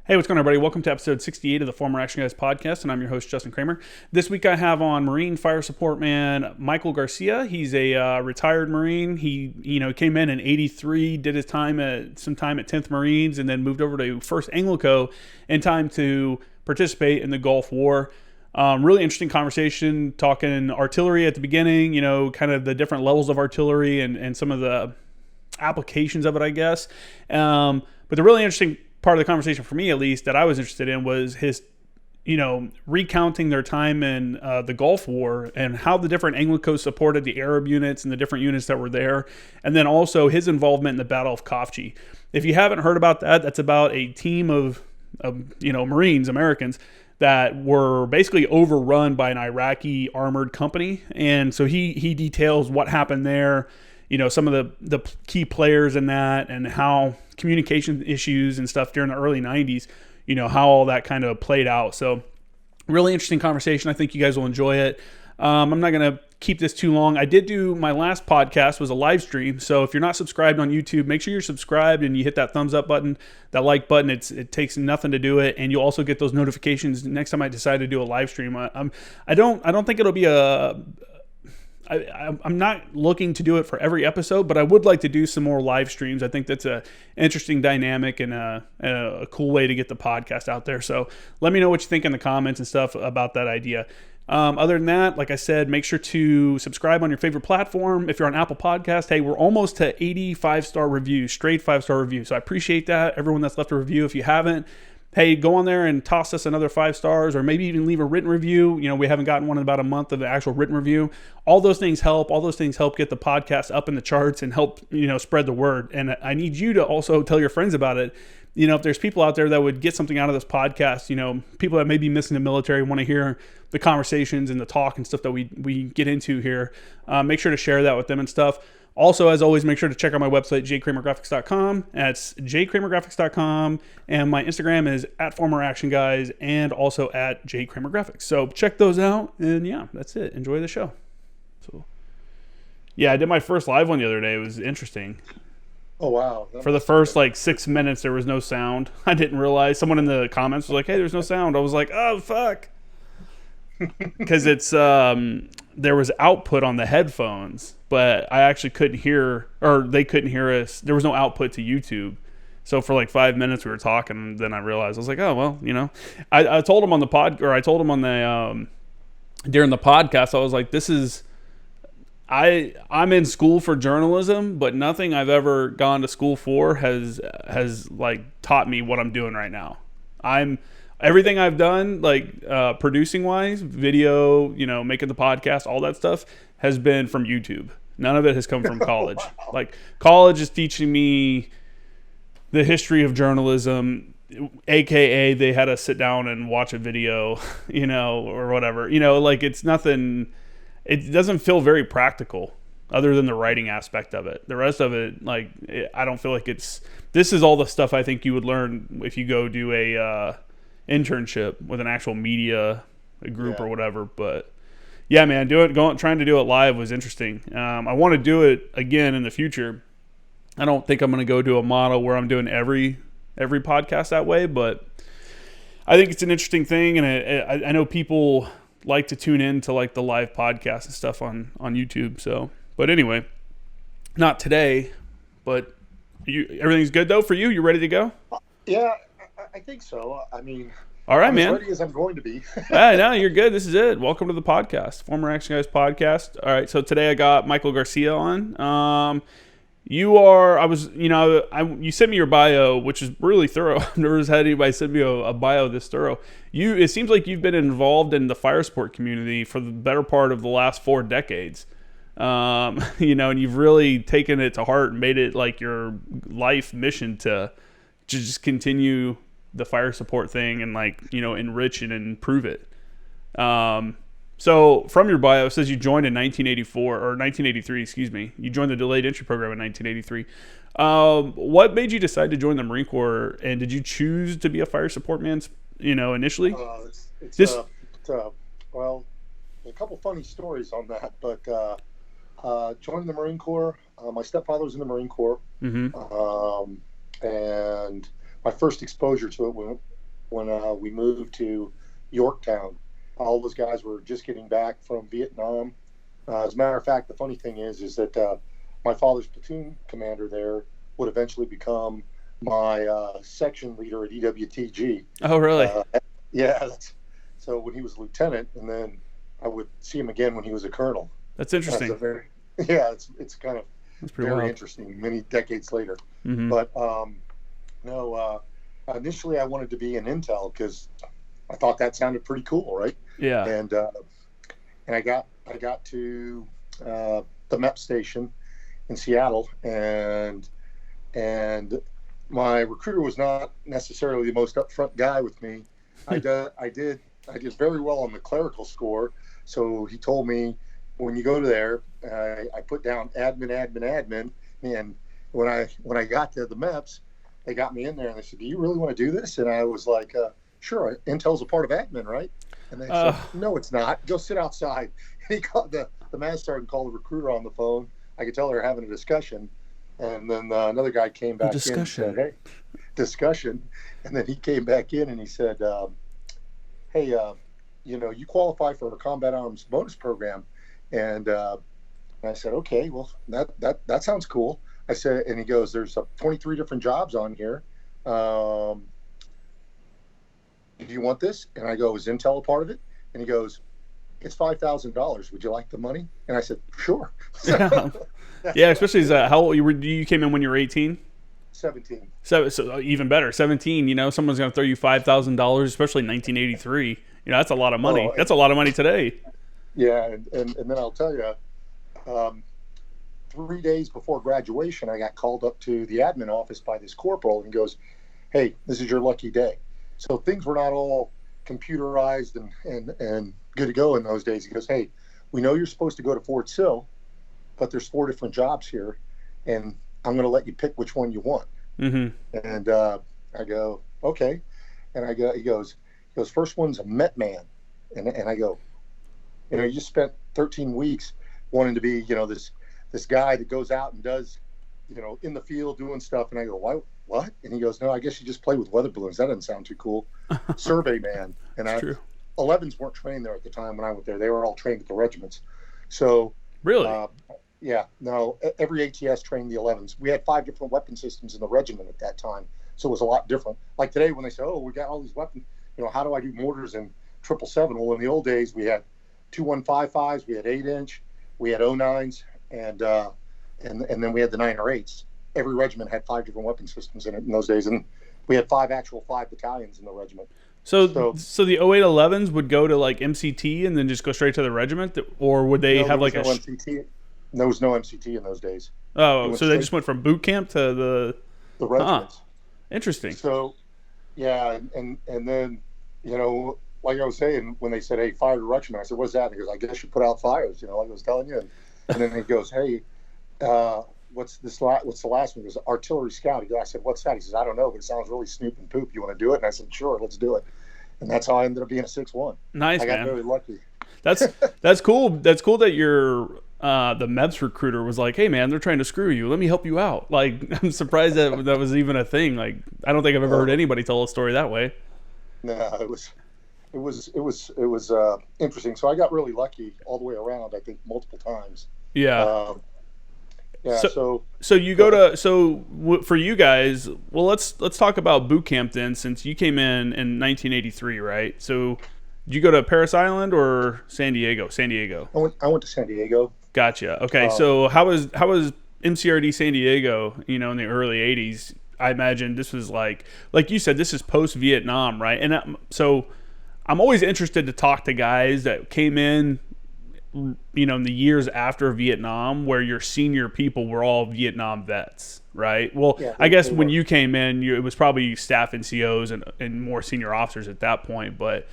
Hey, what's going on, everybody? Welcome to episode 68 of the Former Action Guys podcast, and I'm your host, Justin Kramer. This week I have on Marine Fire Support Man Michael Garcia. He's a retired Marine. He, came in '83, did his time at 10th Marines, and then moved over to 1st ANGLICO in time to participate in the Gulf War. Really interesting conversation, talking artillery at the beginning, kind of the different levels of artillery and some of the applications of it, I guess. But the really interesting part of the conversation for me, at least, that I was interested in was his, recounting their time in the Gulf War and how the different Anglicos supported the Arab units and the different units that were there. And then also his involvement in the Battle of Khafji. If you haven't heard about that, that's about a team of Marines, Americans, that were basically overrun by an Iraqi armored company. And so he details what happened there, some of the key players in that, and how communication issues and stuff during the early 90s, how all that kind of played out. So really interesting conversation. I think you guys will enjoy it. I'm not going to keep this too long. I did do my last podcast was a live stream. So if you're not subscribed on YouTube, make sure you're subscribed and you hit that thumbs up button, that like button. It takes nothing to do it. And you'll also get those notifications next time I decide to do a live stream. I don't think it'll be I'm not looking to do it for every episode, but I would like to do some more live streams. I think that's a interesting dynamic and a cool way to get the podcast out there. So let me know what you think in the comments and stuff about that idea. Other than that, like I said, make sure to subscribe on your favorite platform. If you're on Apple Podcast, hey, we're almost to 85-star reviews, straight 5-star reviews. So I appreciate that. Everyone that's left a review, if you haven't, hey, go on there and toss us another 5 stars, or maybe even leave a written review. We haven't gotten one in about a month of the actual written review. All those things help. All those things help get the podcast up in the charts and help, spread the word. And I need you to also tell your friends about it. If there's people out there that would get something out of this podcast, people that may be missing the military, want to hear the conversations and the talk and stuff that we get into here, make sure to share that with them and stuff. Also, as always, make sure to check out my website, jkramergraphics.com. That's jkramergraphics.com. And my Instagram is @formeractionguys and also @jkramergraphics. So check those out. And yeah, that's it. Enjoy the show. So, yeah, I did my first live one the other day. It was interesting. Oh, wow. For the first 6 minutes, there was no sound. I didn't realize. Someone in the comments was like, hey, there's no sound. I was like, oh, fuck. Because it's there was output on the headphones, but I actually couldn't hear, or they couldn't hear us. There was no output to YouTube. So for 5 minutes we were talking, and then I realized, I was like, oh, well, I told him on the I told him on the during the podcast, I was like, this is, I'm in school for journalism, but nothing I've ever gone to school for has taught me what I'm doing right now. Everything I've done, producing wise, video, making the podcast, all that stuff has been from YouTube. None of it has come from college. Wow. College is teaching me the history of journalism, AKA they had us sit down and watch a video, or whatever. It's nothing, it doesn't feel very practical other than the writing aspect of it. The rest of it, I don't feel like this is all the stuff I think you would learn if you go do a internship with an actual media group or whatever. But yeah, man, trying to do it live was interesting. I want to do it again in the future. I don't think I'm going to go do a model where I'm doing every podcast that way, but I think it's an interesting thing, and I know people like to tune in to the live podcast and stuff on YouTube. So, but anyway, not today. But everything's good though for you. You ready to go? Yeah, I think so. I mean, all right, I'm man. as ready as I'm going to be. No, you're good. This is it. Welcome to the podcast, Former Action Guys podcast. All right, so today I got Michael Garcia on. You sent me your bio, which is really thorough. I've never had anybody send me a bio this thorough. It seems like you've been involved in the fire support community for the better part of the last 4 decades. And you've really taken it to heart and made it your life mission to just continue the fire support thing and enrich and improve it. So from your bio, it says you joined in 1984 or 1983, excuse me. You joined the delayed entry program in 1983. What made you decide to join the Marine Corps, and did you choose to be a fire support man, initially? Well, a couple funny stories on that, but joined the Marine Corps. My stepfather was in the Marine Corps, Mm-hmm. and my first exposure to it when we moved to Yorktown. All those guys were just getting back from Vietnam. As a matter of fact, the funny thing is that my father's platoon commander there would eventually become my section leader at EWTG. Oh, really? Yeah. So when he was lieutenant, and then I would see him again when he was a colonel. That's interesting. It's kind of very wild. Interesting many decades later. Mm-hmm. But no, initially I wanted to be in Intel because I thought that sounded pretty cool, right? Yeah. And I got to the MEP station in Seattle, and my recruiter was not necessarily the most upfront guy with me. I did very well on the clerical score, so he told me, when you go to there, I put down admin, and when I got to the MEPS, they got me in there and they said, "Do you really want to do this?" And I was like, "Sure, Intel's a part of admin, right?" And they said, "No, it's not. Go sit outside." And he called the master sergeant, called the recruiter on the phone. I could tell they were having a discussion, and then another guy came back in and said, "Hey, discussion," and then he came back in and he said, "Hey, you qualify for a combat arms bonus program." And I said, "Okay, well, that sounds cool." I said, and he goes, "There's 23 different jobs on here. Do you want this?" And I go, "Is Intel a part of it?" And he goes, "It's $5,000. Would you like the money?" And I said, "Sure." Yeah, especially how old you came in when you were 18? 17. So even better, 17. Someone's going to throw you $5,000, especially in 1983. That's a lot of money. That's a lot of money today. Yeah, and then I'll tell you, 3 days before graduation, I got called up to the admin office by this corporal, and he goes, "Hey, this is your lucky day." So things were not all computerized and good to go in those days. He goes, "Hey, we know you're supposed to go to Fort Sill, but there's 4 different jobs here, and I'm going to let you pick which one you want." Mm-hmm. And I go, "Okay." And he goes, "First one's a Met man." And I go, "You just spent 13 weeks wanting to be, this guy that goes out and does, in the field doing stuff." And I go, "Why? What?" And he goes, "No, I guess you just play with weather balloons. That doesn't sound too cool." Survey man. And true. 11s weren't trained there at the time when I went there. They were all trained at the regiments. So really, yeah, no, every ATS trained the 11s. We had 5 different weapon systems in the regiment at that time, so it was a lot different. Like today, when they say, "Oh, we got all these weapons," how do I do mortars in 777? Well, in the old days, we had 2155s, we had 8-inch, we had 09s, and then we had the 9 or 8s. Every regiment had 5 different weapon systems in it in those days, and we had 5 battalions in the regiment. So the 0811s would go to like MCT and then just go straight to the regiment, or would they have like no MCT? There was no MCT in those days. Oh, so they just went from boot camp to the regiments. Interesting. So, yeah, and then like I was saying, when they said, "Hey, fire direction," I said, "What's that?" And he goes, "I guess you put out fires," like I was telling you. And then he goes, "Hey, what's the last one?" He goes, "Artillery scout." I said, "What's that?" He says, "I don't know, but it sounds really snoop and poop. You want to do it?" And I said, "Sure, let's do it." And that's how I ended up being a 6-1. Nice, I got man. very lucky. That's cool. That's cool that your the MEPS recruiter was like, "Hey, man, they're trying to screw you. Let me help you out." Like, I'm surprised that was even a thing. Like, I don't think I've ever heard anybody tell a story that way. No, it was interesting. So I got really lucky all the way around. I think multiple times. Yeah. Yeah. So you go to for you guys. Well, let's talk about boot camp then, since you came in 1983, right? So did you go to Paris Island or San Diego? San Diego. I went to San Diego. Gotcha. Okay. So how was MCRD San Diego? In the early '80s. I imagine this was like you said, this is post Vietnam, right? And so I'm always interested to talk to guys that came in, in the years after Vietnam, where your senior people were all Vietnam vets, right? Well, yeah, I guess when you came in, it was probably staff NCOs and more senior officers at that point. But,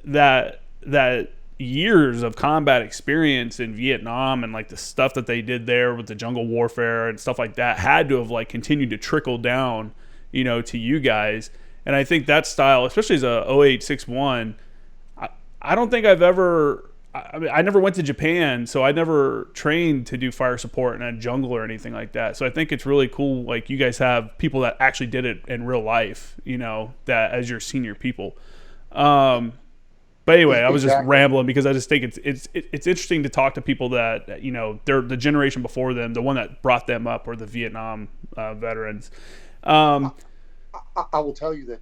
that years of combat experience in Vietnam and like the stuff that they did there with the jungle warfare and stuff like that had to have like continued to trickle down, to you guys. And I think that style, especially as a 0861, I don't think I've ever I mean, I never went to Japan, so I never trained to do fire support in a jungle or anything like that. So I think it's really cool. Like you guys have people that actually did it in real life, that as your senior people. But anyway, I was just rambling because I just think it's interesting to talk to people that they're the generation before them, the one that brought them up, or the Vietnam veterans. I will tell you that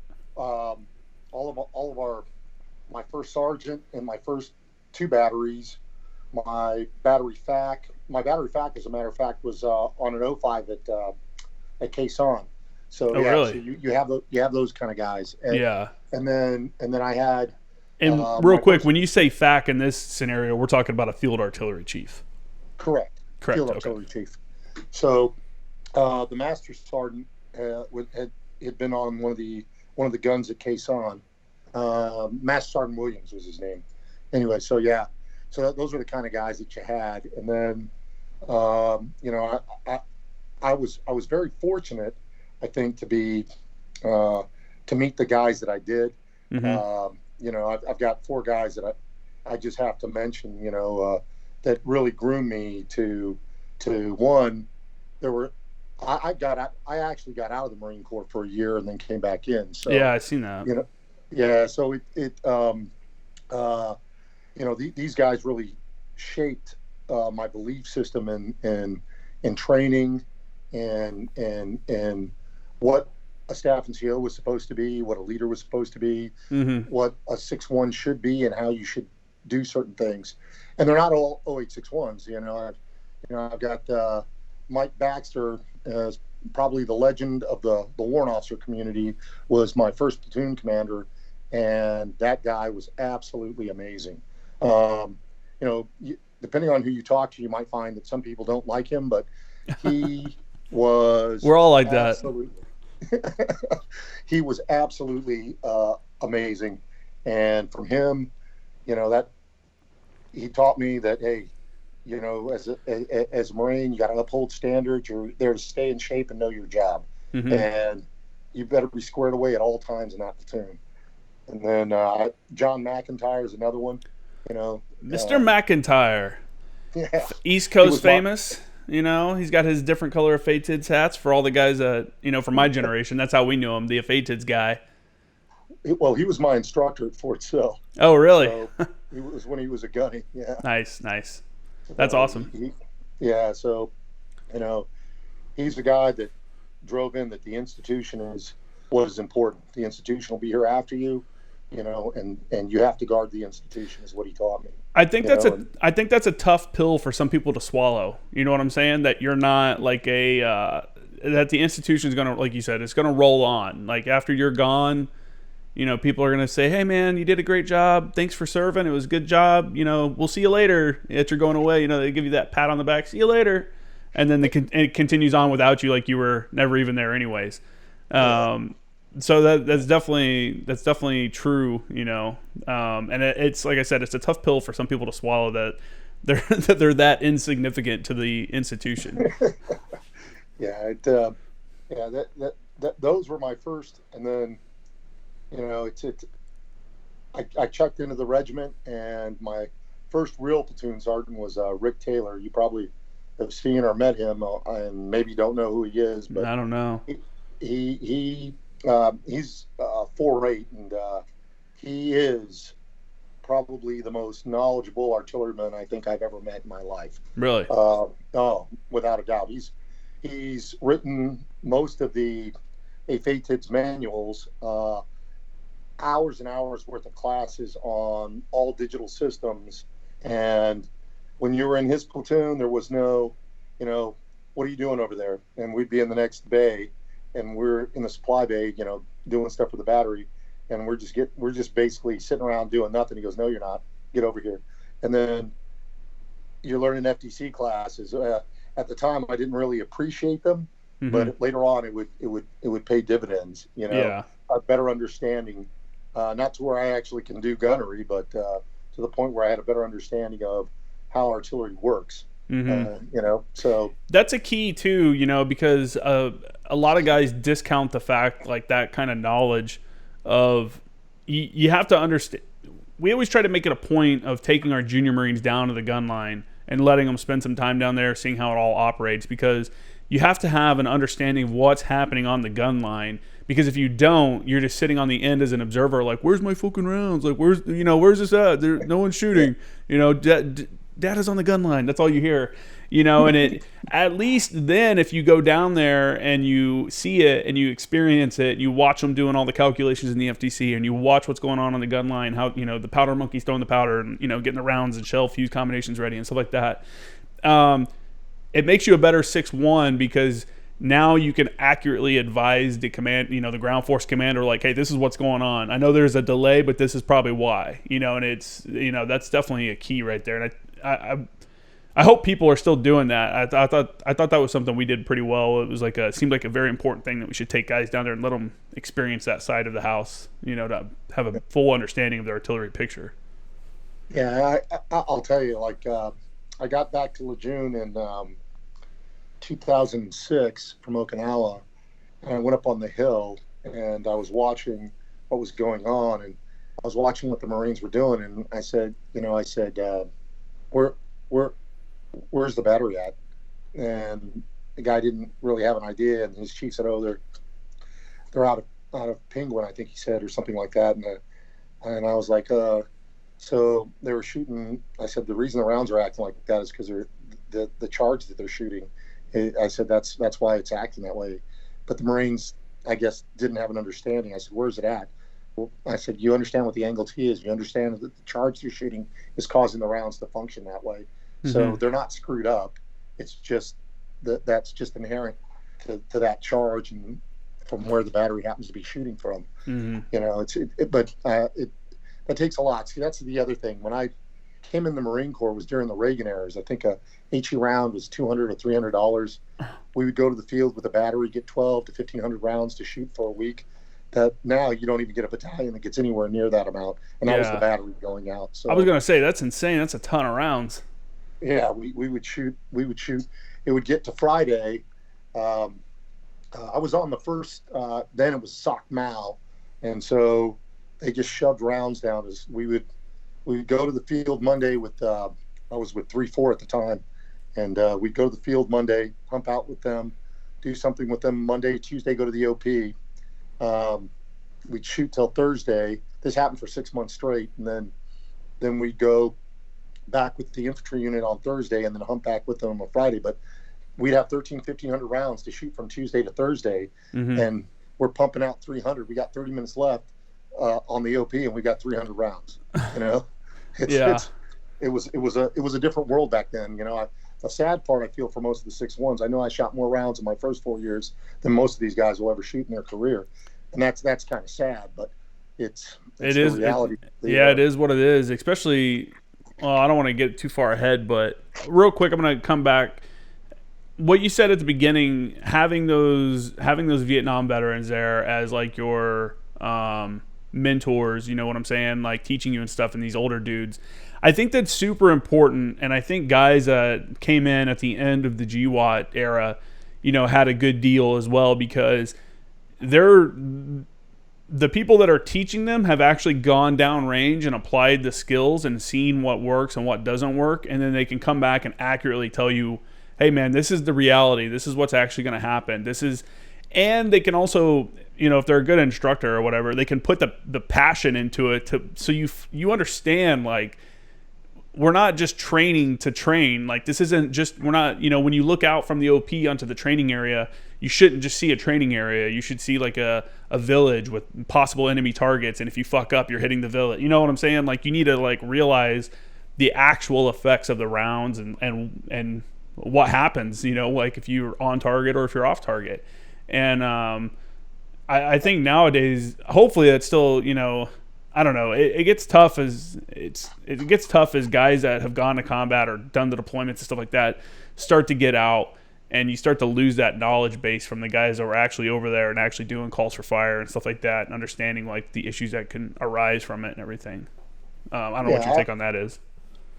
my first sergeant and my first two batteries, my battery FAC, as a matter of fact, was on an 05 at Quezon. So really? So you have those kind of guys. And then I had. And real quick, when you say FAC in this scenario, we're talking about a field artillery chief. Correct. Field artillery chief. So the master sergeant had been on one of the guns at Quezon. Master Sergeant Williams was his name. Anyway, so those were the kind of guys that you had. And then I was very fortunate, I think, to meet the guys that I did. I've got four guys that I just have to mention, that really groomed me to one. I actually got out of the Marine Corps for a year and then came back in. So yeah, I seen that. So these guys really shaped my belief system in training and what a staff NCO was supposed to be, what a leader was supposed to be, what a 6-1 should be, and how you should do certain things. And they're not all 0861s. I've got Mike Baxter, as probably the legend of the warrant officer community, was my first platoon commander, and that guy was absolutely amazing. Depending on who you talk to, you might find that some people don't like him, but he was. We're all like that. He was absolutely amazing, and from him, that he taught me that, hey, as a Marine, you got to uphold standards. You're there to stay in shape and know your job, and you better be squared away at all times in that platoon. And then John McIntyre is another one. Mr. McIntyre, East Coast famous. He's got his different color Afatids hats for all the guys that, from my generation. That's how we knew him, the Afatids guy. Well, he was my instructor at Fort Sill. Oh, really? So it was when he was a gunny. Yeah. Nice. That's awesome. So, he's the guy that drove in that the institution is what is important. The institution will be here after you, and you have to guard the institution, is what he taught me. I think that's a tough pill for some people to swallow. You know what I'm saying? That you're not like that the institution is going to, like you said, it's going to roll on. Like after you're gone, people are going to say, hey man, you did a great job. Thanks for serving. It was a good job. We'll see you later. As you're going away, they give you that pat on the back. See you later. And then it continues on without you, like you were never even there anyways. So that's definitely true, and it's like I said, it's a tough pill for some people to swallow that they're that insignificant to the institution. Those were my first, and then I checked into the regiment, and my first real platoon sergeant was Rick Taylor. You probably have seen or met him, and maybe don't know who he is, but I don't know. He's 4'8", and he is probably the most knowledgeable artilleryman I think I've ever met in my life. Really? Without a doubt. He's written most of the AFATIDS manuals, hours and hours worth of classes on all digital systems. And when you were in his platoon, there was no, what are you doing over there? And we'd be in the next bay, and we're in the supply bay, doing stuff for the battery, and we're just basically sitting around doing nothing. He goes, no, you're not. Get over here. And then you're learning FTC classes. At the time, I didn't really appreciate them, but later on, it would pay dividends. A better understanding, not to where I actually can do gunnery, but to the point where I had a better understanding of how artillery works. So that's a key too, because a lot of guys discount the fact, like that kind of knowledge of you have to understand. we always try to make it a point of taking our junior Marines down to the gun line and letting them spend some time down there, seeing how it all operates, because you have to have an understanding of what's happening on the gun line. Because if you don't, you're just sitting on the end as an observer, like, where's my fucking rounds? Like, where's this at? No one's shooting. Data's on the gun line. That's all you hear. And at least then, if you go down there and you see it and you experience it, you watch them doing all the calculations in the FTC, and you watch what's going on the gun line, how, the powder monkey's throwing the powder and, getting the rounds and shell fuse combinations ready and stuff like that. It makes you a better 6-1, because now you can accurately advise the command, the ground force commander, like, hey, this is what's going on. I know there's a delay, but this is probably why, and it's, that's definitely a key right there. And I hope people are still doing that. I thought that was something we did pretty well. It was seemed like a very important thing that we should take guys down there and let them experience that side of the house, to have a full understanding of the artillery picture. Yeah, I'll tell you, I got back to Lejeune in 2006 from Okinawa, and I went up on the hill and I was watching what was going on, and I was watching what the Marines were doing, and I said, where's the battery at? And the guy didn't really have an idea, and his chief said, oh, they're out of Penguin, I think he said, or something like that. And I was like, so they were shooting. I said, the reason the rounds are acting like that is because they're the charge that they're shooting. I said, that's why it's acting that way. But the Marines, I guess, didn't have an understanding. I said, where's it at? Well, I said, you understand what the angle T is. You understand that the charge they're shooting is causing the rounds to function that way. Mm-hmm. So they're not screwed up. It's just that's just inherent to that charge and from where the battery happens to be shooting from. Mm-hmm. But that takes a lot. See, that's the other thing. When I came in the Marine Corps, was during the Reagan eras. I think a HE round was $200 or $300. We would go to the field with a battery, get 12 to 1,500 rounds to shoot for a week. That now you don't even get a battalion that gets anywhere near that amount, and that was the battery going out. So I was going to say, that's insane. That's a ton of rounds. Yeah, we would shoot. It would get to Friday. I was on the first. Then it was Soc Mao, and so they just shoved rounds down. As we would go to the field Monday with. I was with 3-4 at the time, and we'd go to the field Monday, hump out with them, do something with them Monday, Tuesday, go to the OP. We'd shoot till Thursday. This happened for 6 months straight, and then we'd go back with the infantry unit on Thursday and then hump back with them on Friday. But we'd have 1,500 rounds to shoot from Tuesday to Thursday, mm-hmm. and we're pumping out 300. We got 30 minutes left on the OP, and we got 300 rounds. It was a different world back then. The sad part I feel for most of the 6-1s, I know I shot more rounds in my first 4 years than most of these guys will ever shoot in their career, and that's kind of sad. But it is the reality. It is what it is. Especially, well, I don't want to get too far ahead, but real quick, I'm going to come back. What you said at the beginning, having those Vietnam veterans there as like your mentors, you know what I'm saying, like teaching you and stuff, and these older dudes, I think that's super important. And I think guys that came in at the end of the GWAT era, had a good deal as well, because the people that are teaching them have actually gone down range and applied the skills and seen what works and what doesn't work, and then they can come back and accurately tell you, hey man, this is the reality, this is what's actually going to happen, and they can also, if they're a good instructor or whatever, they can put the passion into it so you understand, like, we're not just training to train. Like, this isn't just, we're not, when you look out from the OP onto the training area, you shouldn't just see a training area. You should see like a village with possible enemy targets, and if you fuck up, you're hitting the village. You know what I'm saying? Like, you need to like realize the actual effects of the rounds and what happens, like if you're on target or if you're off target. And I think nowadays, hopefully that's still, I don't know. It gets tough as guys that have gone to combat or done the deployments and stuff like that start to get out, and you start to lose that knowledge base from the guys that were actually over there and actually doing calls for fire and stuff like that, and understanding like the issues that can arise from it and everything. I don't know what your take on that is.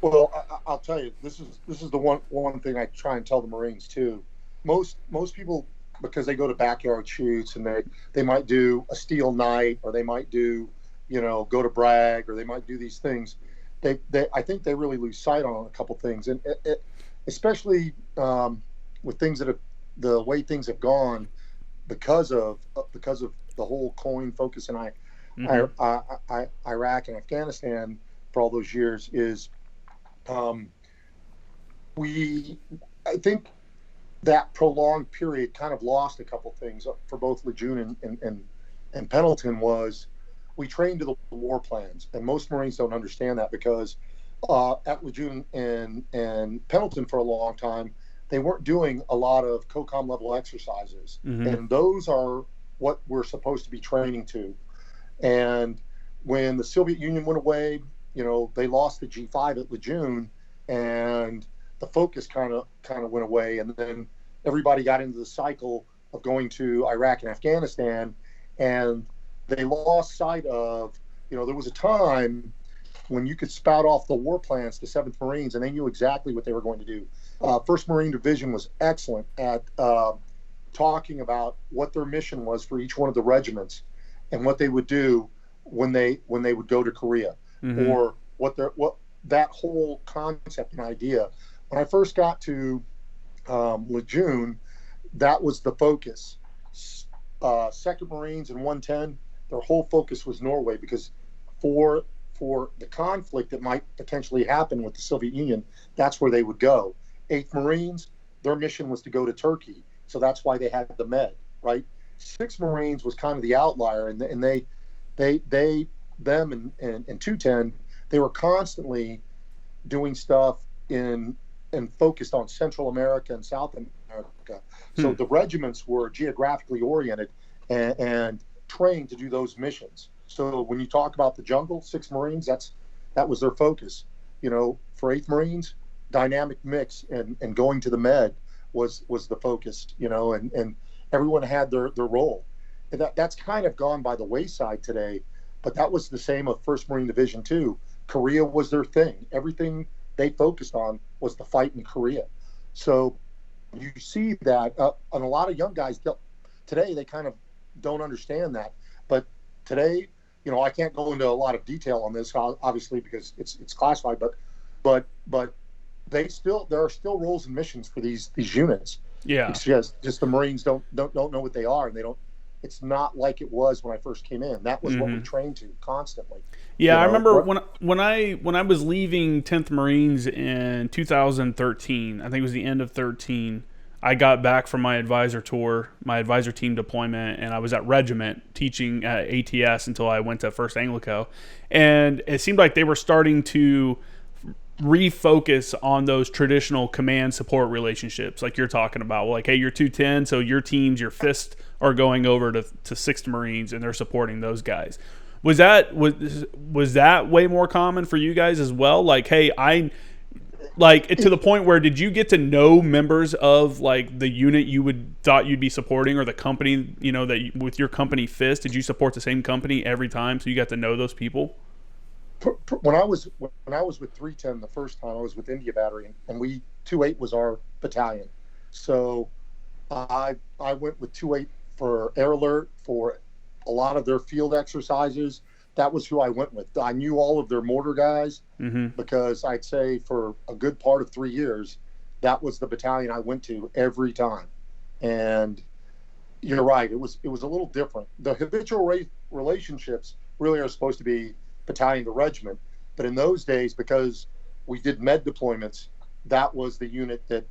Well, I'll tell you, this is the one thing I try and tell the Marines too. Most people, because they go to backyard shoots and they might do a steel night, or they might do go to brag, or they might do these things. I think they really lose sight on a couple things, and especially with things that have the way things have gone because of the whole coin focus in Iraq and Afghanistan for all those years is I think that prolonged period kind of lost a couple things for both Lejeune and Pendleton. Was we trained to the war plans, and most Marines don't understand that because at Lejeune and Pendleton for a long time, they weren't doing a lot of COCOM level exercises, and those are what we're supposed to be training to. And when the Soviet Union went away, they lost the G5 at Lejeune, and the focus kind of went away, and then everybody got into the cycle of going to Iraq and Afghanistan, and they lost sight of, there was a time when you could spout off the war plans to 7th Marines, and they knew exactly what they were going to do. 1st Marine Division was excellent at talking about what their mission was for each one of the regiments and what they would do when they would go to Korea, or what that whole concept and idea. When I first got to Lejeune, that was the focus. 2nd Marines and 110, their whole focus was Norway, because for the conflict that might potentially happen with the Soviet Union, that's where they would go. 8th Marines, their mission was to go to Turkey, so that's why they had the Med, right? 6th Marines was kind of the outlier, and them and 210, they were constantly doing stuff and focused on Central America and South America. So the regiments were geographically oriented and trained to do those missions. So when you talk about the jungle, 6th Marines, that was their focus. For 8th Marines, dynamic mix and going to the Med was the focus, and everyone had their role. And that's kind of gone by the wayside today, but that was the same of 1st Marine Division too. Korea was their thing. Everything they focused on was the fight in Korea. So you see that, and a lot of young guys today, they kind of don't understand that. But today, I can't go into a lot of detail on this, obviously, because it's classified. But there are still roles and missions for these units. Yeah, it's just the Marines don't know what they are, and they don't. It's not like it was when I first came in. That was what we trained to constantly. Yeah, I remember when I was leaving 10th Marines in 2013. I think it was the end of 13. I got back from my advisor tour, my advisor team deployment, and I was at regiment teaching at ATS until I went to 1st ANGLICO. And it seemed like they were starting to refocus on those traditional command support relationships like you're talking about. Well, like, hey, you're 210, so your teams, your fists are going over to 6th Marines, and they're supporting those guys. Was that way more common for you guys as well? Like, hey, to the point where, did you get to know members of like the unit you thought you'd be supporting, or the company, with your company FIST, did you support the same company every time, so you got to know those people? When I was with 310 the first time, I was with India Battery, and 2-8 was our battalion. So I went with 2-8 for air alert, for a lot of their field exercises. That was who I went with. I knew all of their mortar guys, because I'd say for a good part of 3 years, that was the battalion I went to every time. And you're right, it was a little different. The habitual relationships really are supposed to be battalion to regiment, but in those days, because we did Med deployments, that was the unit that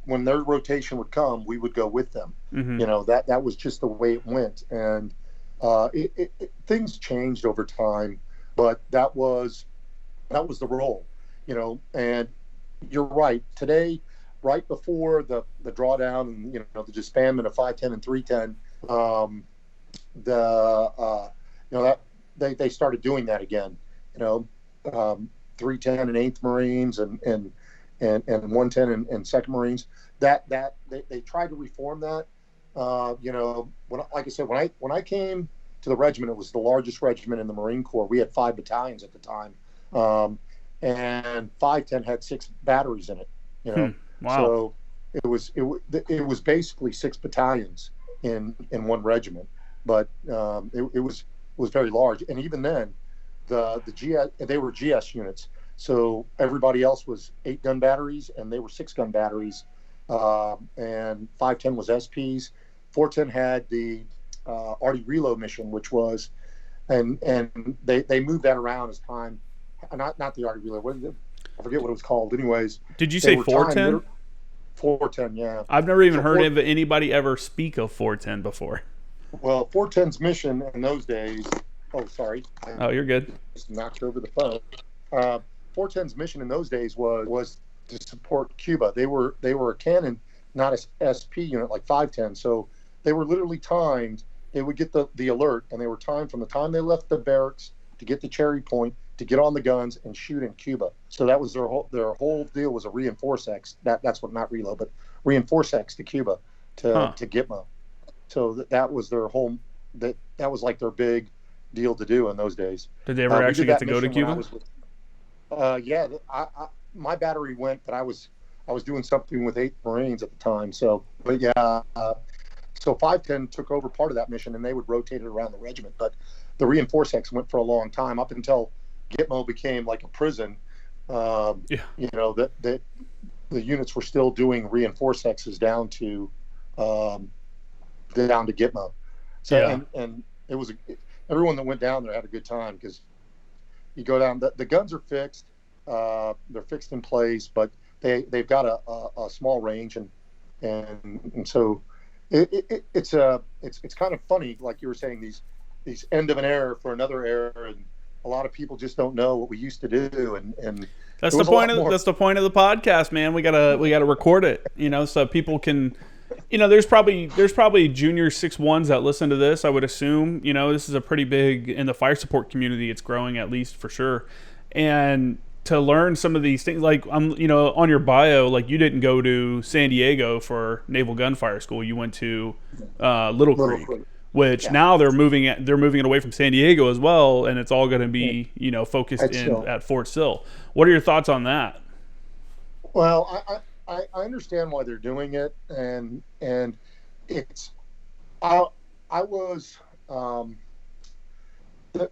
when their rotation would come, we would go with them. That was just the way it went. And things changed over time, but that was the role, and you're right. Today, right before the drawdown and the disbandment of 510 and 310, they started doing that again. 310 and 8th Marines and 110 and 2nd Marines. That they tried to reform that. Like I said, when I came to the regiment, it was the largest regiment in the Marine Corps. We had 5 battalions at the time, and 510 had 6 batteries in it. Wow. So it was basically 6 battalions in one regiment. But it was very large. And even then, they were GS units. So everybody else was 8-gun batteries, and they were 6-gun batteries. And 510 was SPs. 410 had the arty reload mission, which was, and they moved that around as time. Not the arty reload. I forget what it was called. Anyways, did you say 410? 410, yeah. I've never even heard of anybody ever speak of 410 before. Well, 410's mission in those days. Oh, sorry. Oh, you're good. Just knocked over the phone. 410's mission in those days was to support Cuba. They were a cannon, not a SP unit like 510. So they were literally timed. They would get the alert, and they were timed from the time they left the barracks to get to Cherry Point, to get on the guns and shoot in Cuba. So that was their whole deal, was a reinforce X. That's what, not reload, but reinforce X to Cuba to Gitmo. So that was their whole, that was like their big deal to do in those days. Did they ever actually get to go to Cuba? Yeah, my battery went, but I was doing something with 8 Marines at the time. So, but yeah, so 510 took over part of that mission, and they would rotate it around the regiment. But the reinforce X went for a long time, up until Gitmo became like a prison. You know, that the units were still doing reinforce X's down to Gitmo. So yeah. and it was everyone that went down there had a good time, because you go down, the guns are fixed, they're fixed in place, but they've got a small range, and so it's kind of funny, like you were saying, these end of an era for another era, and a lot of people just don't know what we used to do, and that's the point of the podcast, man. We gotta record it, you know, so people can, you know, there's probably junior 6-1s that listen to this, I would assume. You know, this is a pretty big, in the fire support community, it's growing, at least for sure. And to learn some of these things, like, you know, on your bio, like, you didn't go to San Diego for Naval Gunfire School. You went to Little Creek, which now they're moving it away from San Diego as well, and it's all going to be, you know, focused at Fort Sill. What are your thoughts on that? Well, I understand why they're doing it, and it's I was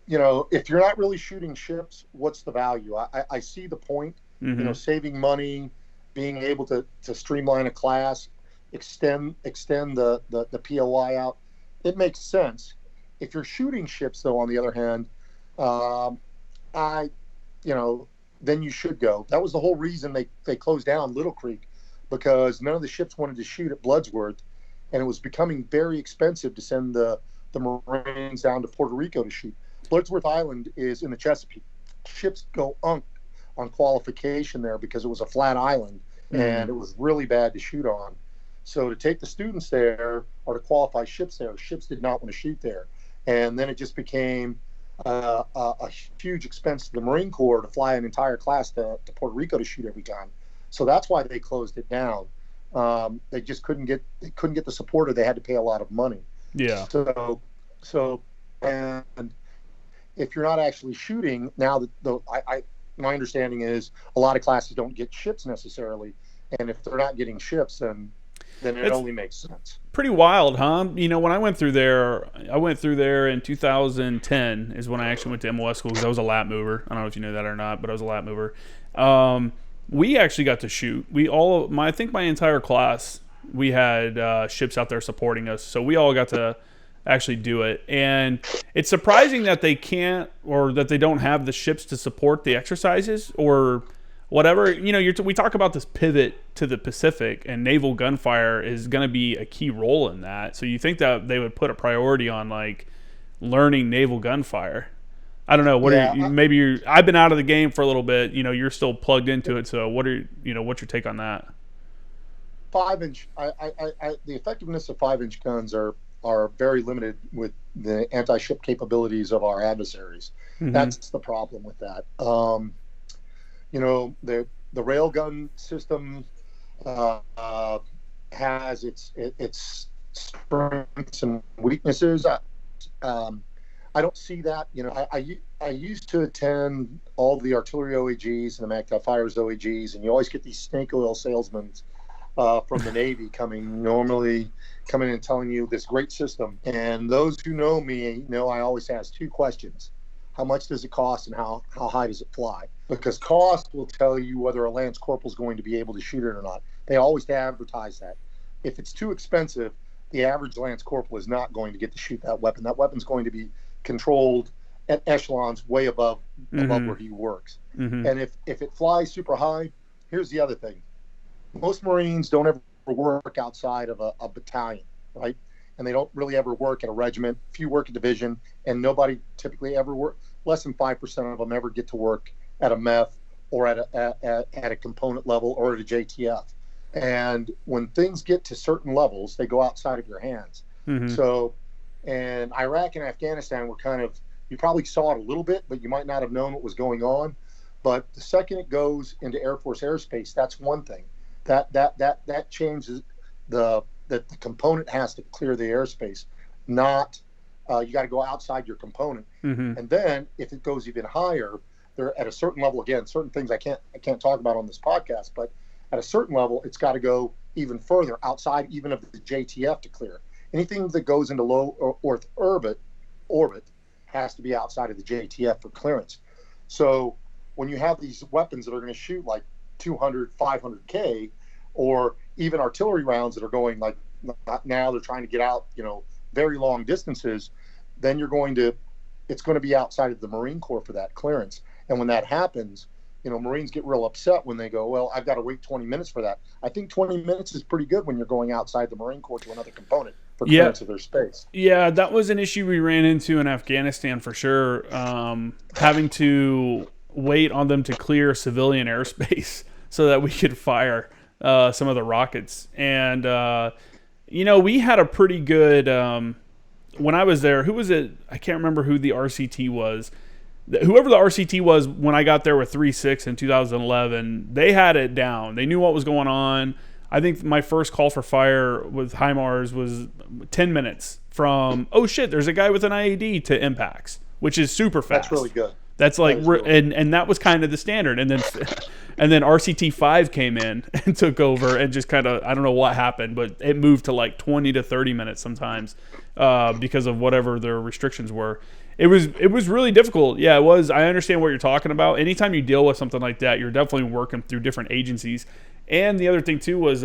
you know, if you're not really shooting ships, what's the value? I see the point. Mm-hmm. You know, saving money, being able to streamline a class, extend the POI out, it makes sense. If you're shooting ships, though, on the other hand, then you should go. That was the whole reason they closed down Little Creek, because none of the ships wanted to shoot at Bloodsworth, and it was becoming very expensive to send the Marines down to Puerto Rico to shoot. Bloodsworth Island is in the Chesapeake. Ships go on qualification there because it was a flat island, and it was really bad to shoot on. So to take the students there, or to qualify ships there, ships did not want to shoot there. And then it just became a huge expense to the Marine Corps to fly an entire class to Puerto Rico to shoot every time. So that's why they closed it down. They just couldn't get the support, or they had to pay a lot of money. Yeah. So and if you're not actually shooting now, my understanding is a lot of classes don't get ships necessarily, and if they're not getting ships, then it only makes sense. Pretty wild, huh? You know, when I went through there in 2010 is when I actually went to MOS school, because I was a lap mover. I don't know if you know that or not, but I was a lap mover. We actually got to shoot. I think my entire class, we had ships out there supporting us, so we all got to actually do it. And it's surprising that they can't, or that they don't have the ships to support the exercises or whatever. You know, we talk about this pivot to the Pacific, and naval gunfire is going to be a key role in that. So you think that they would put a priority on, like, learning naval gunfire? I don't know. I've been out of the game for a little bit. You know, you're still plugged into it. So what's your take on that? 5-inch. The effectiveness of 5-inch guns are very limited with the anti-ship capabilities of our adversaries. Mm-hmm. That's the problem with that. You know, the railgun system has its strengths and weaknesses. I don't see that. You know, I used to attend all the artillery OAGs and the MACTF Fires OAGs, and you always get these snake oil salesmen from the Navy normally coming and telling you this great system. And those who know me know I always ask two questions. How much does it cost, and how high does it fly? Because cost will tell you whether a lance corporal is going to be able to shoot it or not. They always advertise that. If it's too expensive, the average lance corporal is not going to get to shoot that weapon. That weapon's going to be controlled at echelons way above where he works. And if it flies super high, here's the other thing. Most Marines don't ever work outside of a battalion, right? And they don't really ever work at a regiment. Few work a division, and nobody typically ever work. Less than 5% of them ever get to work at a MEF or at a component level or at a JTF. And when things get to certain levels, they go outside of your hands. So, and Iraq and Afghanistan were kind of, you probably saw it a little bit, but you might not have known what was going on. But the second it goes into Air Force airspace, that's one thing. That changes that the component has to clear the airspace, not you got to go outside your component. And then if it goes even higher, they're at a certain level. Again, certain things I can't talk about on this podcast, but at a certain level, it's got to go even further outside even of the JTF to clear. Anything that goes into low Earth orbit has to be outside of the JTF for clearance. So when you have these weapons that are going to shoot like 200, 500K, or even artillery rounds that are going like now they're trying to get out, very long distances, then it's going to be outside of the Marine Corps for that clearance. And when that happens, Marines get real upset when they go, well, I've got to wait 20 minutes for that. I think 20 minutes is pretty good when you're going outside the Marine Corps to another component for clearance of their space. Yeah, that was an issue we ran into in Afghanistan for sure, having to wait on them to clear civilian airspace so that we could fire some of the rockets. And, we had a pretty good, when I was there, who was it? I can't remember who the RCT was. Whoever the RCT was when I got there with 3.6 in 2011, they had it down. They knew what was going on. I think my first call for fire with HIMARS was 10 minutes from, oh shit, there's a guy with an IED to impacts, which is super fast. That's really good. That's like, and that was kind of the standard. And then RCT 5 came in and took over and just kind of, I don't know what happened, but it moved to like 20 to 30 minutes sometimes because of whatever their restrictions were. It was really difficult. Yeah, it was. I understand what you're talking about. Anytime you deal with something like that, you're definitely working through different agencies. And the other thing too was,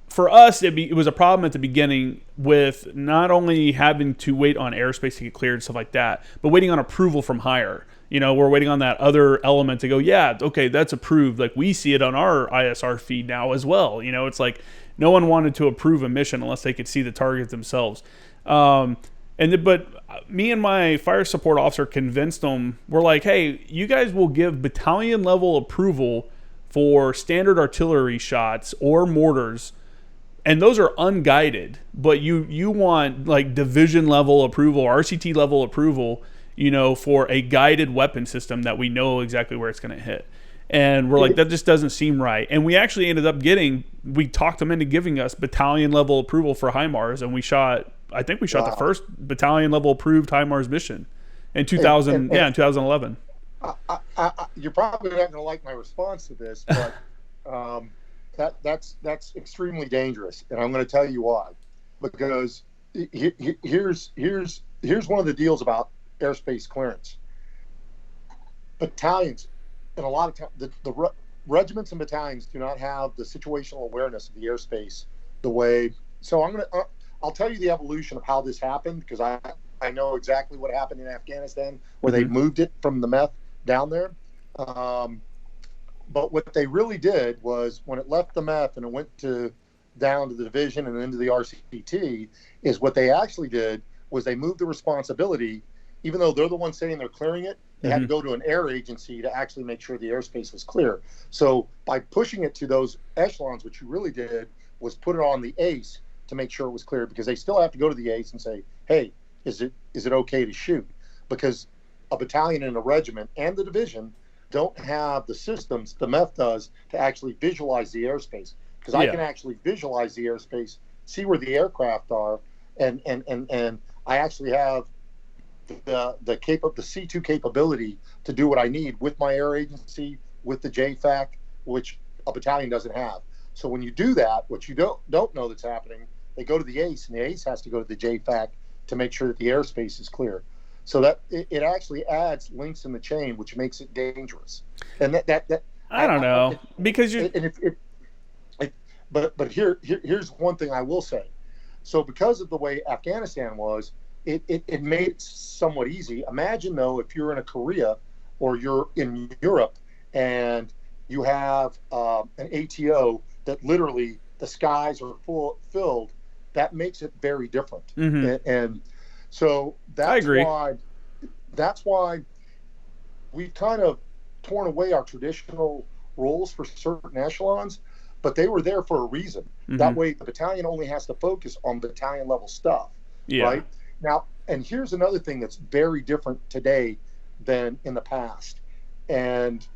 for us, it was a problem at the beginning with not only having to wait on airspace to get cleared and stuff like that, but waiting on approval from higher. We're waiting on that other element to go, yeah, okay, that's approved. Like we see it on our ISR feed now as well. It's like no one wanted to approve a mission unless they could see the target themselves. But me and my fire support officer convinced them, we're like, hey, you guys will give battalion level approval for standard artillery shots or mortars, and those are unguided, but you want like division level approval, RCT level approval, for a guided weapon system that we know exactly where it's going to hit. And we're like, that just doesn't seem right. And we actually ended up we talked them into giving us battalion level approval for HIMARS, and we shot the first battalion level approved HIMARS mission in 2011. You're probably not going to like my response to this, but that's extremely dangerous, and I'm going to tell you why. Because here's one of the deals about airspace clearance. Battalions, and a lot of times, the regiments and battalions do not have the situational awareness of the airspace the way. So I'll tell you the evolution of how this happened, because I know exactly what happened in Afghanistan where they moved it from the MEF down there. But what they really did was when it left the MEF and it went down to the division and into the RCT, is what they actually did was they moved the responsibility, even though they're the ones saying they're clearing it, they had to go to an air agency to actually make sure the airspace was clear. So by pushing it to those echelons, what you really did was put it on the ACE to make sure it was clear, because they still have to go to the ACE and say, hey, is it okay to shoot? Because a battalion and a regiment and the division don't have the systems the MEF does to actually visualize the airspace. Because I can actually visualize the airspace, see where the aircraft are, and I actually have the C2 capability to do what I need with my air agency, with the JFAC, which a battalion doesn't have. So when you do that, what you don't know that's happening, they go to the ACE, and the ACE has to go to the JFAC to make sure that the airspace is clear. So that it actually adds links in the chain, which makes it dangerous. And that I don't know, because you. But here's one thing I will say. So because of the way Afghanistan was, it made it somewhat easy. Imagine though, if you're in a Korea or you're in Europe and you have an ATO that literally the skies are filled, that makes it very different. And so that's why we've kind of torn away our traditional roles for certain echelons, but they were there for a reason. That way the battalion only has to focus on battalion level stuff. Right now, and here's another thing that's very different today than in the past. And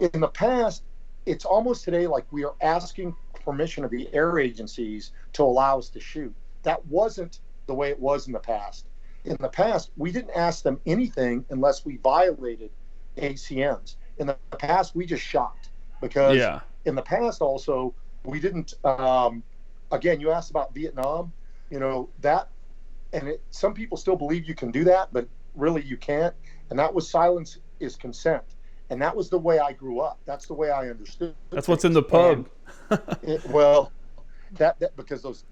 in the past, it's almost today like we are asking permission of the air agencies to allow us to shoot. That wasn't the way it was in the past. In the past, we didn't ask them anything unless we violated ACMs. In the past, we just shot because in the past also, we didn't, again, you asked about Vietnam, that, and some people still believe you can do that, but really you can't. And that was silence is consent. And that was the way I grew up. That's the way I understood. That's what's in the pub. Because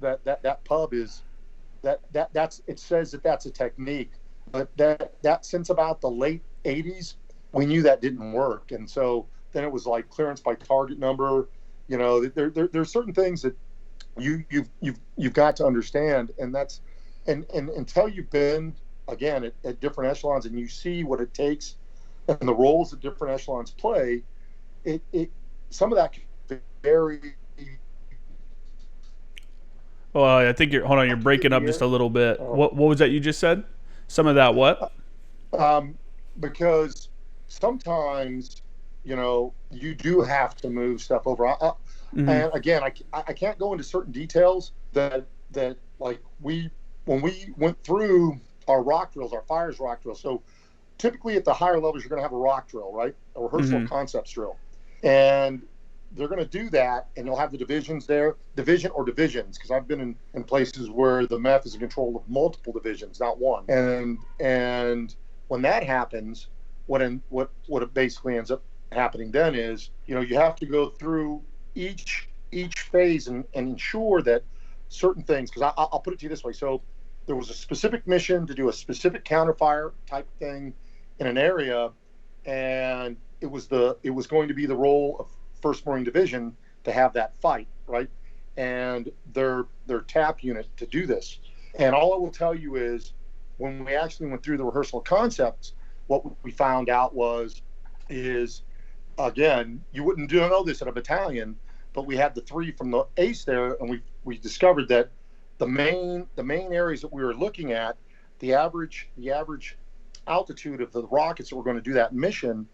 that pub is that's it says that's a technique, but that since about the late 80s, we knew that didn't work, and so then it was like clearance by target number. There's certain things that you've got to understand, and that's and until you've been again at different echelons and you see what it takes and the roles that different echelons play, it some of that can be very. Well, I think you're breaking up just a little bit. What was that you just said? Some of that what? Because sometimes, you do have to move stuff over. And again, I can't go into certain details that like when we went through our rock drills, our fires rock drills. So typically at the higher levels, you're going to have a rock drill, right? A rehearsal of concepts drill. And they're going to do that, and you'll have the divisions there, division or divisions, because I've been in places where the MEF is in control of multiple divisions, not one. And when that happens, what it basically ends up happening then is, you have to go through each phase and ensure that certain things, because I'll put it to you this way. So there was a specific mission to do a specific counterfire type thing in an area, and it was going to be the role of 1st Marine Division to have that fight, right? And their TAP unit to do this. And all I will tell you is when we actually went through the rehearsal of concepts, what we found out is again, you wouldn't know this at a battalion, but we had the 3 from the ACE there, and we discovered that the main areas that we were looking at, the average altitude of the rockets that were going to do that mission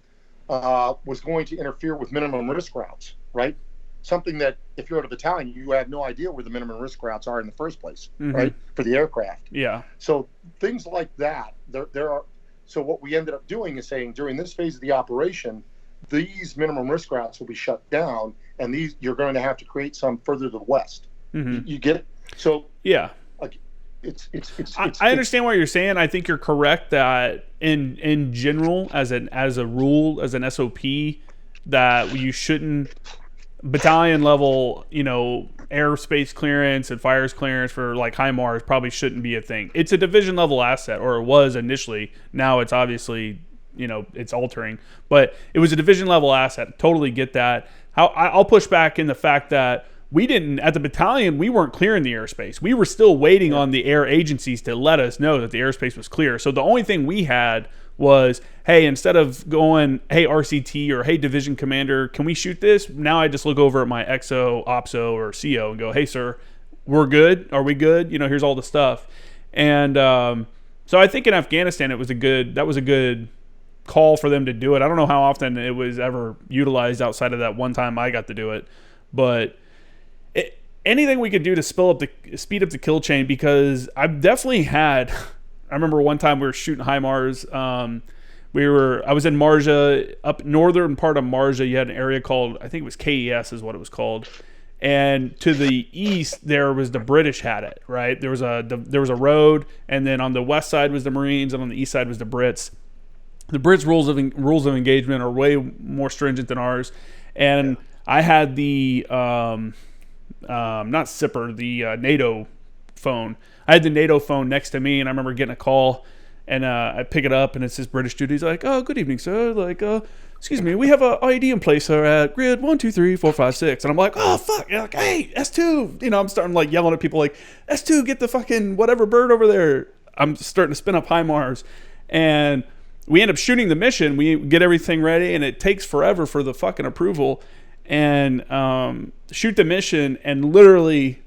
was going to interfere with minimum risk routes, right? Something that if you're at a battalion, you have no idea where the minimum risk routes are in the first place, right? For the aircraft. Yeah. So things like that, there are. So what we ended up doing is saying during this phase of the operation, these minimum risk routes will be shut down, and these you're going to have to create some further to the west. You get it? So yeah. I understand what you're saying. I think you're correct that in general, as a rule, as an SOP, that you shouldn't battalion level, airspace clearance and fires clearance for like HIMARS probably shouldn't be a thing. It's a division level asset, or it was initially. Now it's obviously, it's altering, but it was a division level asset. Totally get that. I'll push back in the fact that we didn't, at the battalion, we weren't clearing the airspace. We were still waiting on the air agencies to let us know that the airspace was clear. So the only thing we had was, hey, instead of going, hey, RCT or hey, division commander, can we shoot this? Now I just look over at my XO, OPSO, or CO and go, hey, sir, we're good. Are we good? Here's all the stuff. And so I think in Afghanistan, that was a good call for them to do it. I don't know how often it was ever utilized outside of that one time I got to do it, but anything we could do to speed up the kill chain, because I've definitely had. I remember one time we were shooting HIMARS. I was in Marja, up northern part of Marja. You had an area called, I think it was KES is what it was called. And to the east, there was the British had it, right? There was a road, and then on the west side was the Marines, and on the east side was the Brits. The Brits' rules of engagement are way more stringent than ours. And I had the not Sipper, the NATO phone. I had the NATO phone next to me, and I remember getting a call. And I pick it up, and it's this British dude. He's like, "Oh, good evening, sir. Like, excuse me, we have a IED in place, sir, at grid 1, 2, 3, 4, 5, 6." And I'm like, "Oh, fuck!" You're like, "Hey, S2!" I'm starting like yelling at people like, "S2, get the fucking whatever bird over there." I'm starting to spin up HIMARS, and we end up shooting the mission. We get everything ready, and it takes forever for the fucking approval, and shoot the mission, and literally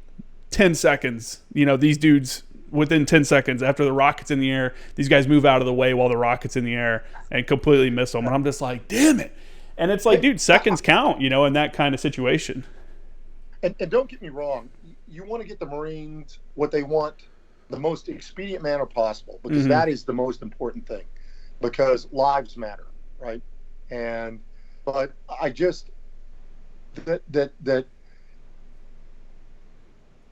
10 seconds, these dudes. Within 10 seconds after the rocket's in the air, these guys move out of the way while the rocket's in the air and completely miss them. And I'm just like, damn it. And it's like, dude, seconds count, in that kind of situation. And don't get me wrong. You want to get the Marines what they want the most expedient manner possible, because that is the most important thing, because lives matter, right? But I just, that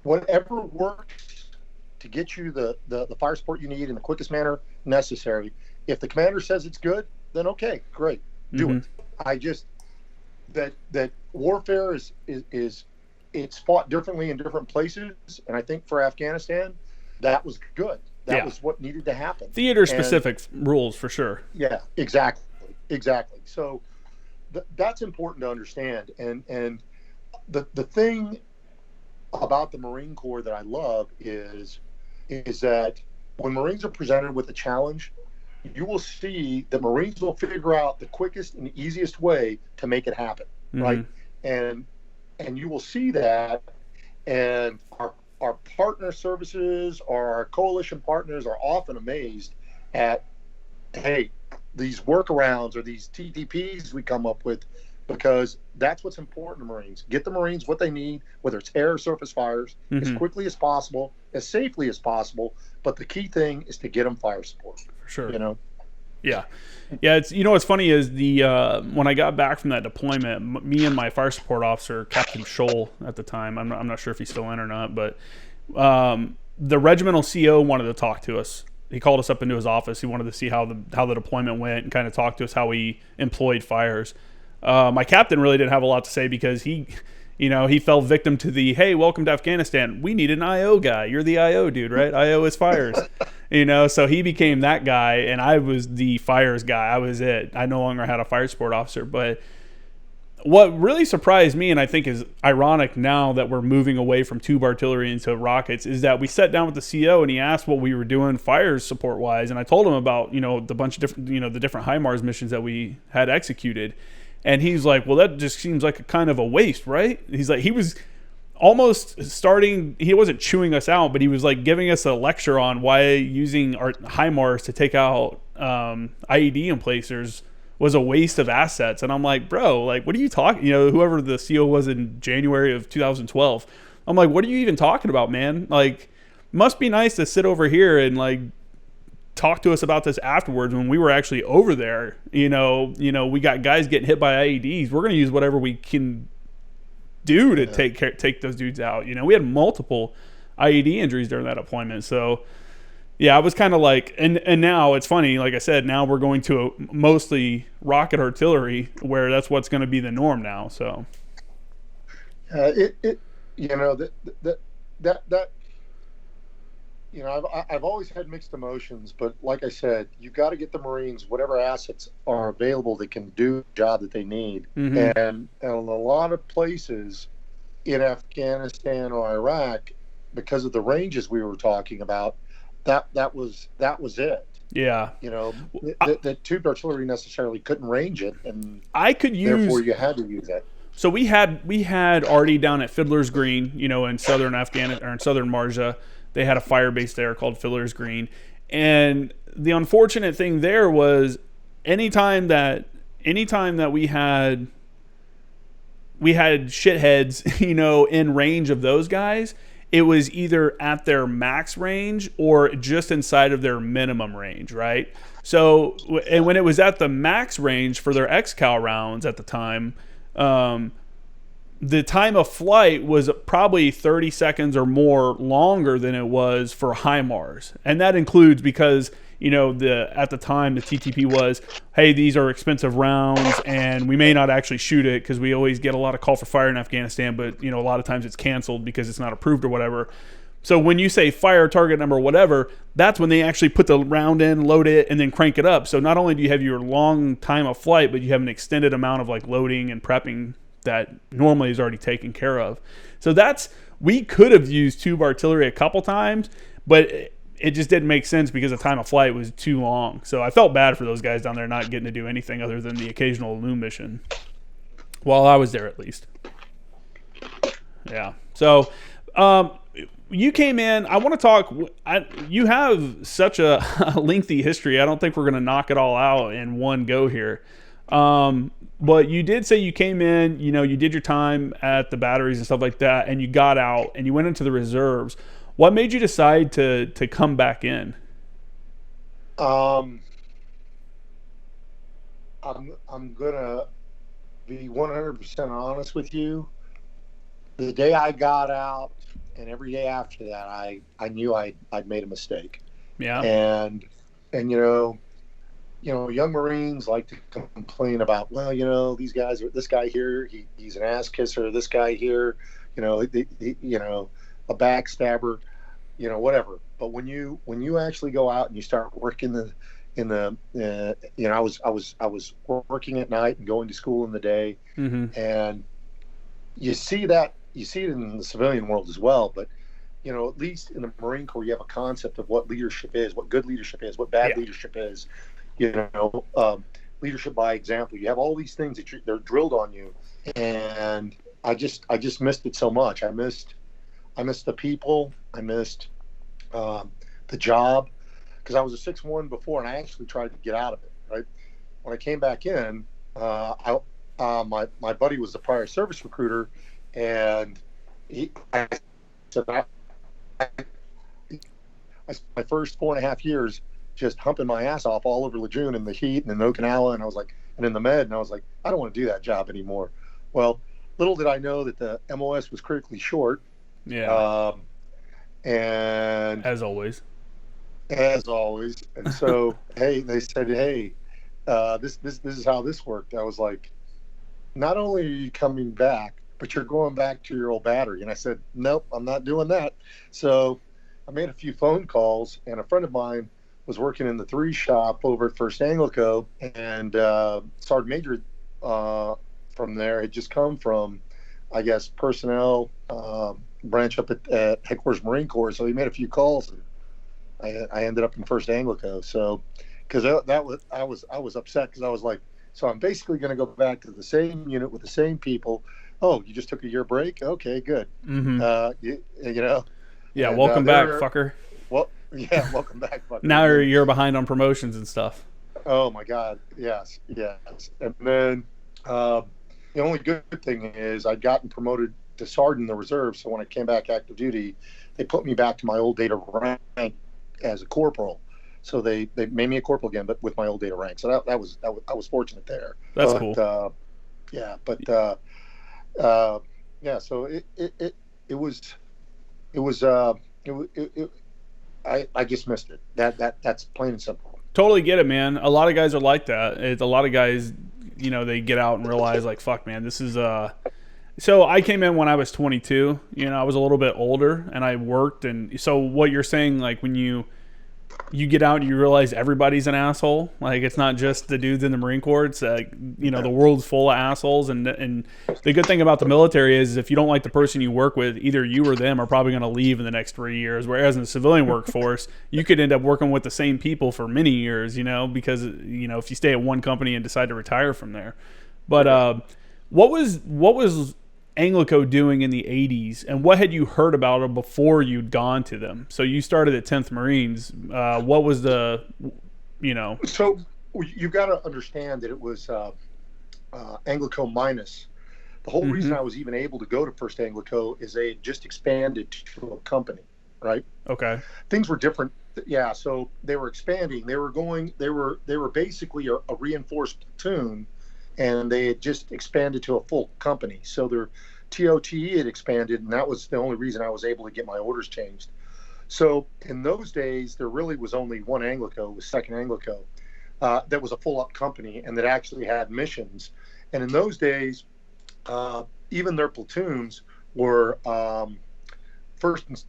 whatever works to get you the fire support you need in the quickest manner necessary. If the commander says it's good, then okay, great, do it. I just that warfare is it's fought differently in different places, and I think for Afghanistan, that was good. That was what needed to happen. Theater specific rules for sure. Yeah, exactly. So that's important to understand. And the thing about the Marine Corps that I love is that when Marines are presented with a challenge, you will see that Marines will figure out the quickest and easiest way to make it happen, right? And you will see that, and our partner services or our coalition partners are often amazed at, hey, these workarounds or these TTPs we come up with, because that's what's important to Marines. Get the Marines what they need, whether it's air or surface fires, as quickly as possible, as safely as possible. But the key thing is to get them fire support. For sure. Yeah. It's what's funny is the when I got back from that deployment, me and my fire support officer, Captain Scholl at the time, I'm not sure if he's still in or not, but the regimental CO wanted to talk to us. He called us up into his office. He wanted to see how the deployment went and kind of talk to us how we employed fires. My captain really didn't have a lot to say because he fell victim to the, hey, welcome to Afghanistan. We need an IO guy. You're the IO dude, right? IO is fires. So he became that guy, and I was the fires guy. I was it. I no longer had a fire support officer. But what really surprised me, and I think is ironic now that we're moving away from tube artillery into rockets, is that we sat down with the CO and he asked what we were doing fires support wise, and I told him about the bunch of different the different HIMARS missions that we had executed. And he's like, well, that just seems like a kind of a waste, right? He's like, he was almost starting, he wasn't chewing us out, but he was like giving us a lecture on why using our HIMARS to take out IED emplacers was a waste of assets. And I'm like, bro, like, what are you talking, whoever the CO was in January of 2012. I'm like, what are you even talking about, man? Like, must be nice to sit over here and like talk to us about this afterwards when we were actually over there. We got guys getting hit by IEDs. We're going to use whatever we can do to take those dudes out. We had multiple IED injuries during that deployment. So yeah, I was kind of like, and now it's funny, like I said, now we're going to a mostly rocket artillery where that's what's going to be the norm now. So I've always had mixed emotions, but like I said, you've got to get the Marines whatever assets are available that can do the job that they need. And in a lot of places in Afghanistan or Iraq, because of the ranges we were talking about, that was it. Yeah. The tube artillery necessarily couldn't range it, and therefore you had to use it. So we had already down at Fiddler's Green, in southern Afghanistan or in southern Marja. They had a fire base there called Fiddler's Green. And the unfortunate thing there was anytime that we had shitheads, in range of those guys, it was either at their max range or just inside of their minimum range, right? So, and when it was at the max range for their XCal rounds at the time, the time of flight was probably 30 seconds or more longer than it was for HIMARS. And that includes because, at the time the TTP was, hey, these are expensive rounds and we may not actually shoot it because we always get a lot of call for fire in Afghanistan, but, a lot of times it's canceled because it's not approved or whatever. So when you say fire target number whatever, that's when they actually put the round in, load it, and then crank it up. So not only do you have your long time of flight, but you have an extended amount of like loading and prepping that normally is already taken care of. So we could have used tube artillery a couple times, but it just didn't make sense because the time of flight was too long. So I felt bad for those guys down there not getting to do anything other than the occasional loom mission. While I was there, at least. Yeah. So you came in. I want to talk. You have such a lengthy history. I don't think we're going to knock it all out in one go here. But you did say you came in, you did your time at the batteries and stuff like that, and you got out and you went into the reserves. What made you decide to come back in? I'm gonna be 100% honest with you. The day I got out and every day after that, I knew I'd made a mistake. Yeah. And young Marines like to complain about, well, these guys, this guy here, he's an ass kisser. This guy here, a backstabber, whatever. But when you actually go out and you start working I was working at night and going to school in the day, mm-hmm. and you see it in the civilian world as well. But at least in the Marine Corps, you have a concept of what leadership is, what good leadership is, what bad leadership is. Leadership by example. You have all these things that they're drilled on you, and I just missed it so much. I missed the people. I missed the job, because I was a 6-1 before, and I actually tried to get out of it. Right when I came back in, my buddy was the prior service recruiter, and I said I spent my first 4.5 years just humping my ass off all over Lejeune in the heat and in Okinawa, and I was like, and in the med, and I was like, I don't want to do that job anymore. Well, little did I know that the MOS was critically short. Yeah. And as always. And so, they said, this is how this worked. I was like, not only are you coming back, but you're going back to your old battery. And I said, nope, I'm not doing that. So I made a few phone calls, and a friend of mine was working in the 3 shop over at 1st ANGLICO, and Sergeant Major from there had just come from, I guess, personnel branch up at Headquarters Marine Corps. So he made a few calls, and I ended up in 1st ANGLICO. So because I was upset, because I was like, so I'm basically going to go back to the same unit with the same people. Oh, you just took a year break? Okay, good. Mm-hmm. Yeah, and, welcome back, fucker. Well, yeah, welcome back, fucker. Now you're behind on promotions and stuff. Oh my God, yes. And then the only good thing is I'd gotten promoted to sergeant in the reserve, so when I came back active duty, they put me back to my old data rank as a corporal. So they made me a corporal again, but with my old data rank. So I was fortunate there. That's cool. So I just missed it. That's plain and simple. Totally get it, man. A lot of guys are like that. A lot of guys, they get out and realize, like, fuck, man, this is So I came in when I was 22. I was a little bบolder, and I worked. And so what you're saying, like, when you get out and you realize everybody's an asshole. Like, it's not just the dudes in the Marine Corps. It's like, the world's full of assholes. And the good thing about the military is if you don't like the person you work with, either you or them are probably going to leave in the next 3 years. Whereas in the civilian workforce, you could end up working with the same people for many years, because, if you stay at one company and decide to retire from there. But what was ANGLICO doing in the 80s, and what had you heard about them before you'd gone to them? So you started at 10th Marines. What was the, So you've got to understand that it was ANGLICO minus The whole reason Mm-hmm. I was even able to go to First Anglico is they had just expanded to a company, right? Okay. Things were different. Yeah, so they were expanding. They were basically a reinforced platoon, and they had just expanded to a full company. So their TOTE had expanded, and that was the only reason I was able to get my orders changed. So in those days, there really was only one Anglico, it was Second Anglico, that was a full up company and that actually had missions. And in those days, even their platoons were first and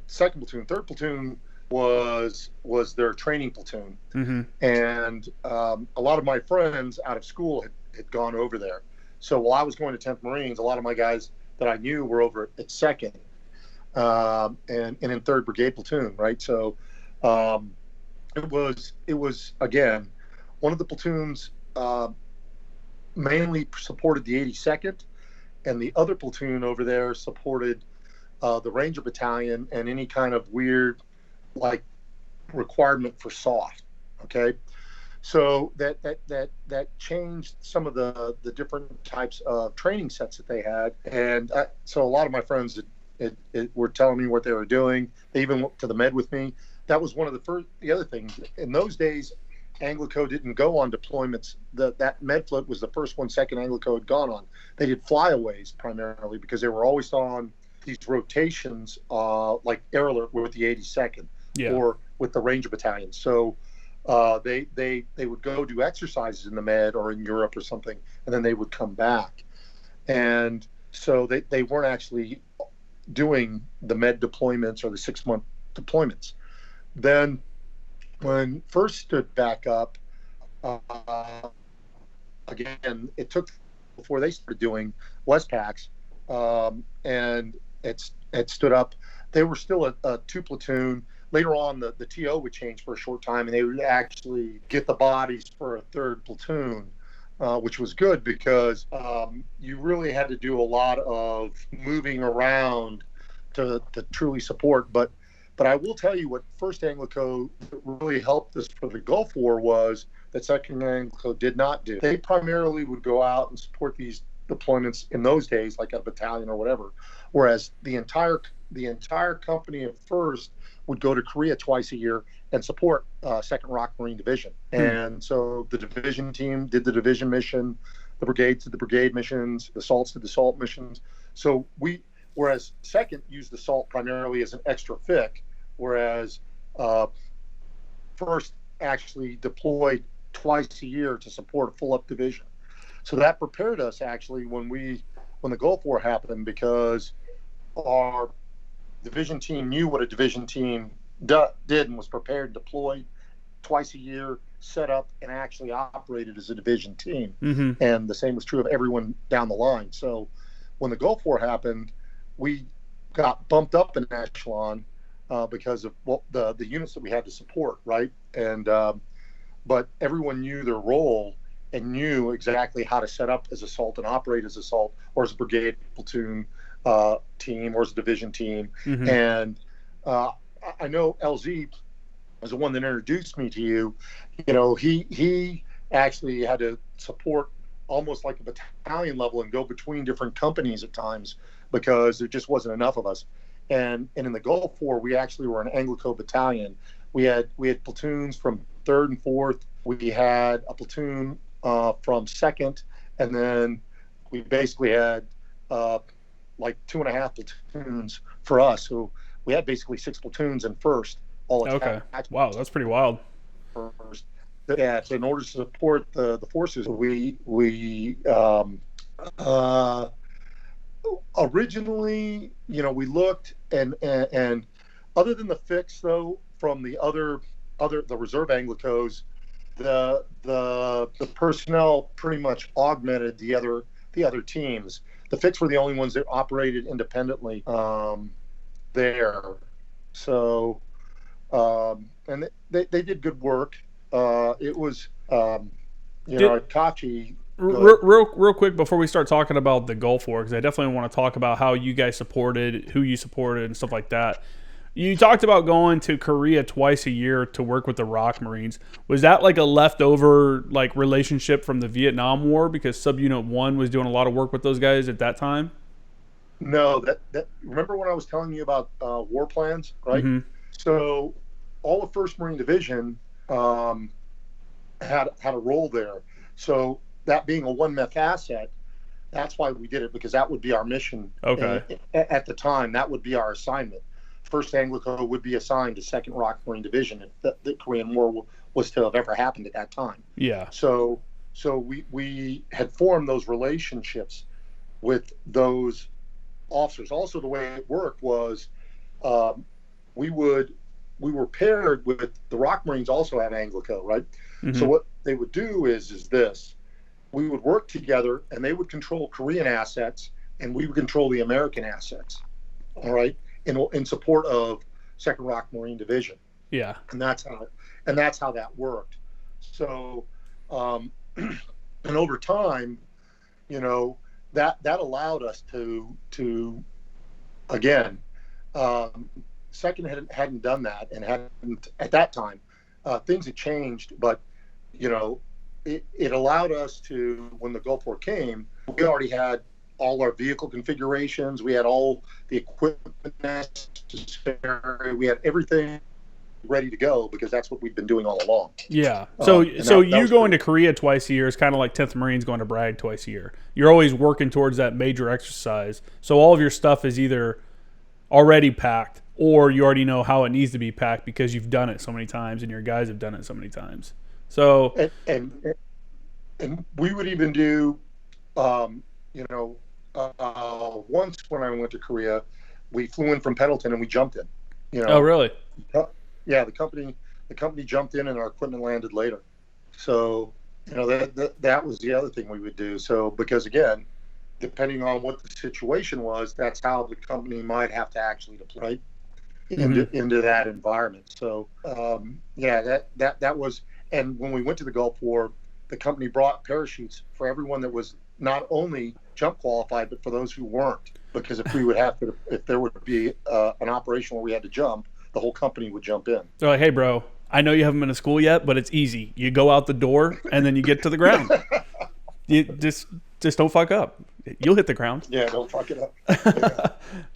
second platoon. Third platoon was their training platoon, Mm-hmm. and a lot of my friends out of school had gone over there. So while I was going to 10th Marines, a lot of my guys that I knew were over at second, and in third brigade platoon, right? So it was again one of the platoons mainly supported the 82nd, and the other platoon over there supported the Ranger Battalion and any kind of weird like requirement for soft. Okay, so that changed some of the different types of training sets that they had, and so a lot of my friends were telling me what they were doing. They even went to the med with me. That was one of the other things. In those days, Anglico didn't go on deployments. That med float was the first one Second Anglico had gone on. They did flyaways primarily because they were always on these rotations, like air alert with the 82nd Yeah. or with the Ranger Battalion. So they would go do exercises in the med or in Europe or something, and then they would come back. And so they weren't actually doing the med deployments or the 6-month deployments. Then when first stood back up, again, it took before they started doing Westpacks, and it stood up. They were still a 2 platoon. Later on, the TO would change for a short time, and they would actually get the bodies for a 3rd platoon, which was good because you really had to do a lot of moving around to truly support. But I will tell you what First Anglico really helped us for the Gulf War was that Second Anglico did not do. They primarily would go out and support these deployments in those days, like a battalion or whatever, whereas the entire company at first would go to Korea twice a year and support Second Rock Marine Division. And so the division team did the division mission, the brigades did the brigade missions, the salts did the salt missions. So whereas Second used the salt primarily as an extra FIC, whereas First actually deployed twice a year to support a full up division. So that prepared us actually when the Gulf War happened, because our division team knew what a division team did and was prepared, deployed twice a year, set up, and actually operated as a division team. Mm-hmm. And the same was true of everyone down the line. So when the Gulf War happened, we got bumped up in echelon because of the units that we had to support, right? And but everyone knew their role and knew exactly how to set up as assault and operate as assault or as a brigade platoon team or as a division team. Mm-hmm. And I know LZ was the one that introduced me to you. You know, he actually had to support almost like a battalion level and go between different companies at times because there just wasn't enough of us. And in the Gulf War, we actually were an Anglico battalion. We had platoons from 3rd and 4th. We had a platoon from 2nd, and then we basically had like 2.5 platoons for us. So we had basically 6 platoons in 1st. All Okay. Wow, that's pretty wild. First. Yeah, so in order to support the forces, we originally, you know, we looked and other than the fix though from the the reserve Anglicos, the personnel pretty much augmented the other teams. The fix were the only ones that operated independently there. So and they did good work. It was Al-Khafji. Real quick before we start talking about the Gulf War, because I definitely want to talk about how you guys supported, who you supported, and stuff like that. You talked about going to Korea twice a year to work with the ROK Marines. Was that like a leftover like relationship from the Vietnam War because Subunit 1 was doing a lot of work with those guys at that time? No, that remember when I was telling you about war plans, right? Mm-hmm. So all of First Marine Division had a role there. So that being a one mech asset, that's why we did it, because that would be our mission. Okay. At the time, that would be our assignment. First Anglico would be assigned to Second ROK Marine Division if the Korean War was to have ever happened at that time. Yeah. So we had formed those relationships with those officers. Also, the way it worked was we were paired with the ROK Marines. Also have Anglico, right? Mm-hmm. So what they would do is this: we would work together, and they would control Korean assets, and we would control the American assets. All right, in support of Second ROK Marine Division. Yeah, and that's how that worked. So, and over time, you know, that allowed us to again, Second hadn't done that, and hadn't at that time. Things had changed, but you know, it allowed us to, when the Gulf War came, we already had all our vehicle configurations, we had all the equipment necessary, we had everything ready to go, because that's what we've been doing all along. Yeah. So you going to Korea twice a year is kind of like 10th Marines going to Bragg twice a year. You're always working towards that major exercise. So all of your stuff is either already packed or you already know how it needs to be packed because you've done it so many times and your guys have done it so many times. So and we would even do, you know, once when I went to Korea, we flew in from Pendleton and we jumped in. You know. Oh, really? Yeah, the company jumped in and our equipment landed later. So, you know, that was the other thing we would do. So, because again, depending on what the situation was, that's how the company might have to actually deploy, right? Into that environment. So, yeah, that was. And when we went to the Gulf War, the company brought parachutes for everyone that was not only jump qualified, but for those who weren't. Because if there would be an operation where we had to jump, the whole company would jump in. They're like, hey, bro, I know you haven't been to school yet, but it's easy. You go out the door and then you get to the ground. You just don't fuck up. You'll hit the ground. Yeah, don't fuck it up.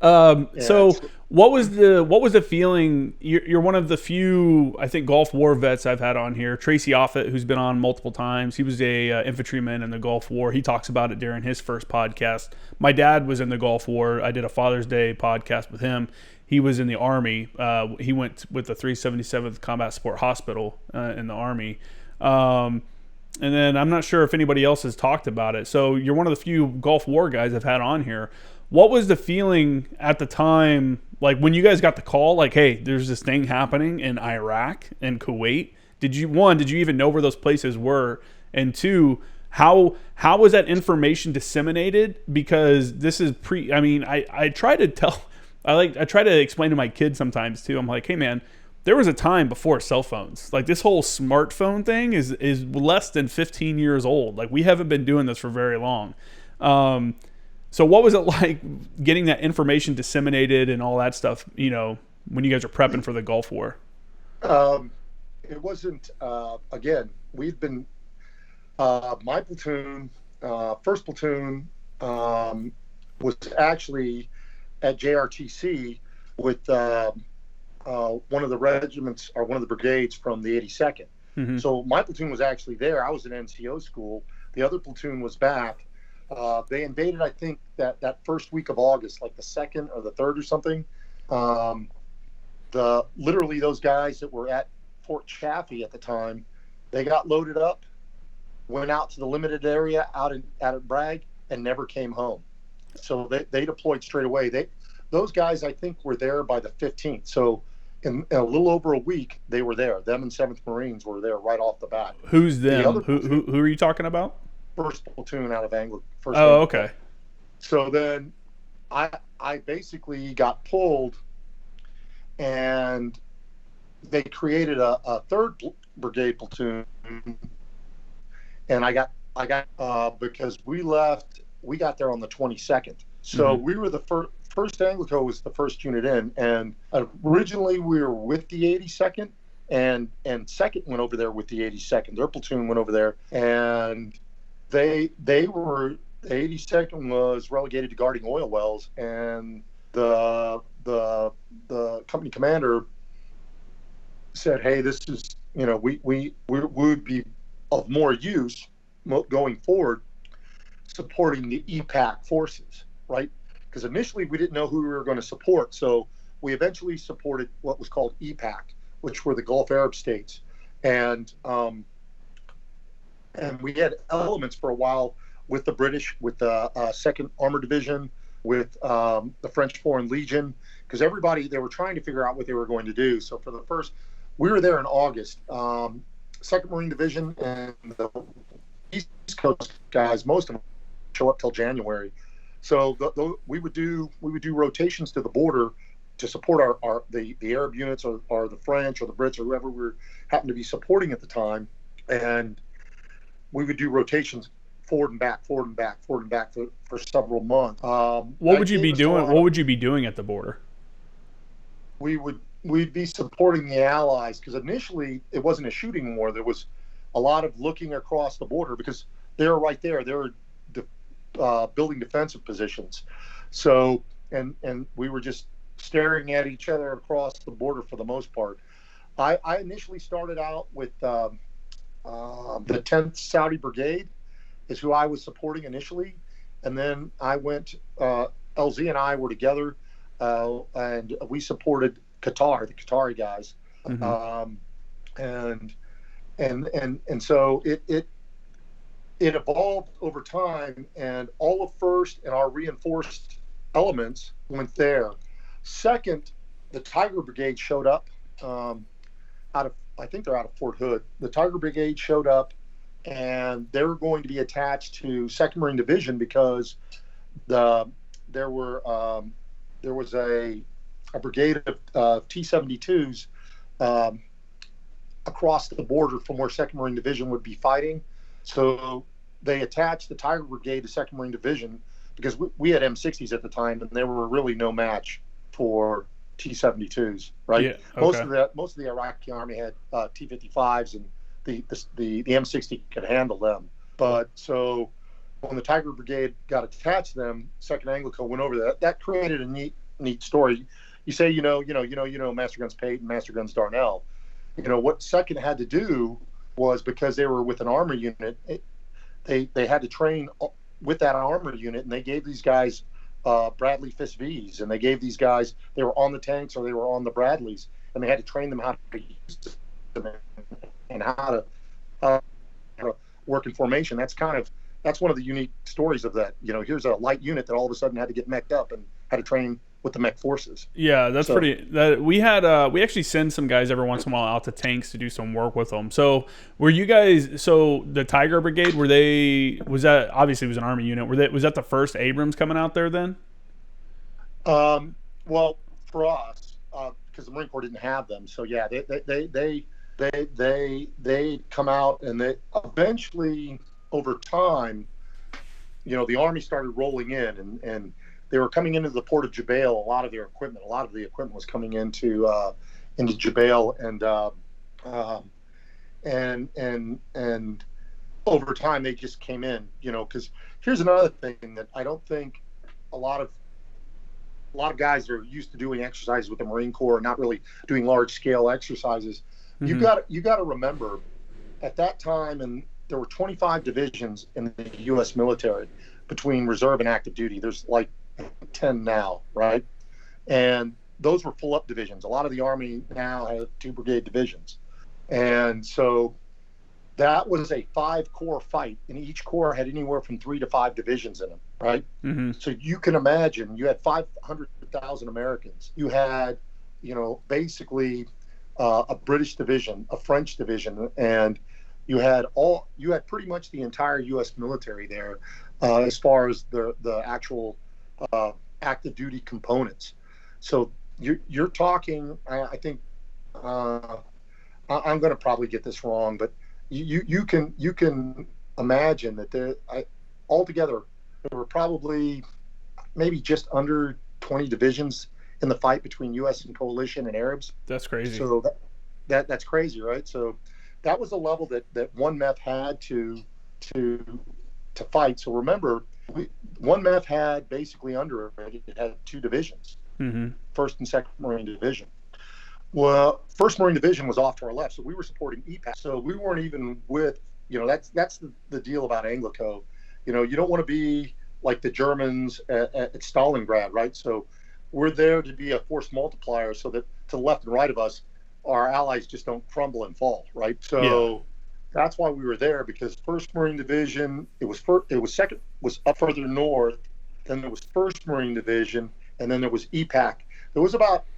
Yeah. So what was the feeling? You're one of the few, I think, Gulf War vets I've had on here. Tracy Offutt, who's been on multiple times. He was a infantryman in the Gulf War. He talks about it during his first podcast. My dad was in the Gulf War. I did a Father's Day podcast with him. He was in the Army. He went with the 377th Combat Support Hospital in the Army. And then I'm not sure if anybody else has talked about it. So you're one of the few Gulf War guys I've had on here. What was the feeling at the time, like when you guys got the call, like, hey, there's this thing happening in Iraq and Kuwait? Did you even know where those places were? And two, how was that information disseminated? Because this is I try to tell, I try to explain to my kids sometimes too. I'm like, hey man, there was a time before cell phones. Like this whole smartphone thing is less than 15 years old. Like we haven't been doing this for very long. So what was it like getting that information disseminated and all that stuff, you know, when you guys are prepping for the Gulf War? It wasn't, again, we've been, my platoon, first platoon, was actually at JRTC with, one of the regiments or one of the brigades from the 82nd. Mm-hmm. So my platoon was actually there. I was in NCO school. The other platoon was back. They invaded, I think, that first week of August, like the 2nd or the 3rd or something. Literally those guys that were at Fort Chaffee at the time, they got loaded up, went out to the limited area out at Bragg, and never came home. So they deployed straight away. Those guys, I think, were there by the 15th. So in a little over a week, they were there. Them and 7th Marines were there right off the bat. Who's them? Who are you talking about? First platoon out of Anglico. Okay. So then I basically got pulled, and they created a 3rd brigade platoon, and I got because we got there on the 22nd. So we were the First Anglico was the first unit in, and originally we were with the 82nd, and second went over there with the 82nd. Their platoon went over there, and the 82nd was relegated to guarding oil wells, and the company commander said, "Hey, this is, we would be of more use going forward supporting the EPAC forces, right?" Because initially we didn't know who we were going to support, so we eventually supported what was called EPAC, which were the Gulf Arab states, and we had elements for a while with the British, with the Second Armored Division, with the French Foreign Legion, because they were trying to figure out what they were going to do. So for the first, we were there in August. Second Marine Division and the East Coast guys, most of them show up till January. So we would do rotations to the border to support the Arab units or the French or the Brits or whoever we happened to be supporting at the time, and we would do rotations forward and back for several months. What would you be doing? What would you be doing at the border? We'd be supporting the Allies, because initially it wasn't a shooting war. There was a lot of looking across the border, because they were right there. They were building defensive positions. So and we were just staring at each other across the border for the most part. I initially started out with the 10th Saudi Brigade is who I was supporting initially, and then I went. LZ and I were together, and we supported Qatar, the Qatari guys, Mm-hmm. and so it evolved over time, and all of first and our reinforced elements went there. Second, the Tiger Brigade showed up I think they're out of Fort Hood. The Tiger Brigade showed up, and they were going to be attached to Second Marine Division, because there was a brigade of T-72s across the border from where Second Marine Division would be fighting. So they attached the Tiger Brigade to Second Marine Division, because we had M60s at the time, and they were really no match for T-72s, right? Yeah, okay. Most of the Iraqi army had T-55s, and the M60 could handle them. But so when the Tiger Brigade got attached to them, Second Anglico went over there. That created a neat story. You say, Master Guns Peyton, Master Guns Darnell. What Second had to do was, because they were with an armor unit, they had to train with that armor unit, and they gave these guys Bradley Fist Vs, and they gave these guys, they were on the tanks or they were on the Bradleys, and they had to train them how to use them and how to work in formation. That's one of the unique stories of that. Here's a light unit that all of a sudden had to get mech'd up and had to train with the mech forces. Yeah, that's pretty. We actually send some guys every once in a while out to tanks to do some work with them. So were you guys? So the Tiger Brigade, was that obviously it was an army unit? Was that the first Abrams coming out there then? Well, for us, because the Marine Corps didn't have them, so yeah, they come out, and they eventually, over time, the Army started rolling in, and they were coming into the port of Jubail. A lot of the equipment was coming into Jubail, and over time they just came in. Because here's another thing that I don't think a lot of guys are used to doing exercises with the Marine Corps, not really doing large scale exercises. Mm-hmm. You got to remember, at that time, and there were 25 divisions in the U.S. military between reserve and active duty. There's like 10 now, right? And those were full up divisions. A lot of the Army now has 2 brigade divisions. And so that was a 5-corps fight, and each corps had anywhere from 3 to 5 divisions in them, right? Mm-hmm. So you can imagine, you had 500,000 Americans. You had, basically a British division, a French division, and you had pretty much the entire U.S. military there, as far as the actual active duty components. So you're talking, I think, I'm going to probably get this wrong, but you can imagine that altogether there were probably maybe just under 20 divisions in the fight between U.S. and coalition and Arabs. That's crazy. So that's crazy, right? So that was the level that one MEF had to fight. So remember, one MEF had basically under it had 2 divisions, First and Second Marine Division. Well, First Marine Division was off to our left, so we were supporting EPAC. So we weren't even with, that's the deal about ANGLICO. You don't want to be like the Germans at Stalingrad, right? So we're there to be a force multiplier so that to the left and right of us, our allies just don't crumble and fall, right? So that's why we were there, because First Marine Division, it was up further north, then there was First Marine Division, and then there was EPAC. There was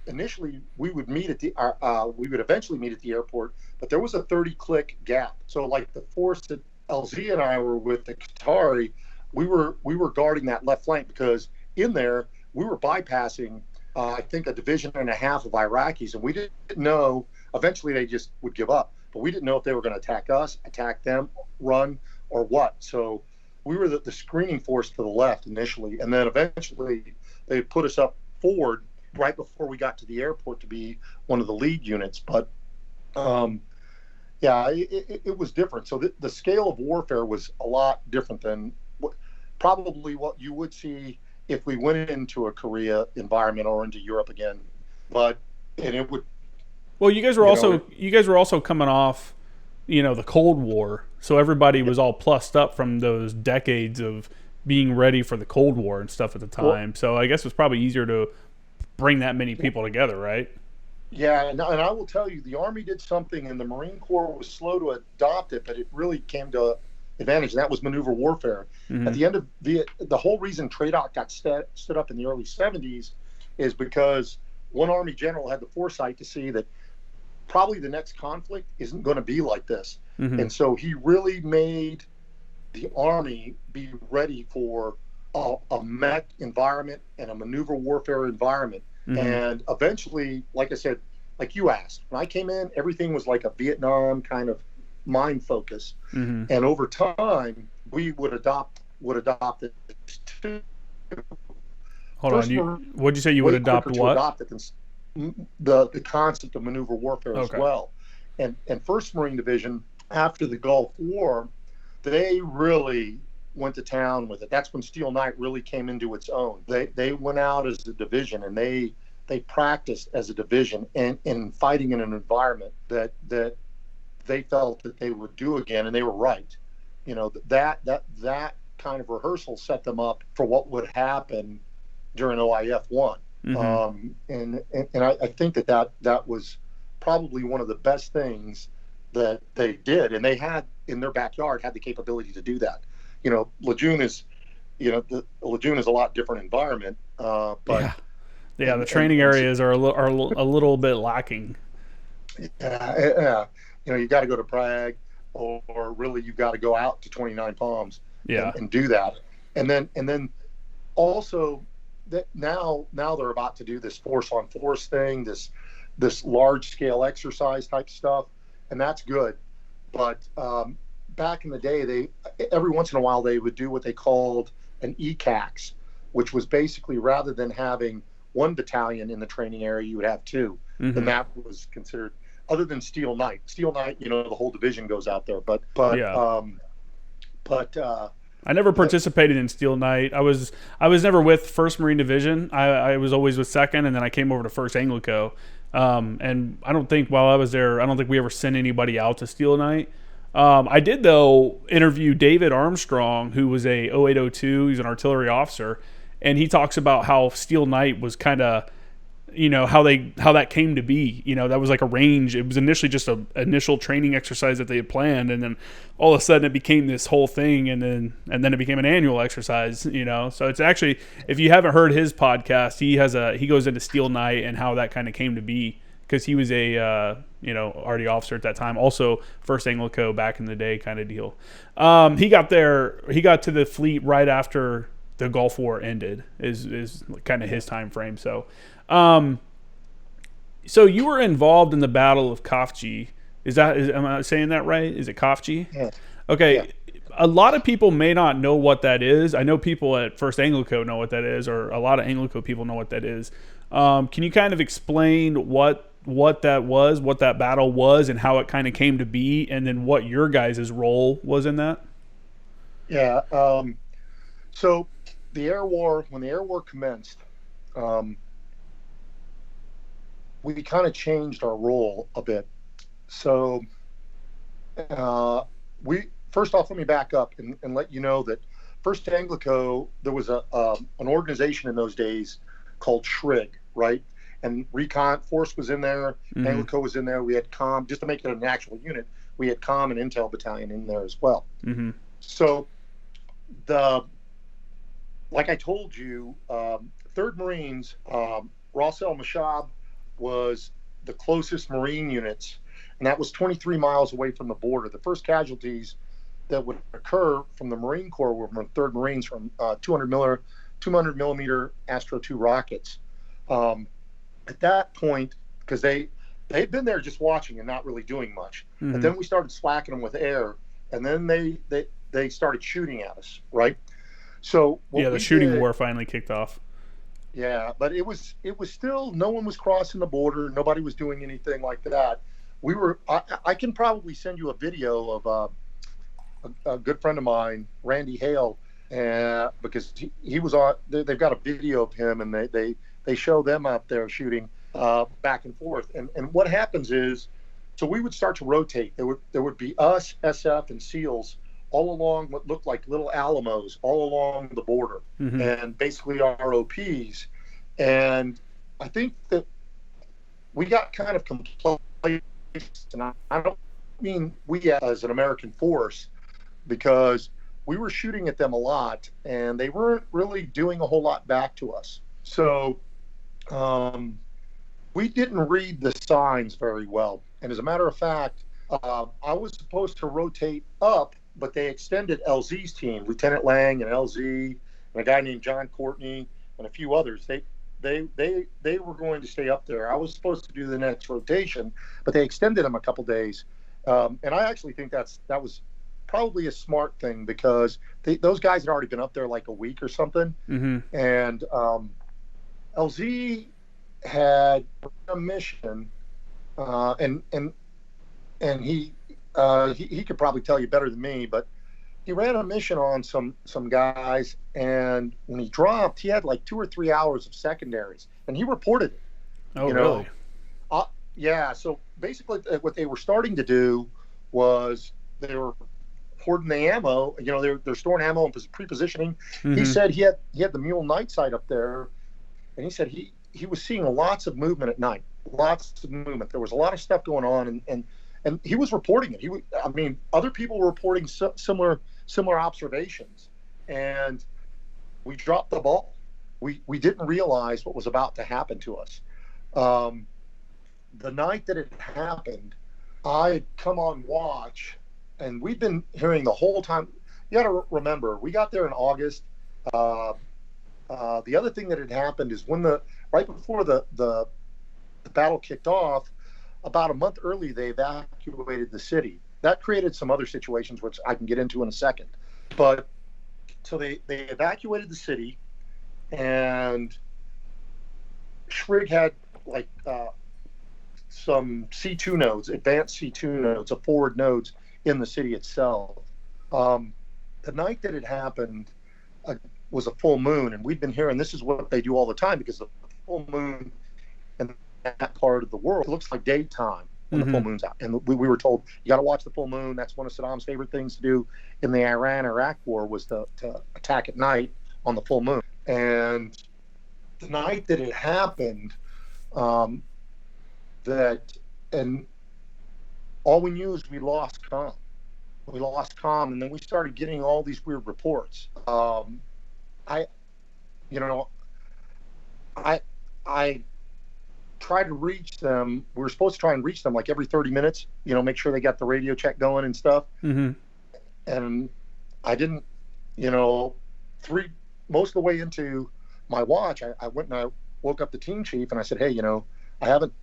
initially we would eventually meet at the airport, but there was a 30-click gap. So like the force that LZ and I were with, the Qatari, we were guarding that left flank, because in there we were bypassing I think a division and a half of Iraqis, and we didn't know. Eventually they just would give up, but we didn't know if they were going to attack us, attack them, run, or what. So we were the screening force to the left initially, and then eventually they put us up forward right before we got to the airport to be one of the lead units. But it was different. So the scale of warfare was a lot different than probably what you would see if we went into a Korea environment or into Europe again. But it would. Well, you guys were also coming off, the Cold War, so everybody was all plussed up from those decades of being ready for the Cold War and stuff at the time. So I guess it was probably easier to bring that many people together, right? Yeah, and I will tell you, the Army did something, and the Marine Corps was slow to adopt it, but it really came to advantage, and that was maneuver warfare. At the end of the whole reason TRADOC got stood up in the early 70s is because one Army general had the foresight to see that probably the next conflict isn't going to be like this. And so he really made the Army be ready for a mech environment and a maneuver warfare environment. And eventually, like I said, like you asked, when I came in, everything was like a Vietnam kind of mind focus. And over time, we would adopt it too. Hold on, what'd you say you would adopt what? Adopt it the concept of maneuver warfare as well. And First Marine Division, after the Gulf War, they really went to town with it. That's when Steel Knight really came into its own. They went out as a division, and they practiced as a division and in fighting in an environment that they felt that they would do again, and they were right. That kind of rehearsal set them up for what would happen during OIF 1. And I think that was probably one of the best things that they did, and they had in their backyard had the capability to do that. Lejeune is, Lejeune is a lot different environment, but the training areas are a little bit lacking. Yeah. You got to go to Prague, or really you've got to go out to 29 Palms and do that. And then also that now they're about to do this force on force thing, this large scale exercise type stuff, and that's good. But back in the day, every once in a while they would do what they called an ECAX, which was basically, rather than having one battalion in the training area, you would have 2. And that was considered, other than Steel Knight, the whole division goes out there. But I never participated in Steel Knight. I was never with First Marine Division. I was always with Second, and then I came over to First ANGLICO. And I don't think while I was there, we ever sent anybody out to Steel Knight. I did, though, interview David Armstrong, who was a 0802. He's an artillery officer, and he talks about how Steel Knight was kind of, how that came to be. That was like a range. It was initially just an initial training exercise that they had planned, and then all of a sudden it became this whole thing, and then it became an annual exercise. So it's actually, if you haven't heard his podcast, he goes into Steel Knight and how that kind of came to be, because he was a RD officer at that time, also First ANGLICO back in the day kind of deal. He got to the fleet right after the Gulf War ended, is kind of his time frame. So so you were involved in the Battle of Khafji. Am I saying that right? Is it Khafji? Yeah. Okay. a lot of people may not know what that is. I know people at First Anglico know what that is, or a lot of Anglico people know what that is. Can you kind of explain what that was, what that battle was, and how it kind of came to be, and then what your guys' role was in that? Yeah. So the air war, when the air war commenced, we kind of changed our role a bit. So we first off, let me back up and let you know that First Anglico, there was an organization in those days called SHRIG, right? And Recon Force was in there, Anglico was in there. We had COM, just to make it an actual unit, we had COM and Intel Battalion in there as well. So like I told you, 3rd Marines, Ross El Mashab was the closest Marine units, and that was 23 miles away from the border. The first casualties that would occur from the Marine Corps were from 3rd Marines from 200 millimeter Astro 2 rockets. At that point, because they'd been there just watching and not really doing much, but then we started slacking them with air, and then they started shooting at us, right? So the shooting war finally kicked off. Yeah, but it was still, no one was crossing the border, nobody was doing anything like that. We were. I can probably send you a video of a good friend of mine, Randy Hale, because he was on. They've got a video of him, and they show them out there shooting back and forth. And what happens is, so we would start to rotate. There would be us, SF, and SEALs all along what looked like little Alamos all along the border, and basically our OPs. And I think that we got kind of complacent, and I don't mean we as an American force, because we were shooting at them a lot, and they weren't really doing a whole lot back to us. So we didn't read the signs very well. And as a matter of fact, I was supposed to rotate up, but they extended LZ's team, Lieutenant Lang and LZ, and a guy named John Courtney, and a few others. They were going to stay up there. I was supposed to do the next rotation, but they extended them a couple days. And I actually think that was probably a smart thing, because those guys had already been up there like a week or something. And LZ had a mission, and he could probably tell you better than me, but he ran a mission on some guys, and when he dropped, he had like 2 or 3 hours of secondaries, and he reported it. Oh, really? Yeah. So basically, what they were starting to do was they were hoarding the ammo. They're storing ammo and pre-positioning. He said he had the Mule night sight up there, and he said he was seeing lots of movement at night. Lots of movement. There was a lot of stuff going on, and he was reporting it. Other people were reporting similar observations, and we dropped the ball. We didn't realize what was about to happen to us. The night that it happened, I had come on watch, and we've been hearing the whole time. You got to remember, we got there in August. The other thing that had happened is right before the battle kicked off, about a month early, they evacuated the city. That created some other situations, which I can get into in a second. But so they evacuated the city, and Shrig had like some C2 nodes, advanced C2 nodes, forward nodes in the city itself. The night that it happened was a full moon, and we've been hearing this is what they do all the time, because the full moon in that part of the world, it looks like daytime when the full moon's out. And we were told, you got to watch the full moon. That's one of Saddam's favorite things to do in the Iran-Iraq war, was to attack at night on the full moon. And the night that it happened, and all we knew is we lost comm. We lost comm, and then we started getting all these weird reports. I tried to reach them. We were supposed to try and reach them like every 30 minutes, make sure they got the radio check going and stuff. And I didn't, most of the way into my watch, I went and I woke up the team chief, and I said, hey, I haven't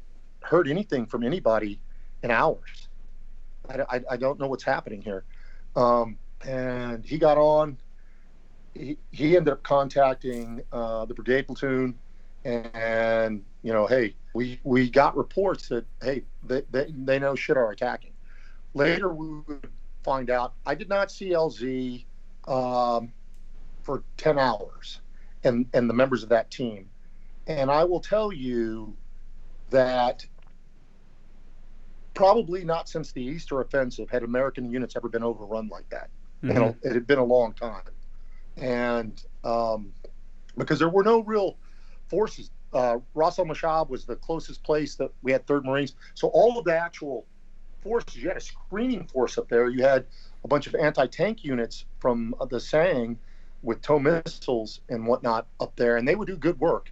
heard anything from anybody in hours. I don't know what's happening here. and he got on. He ended up contacting the brigade platoon, and hey, we got reports that hey, they know shit are attacking. Later we would find out I did not see LZ for 10 hours, and the members of that team. And I will tell you that probably not since the Easter offensive had American units ever been overrun like that. Mm-hmm. It had been a long time. And because there were no real forces. Ras Al Mashab was the closest place that we had 3rd Marines. So all of the actual forces, you had a screening force up there. You had a bunch of anti-tank units from the Sang with tow missiles and whatnot up there, and they would do good work.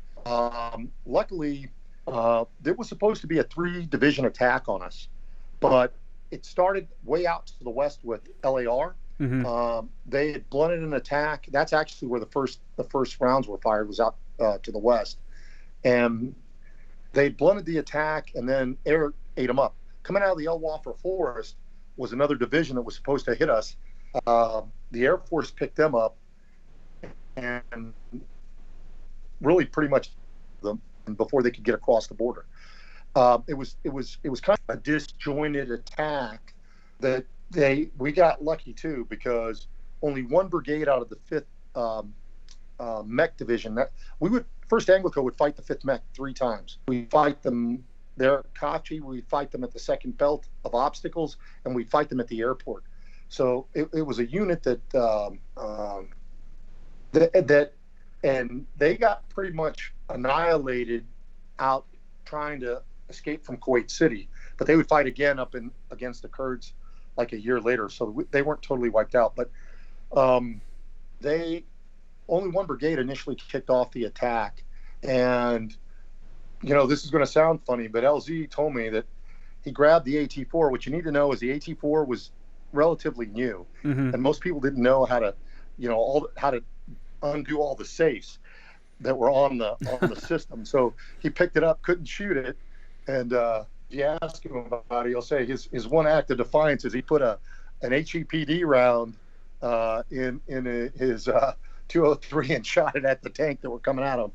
Luckily, there was supposed to be a 3-division attack on us, but it started way out to the west with LAR. Mm-hmm. They had blunted an attack. That's actually where the first rounds were fired, was out to the west. And they blunted the attack, and then air ate them up. Coming out of the El Wafra Forest was another division that was supposed to hit us. The Air Force picked them up, and really pretty much them before they could get across the border. It was kind of a disjointed attack that we got lucky too, because only one brigade out of the 5th Mech division, that we would 1st Anglico would fight the 5th Mech 3 times. We fight them there at Khafji, we fight them at the 2nd Belt of Obstacles, and we fight them at the airport. So it was a unit that and they got pretty much annihilated out trying to escape from Kuwait City, but they would fight again against the Kurds like a year later, so they weren't totally wiped out. But only one brigade initially kicked off the attack, and this is going to sound funny, but LZ told me that he grabbed the AT-4. What you need to know is the AT-4 was relatively new, mm-hmm. and most people didn't know how to, how to undo all the safes that were on the system. So he picked it up, couldn't shoot it, and if you ask him about it, he'll say his one act of defiance is he put an HEPD round in his 203 and shot it at the tank that were coming at him.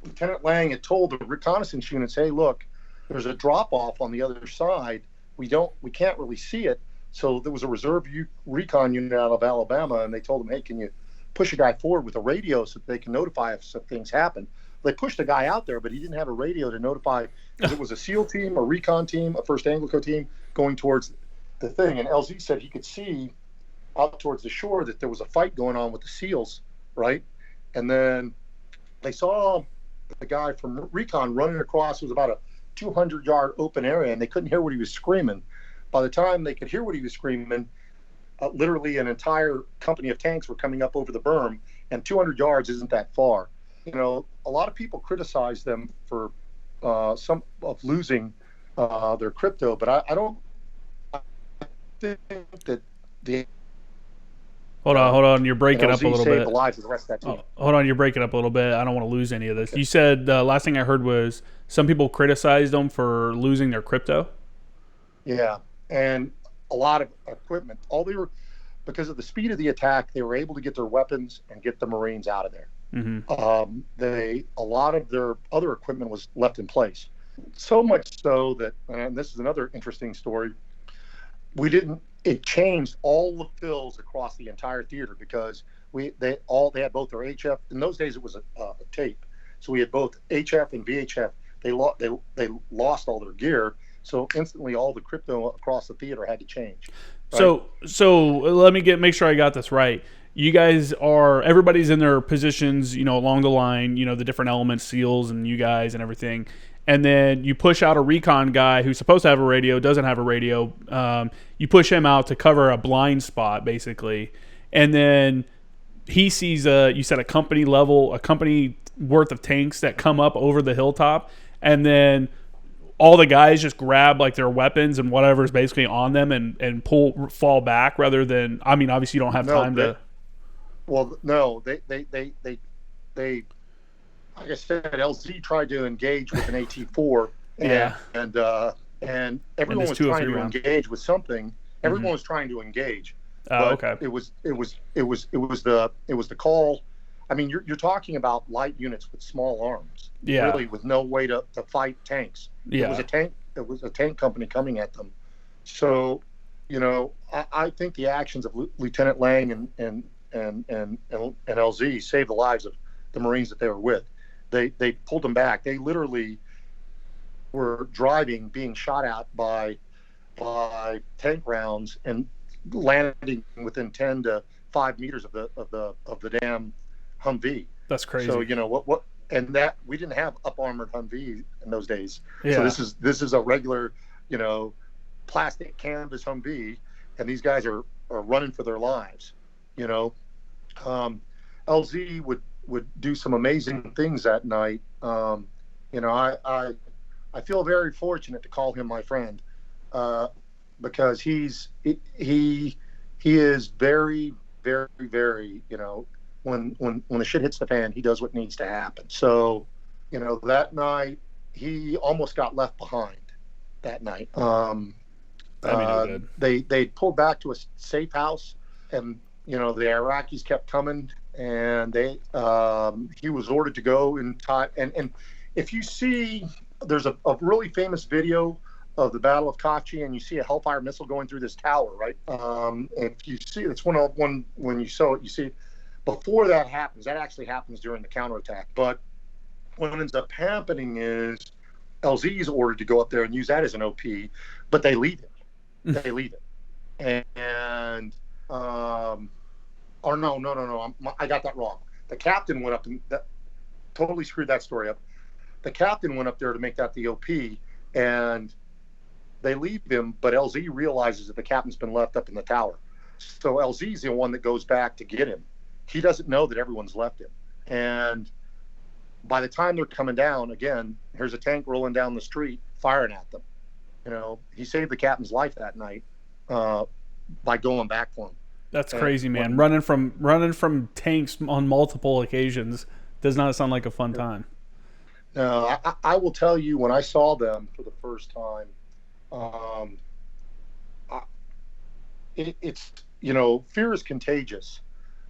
Lieutenant Lang had told the reconnaissance units, hey, look, there's a drop off on the other side. We can't really see it. So there was a reserve recon unit out of Alabama, and they told him, hey, can you push a guy forward with a radio so that they can notify if things happen? They pushed a guy out there, but he didn't have a radio to notify, because it was a SEAL team, a recon team, a 1st Anglico team going towards the thing. And LZ said he could see out towards the shore that there was a fight going on with the SEALs, right? And then they saw the guy from recon running across. It was about a 200-yard open area, and they couldn't hear what he was screaming. By the time they could hear what he was screaming, literally an entire company of tanks were coming up over the berm, and 200 yards isn't that far. A lot of people criticize them for some of losing their crypto, but I don't think that the Hold on. You're breaking up a little bit. The lives of the rest of that team. Hold on, you're breaking up a little bit. I don't want to lose any of this. Okay. You said the last thing I heard was some people criticized them for losing their crypto. Yeah, and a lot of equipment. Because of the speed of the attack, they were able to get their weapons and get the Marines out of there. Mm-hmm. A lot of their other equipment was left in place. So much so that, and this is another interesting story, it changed all the fills across the entire theater, because they had both their HF. In those days, it was a tape, so we had both HF and VHF. They lost all their gear, so instantly all the crypto across the theater had to change. Right? So let me make sure I got this right. You guys everybody's in their positions, along the line, the different elements, SEALs and you guys and everything. And then you push out a recon guy who's supposed to have a radio, doesn't have a radio. You push him out to cover a blind spot, basically. And then he sees you said a company worth of tanks that come up over the hilltop. And then all the guys just grab like their weapons and whatever's basically on them and fall back, rather than, obviously you don't have time to. Well, no, they like I said, LZ tried to engage with an AT-4, and everyone was trying to engage with something, Everyone was trying to engage, Oh, but okay. it was the call. I mean, you're talking about light units with small arms, Yeah. really, with no way to fight tanks. It was Yeah. a tank. It was a tank company coming at them. So, I think the actions of Lieutenant Lang and LZ saved the lives of the Marines that they were with. They pulled them back. They literally were driving, being shot at by tank rounds, and landing within 10 to 5 meters of the damn Humvee. That's So crazy. what and that we didn't have up armored Humvee in those days. So Yeah. this is a regular, plastic canvas Humvee, and these guys are running for their lives. You know, LZ would do some amazing things that night. I feel very fortunate to call him my friend, because he is very, very, very, when the shit hits the fan, he does what needs to happen. So, that night he almost got left behind that night. That'd be no good. They pulled back to a safe house, and the Iraqis kept coming, and he was ordered to go in time. And if you see, there's a really famous video of the Battle of Khafji, and you see a Hellfire missile going through this tower, right? If you see, it's one when you saw it, you see before that happens. That actually happens during the counterattack. But what ends up happening is LZ is ordered to go up there and use that as an OP, but they leave it. They leave it, and or no, I got that wrong. The captain went up and totally screwed that story up. The captain went up there to make that the OP, and they leave him, but LZ realizes that the captain's been left up in the tower. So LZ's the one that goes back to get him. He doesn't know that everyone's left him. And by the time they're coming down, again, here's a tank rolling down the street, firing at them. He saved the captain's life that night by going back for him. That's crazy, man. Running from tanks on multiple occasions does not sound like a fun time. No, I will tell you, when I saw them for the first time, it's fear is contagious,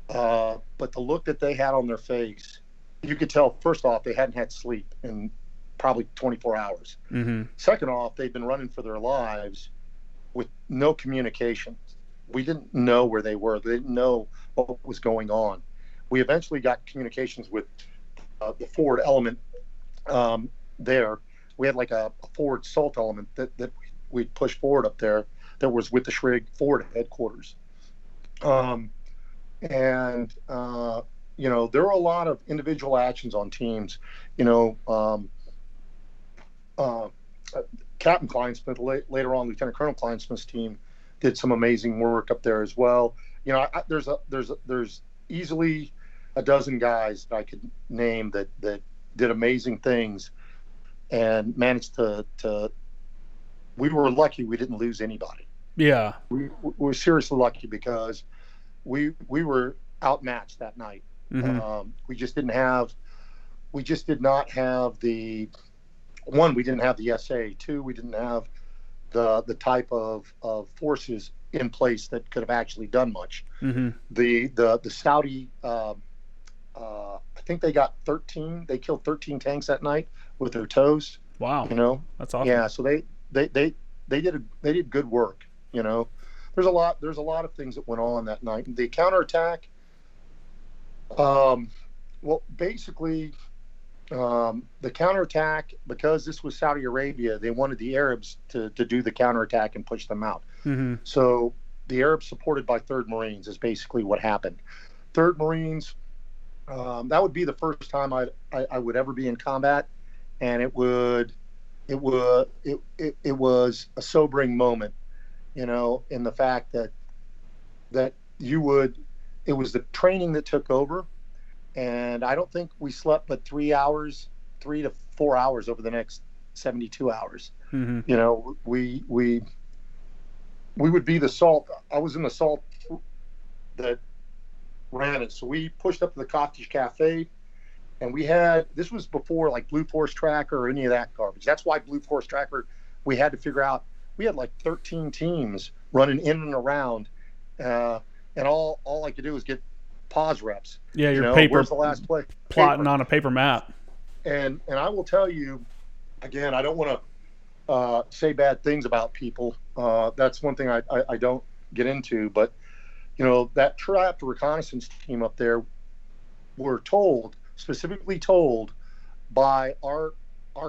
but the look that they had on their face, you could tell, first off, they hadn't had sleep in probably 24 hours. Mm-hmm. Second off, they'd been running for their lives with no communication. We didn't know where they were. They didn't know what was going on. We eventually got communications with the forward element there. We had like a forward salt element that we'd push forward up there that was with the Shrig forward headquarters. There were a lot of individual actions on teams. Captain Kleinsmith, later on Lieutenant Colonel Kleinsmith's team, did some amazing work up there as well. There's easily a dozen guys that I could name that did amazing things and managed to. We were lucky we didn't lose anybody. Yeah, we were seriously lucky because we were outmatched that night. Mm-hmm. We just did not have the one. We didn't have the SA. Two, we didn't have the type of forces in place that could have actually done much. Mm-hmm. The Saudi, I think they got 13. They killed 13 tanks that night with their toes. Wow, that's awesome. Yeah, so they did good work. There's a lot of things that went on that night. The counterattack, basically, the counterattack, because this was Saudi Arabia, they wanted the Arabs to do the counterattack and push them out. Mm-hmm. So the Arabs, supported by 3rd Marines, is basically what happened. 3rd Marines, that would be the first time I would ever be in combat, and it was a sobering moment, in the fact that it was the training that took over. And I don't think we slept but 3 to 4 hours over the next 72 hours. Mm-hmm. We would be the salt. I was in the salt that ran it. So we pushed up to the Khafji Cafe, and this was before like Blue Force Tracker or any of that garbage. That's why Blue Force Tracker, we had to figure out we had like 13 teams running in and around, and all I could do was get pause reps. Yeah, your paper. Where's the last play? Plotting on a paper map. And I will tell you, again, I don't want to say bad things about people. That's one thing I don't get into. But that trapped reconnaissance team up there were specifically told by our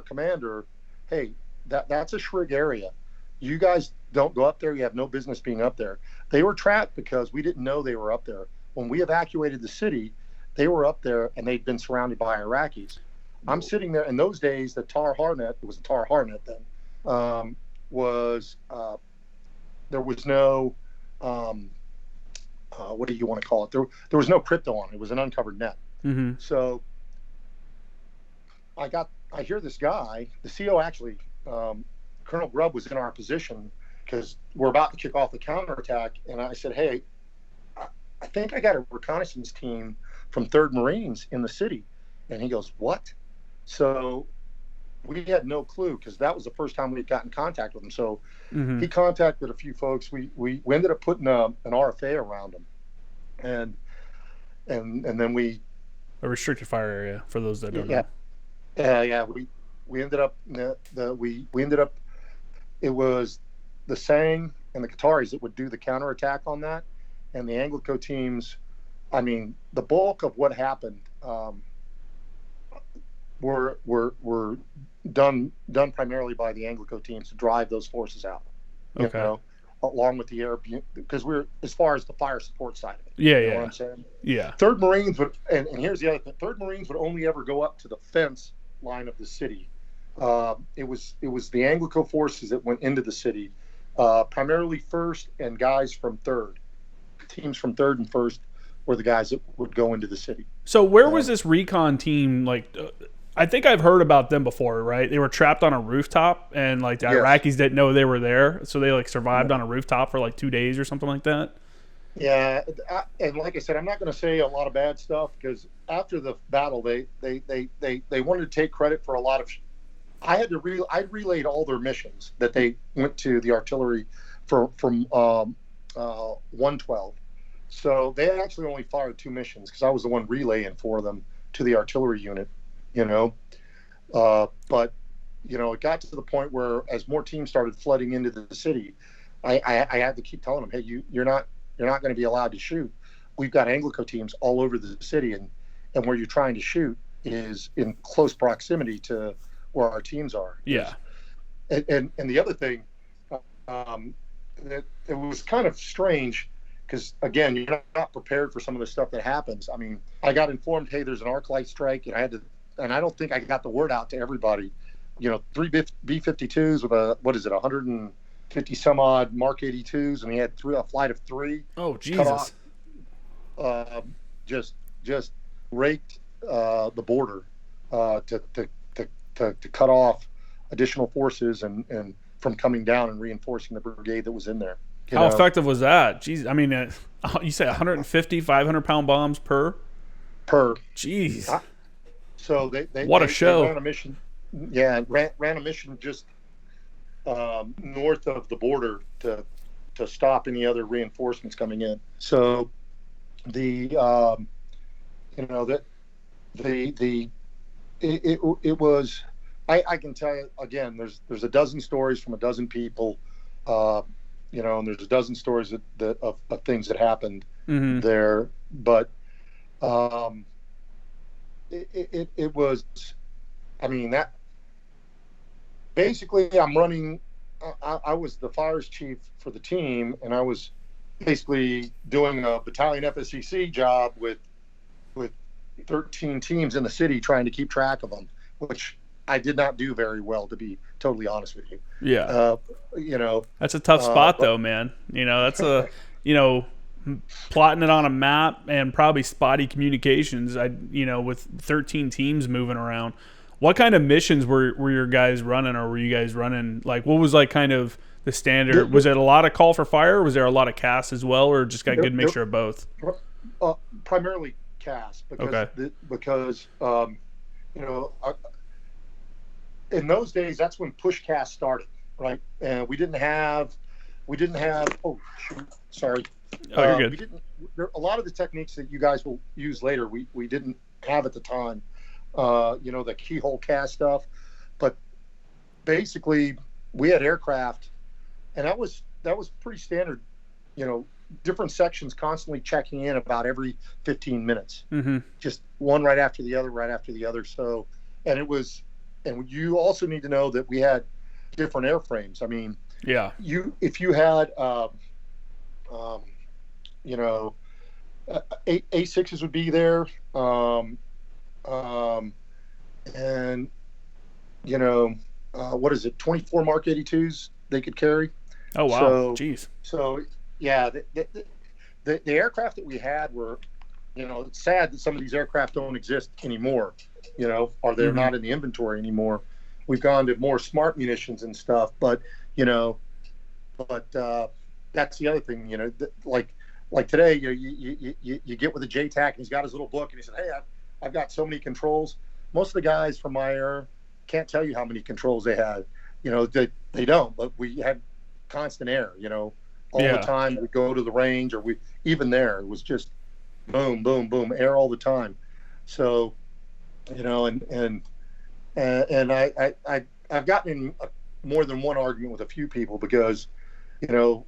commander, hey, that's a Shrig area. You guys don't go up there. You have no business being up there. They were trapped because we didn't know they were up there. When we evacuated the city, they were up there and they'd been surrounded by Iraqis. I'm sitting there in those days. The Tar Harnet, it was the Tar Harnet then, there was no what do you want to call it? There was no crypto on it. It was an uncovered net. Mm-hmm. So I hear this guy, the CO actually, Colonel Grubb was in our position because we're about to kick off the counterattack. And I said, hey, I think I got a reconnaissance team from 3rd Marines in the city. And he goes, what? So we had no clue because that was the first time we'd gotten in contact with him. So Mm-hmm. he contacted a few folks. We ended up putting an RFA around him. And then we... A restricted fire area, for those that don't know. Yeah, we ended up... we ended up... It was the Sang and the Qataris that would do the counterattack on that. And the Anglico teams, I mean, the bulk of what happened were done primarily by the Anglico teams to drive those forces out. Okay. Along with the air, because we're as far as the fire support side of it. Yeah, you know what I'm saying? Yeah. 3rd Marines would, and here's the other thing: 3rd Marines would only ever go up to the fence line of the city. It was the Anglico forces that went into the city, primarily 1st and guys from 3rd. Teams from 3rd and 1st were the guys that would go into the city. So where was this recon team? Like, I think I've heard about them before, right? They were trapped on a rooftop, and like the Iraqis didn't know they were there, so they like survived on a rooftop for like 2 days or something like that. Yeah, and like I said, I'm not going to say a lot of bad stuff because after the battle, they wanted to take credit for a lot of. I relayed all their missions that they went to the artillery from 112. So they actually only fired 2 missions because I was the one relaying for them to the artillery unit, but it got to the point where as more teams started flooding into the city, I had to keep telling them, hey, you're not going to be allowed to shoot. We've got Anglico teams all over the city, and where you're trying to shoot is in close proximity to where our teams are. Yeah. And the other thing, it was kind of strange because, again, you're not prepared for some of the stuff that happens. I mean, I got informed, hey, there's an arc light strike, and I don't think I got the word out to everybody. 3 B-52s with 150 some odd Mark 82s, and we had a flight of 3. Oh, Jesus. Just raked the border to cut off additional forces and from coming down and reinforcing the brigade that was in there. How effective was that? Jeez, I mean, you say 150, 500-pound bombs per? Per. Jeez. So they what a show. They ran a mission. Yeah, ran a mission just north of the border to stop any other reinforcements coming in. So it was. I can tell you again. There's a dozen stories from a dozen people, and there's a dozen stories of things that happened there. But it was. I mean that. Basically, I'm running. I was the fires chief for the team, and I was basically doing a battalion FSCC job with 13 teams in the city, trying to keep track of them, which I did not do very well, to be totally honest with you. Yeah. That's a tough spot, though, man. That's a, plotting it on a map and probably spotty communications. With 13 teams moving around. What kind of missions were your guys running, or were you guys running? Like, what was like kind of the standard? Was it a lot of call for fire? Or was there a lot of cast as well, or just got a good mixture of both? Primarily cast, because in those days that's when push cast started. right? And we didn't have. Oh, shoot, sorry. Oh, you're We good. didn't. A lot of the techniques that you guys will use later, we didn't have at the time. The keyhole cast stuff, but basically we had aircraft, and that was pretty standard. You know, different sections constantly checking in about every 15 minutes, Mm-hmm. just one right after the other, right after the other. So, and it was, and you also need to know that we had different airframes. I mean, Yeah. if you had, um, you know, A6s would be there, um, and what is it, 24 Mark 82s they could carry. Oh, wow. So, Jeez. so yeah, the aircraft that we had were, it's sad that some of these aircraft don't exist anymore, or they're Mm-hmm. not in the inventory anymore. We've gone to more smart munitions and stuff, but you know, but that's the other thing, like today, you get with a JTAC and he's got his little book and he said, hey, I've got so many controls. Most of the guys from my era can't tell you how many controls they had. They don't, but we had constant air, all the Yeah. time. We go to the range, or even there, it was just boom, boom, boom, air all the time. So, and I've gotten in more than one argument with a few people because, you know,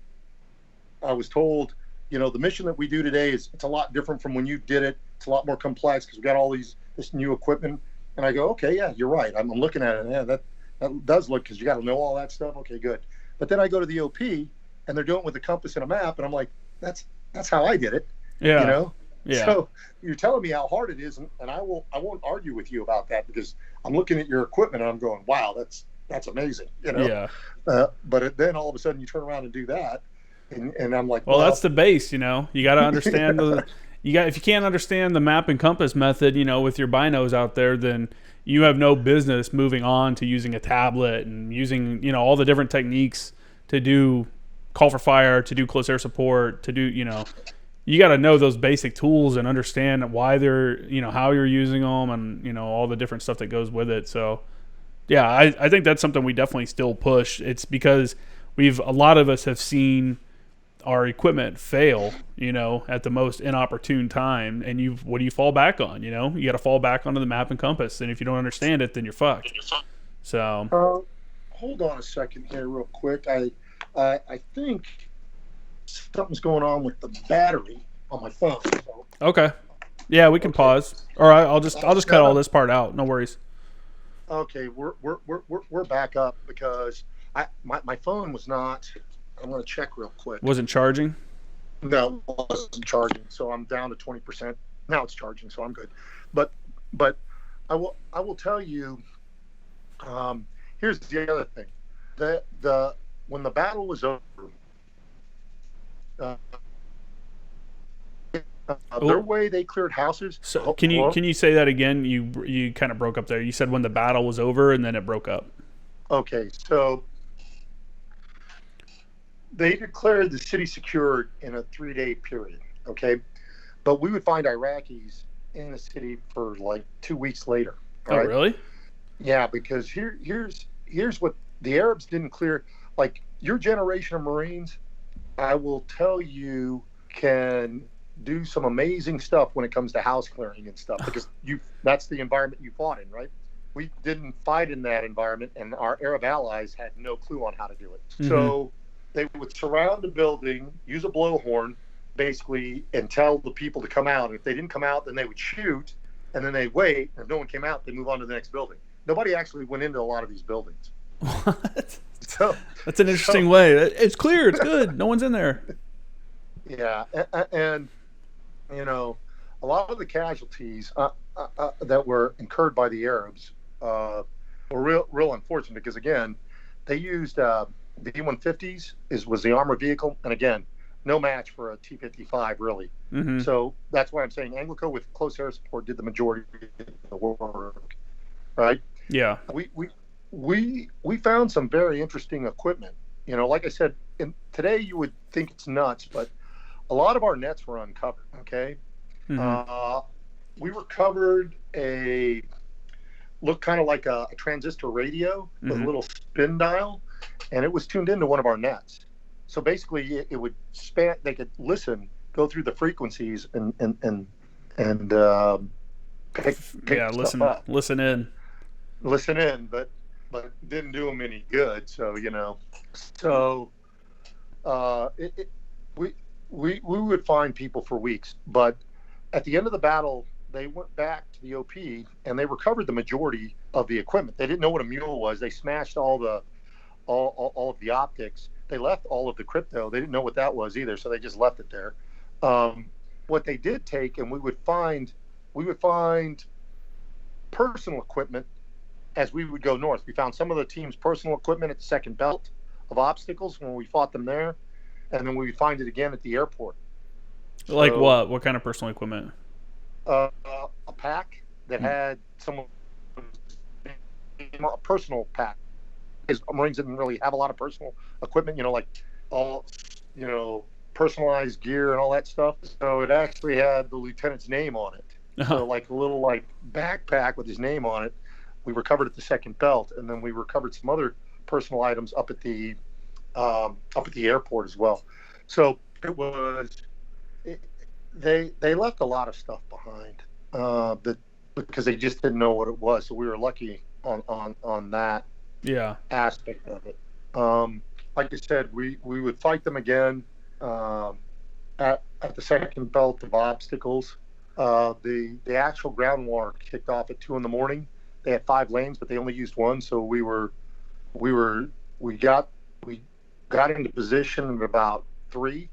I was told, the mission that we do today it's a lot different from when you did it. It's a lot more complex because we got all this new equipment. And I go, okay, yeah, you're right. I'm looking at it. Yeah, that does look, because you got to know all that stuff. Okay, good. But then I go to the OP and they're doing it with a compass and a map, and I'm like, that's how I did it. You Yeah. know. Yeah. So you're telling me how hard it is, and I won't argue with you about that, because I'm looking at your equipment and I'm going, wow, that's amazing. Yeah. But then all of a sudden you turn around and do that, and I'm like, Well, well, that's the base, You got to understand if you can't understand the map and compass method, with your binos out there, then you have no business moving on to using a tablet and using, all the different techniques to do call for fire, to do close air support, to do, you got to know those basic tools and understand why they're, how you're using them, and, all the different stuff that goes with it. So, yeah, I think that's something we definitely still push. It's because a lot of us have seen our equipment fail, at the most inopportune time, and what do you fall back on? You got to fall back onto the map and compass, and if you don't understand it, then you're fucked. So, hold on a second here, real quick. I think something's going on with the battery on my phone. So. okay, yeah, we can pause. All right, I'll just cut all this part out. No worries. Okay, we're back up because my phone was not. I'm going to check real quick. Wasn't charging? No, it wasn't charging. So I'm down to 20%. Now it's charging, so I'm good. But I will tell you. Here's the other thing. When the battle was over, their way they cleared houses. So can you say that again? You kind of broke up there. You said when the battle was over, and then it broke up. Okay, so they declared the city secured in a 3-day period. Okay, but we would find Iraqis in the city for like 2 weeks later. Oh, right? Really? Yeah, because here's what the Arabs didn't clear. Like, your generation of Marines, I will tell you, can do some amazing stuff when it comes to house clearing and stuff, because that's the environment you fought in, right? We didn't fight in that environment, and our Arab allies had no clue on how to do it. Mm-hmm. So they would surround the building, use a blowhorn, basically, and tell the people to come out. And if they didn't come out, then they would shoot, and then they'd wait. And if no one came out, they'd move on to the next building. Nobody actually went into a lot of these buildings. What? So, that's an interesting way. It's clear. It's good. No one's in there. Yeah. And a lot of the casualties that were incurred by the Arabs were real unfortunate, because, again, they used the E-150s was the armored vehicle. And, again, no match for a T-55, really. Mm-hmm. So that's why I'm saying ANGLICO with close air support did the majority of the work, right? Yeah. We found some very interesting equipment. Like I said, today you would think it's nuts, but a lot of our nets were uncovered. Okay. Mm-hmm. We recovered looked kind of like a transistor radio with mm-hmm. a little spin dial, and it was tuned into one of our nets. So basically, it would span. They could listen, go through the frequencies, and pick Yeah, stuff up, listen in. listen in, but didn't do them any good. So so we we would find people for weeks, but at the end of the battle, they went back to the OP and they recovered the majority of the equipment. They didn't know what a mule was. They smashed all of the optics. They left all of the crypto. They didn't know what that was either, so they just left it there. What they did take, and we would find personal equipment as we would go north. We found some of the team's personal equipment at the second belt of obstacles when we fought them there, and then we would find it again at the airport. Like what? What kind of personal equipment? A pack that had a personal pack. Because Marines didn't really have a lot of personal equipment, like all, personalized gear and all that stuff. So it actually had the lieutenant's name on it. So like a little backpack with his name on it. We recovered at the second belt, and then we recovered some other personal items up at the airport as well. So it was. They left a lot of stuff behind because they just didn't know what it was. So we were lucky on that aspect of it. Like I said, we would fight them again at the second belt of obstacles. The actual ground war kicked off at 2 a.m. They had 5 lanes, but they only used one. So we got into position at about 3.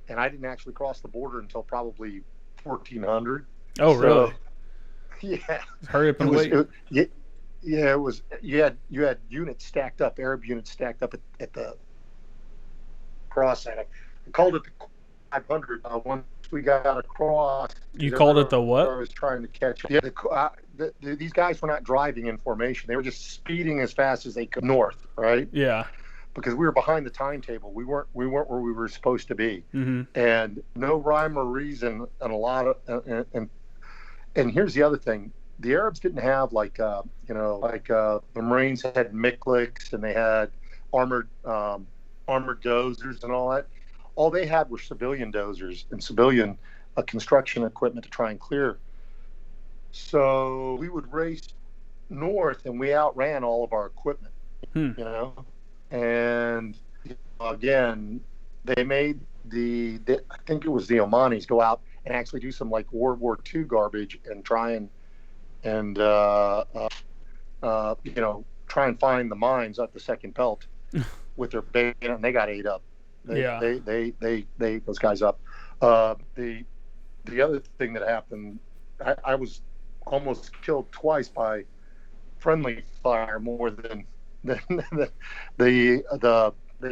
And I didn't actually cross the border until probably 1400. Oh, really? Yeah. Hurry up and wait. It was. You had units stacked up, Arab units stacked up at the cross site. I called it the 500. Once we got across, you called it the what? I was trying to catch up. Yeah, these guys were not driving in formation. They were just speeding as fast as they could north, right? Yeah. Because we were behind the timetable. We weren't where we were supposed to be, and no rhyme or reason, and a lot of and here's the other thing: the Arabs didn't have the Marines had Mikliks and they had armored dozers and all that. All they had were civilian dozers and civilian construction equipment to try and clear. So we would race north, and we outran all of our equipment. And again, they made I think it was the Omanis go out and actually do some World War II garbage and try and find the mines at the second belt with their bayonet, and they got ate up. They ate those guys up. The other thing that happened, I was almost killed twice by friendly fire more than. They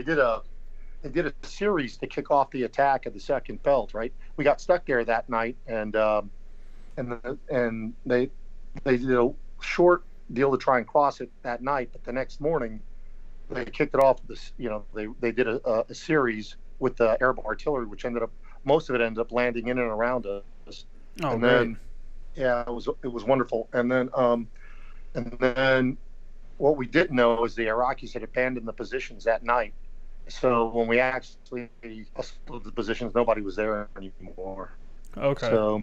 did a series to kick off the attack of the second belt. Right, we got stuck there that night, and they did a short deal to try and cross it that night. But the next morning, they kicked it off. They did a series with the Arab artillery, which most of it ended up landing in and around us. Oh, and great. Then it was wonderful. And then. What we didn't know is the Iraqis had abandoned the positions that night. So when we actually assaulted the positions, nobody was there anymore. Okay. So,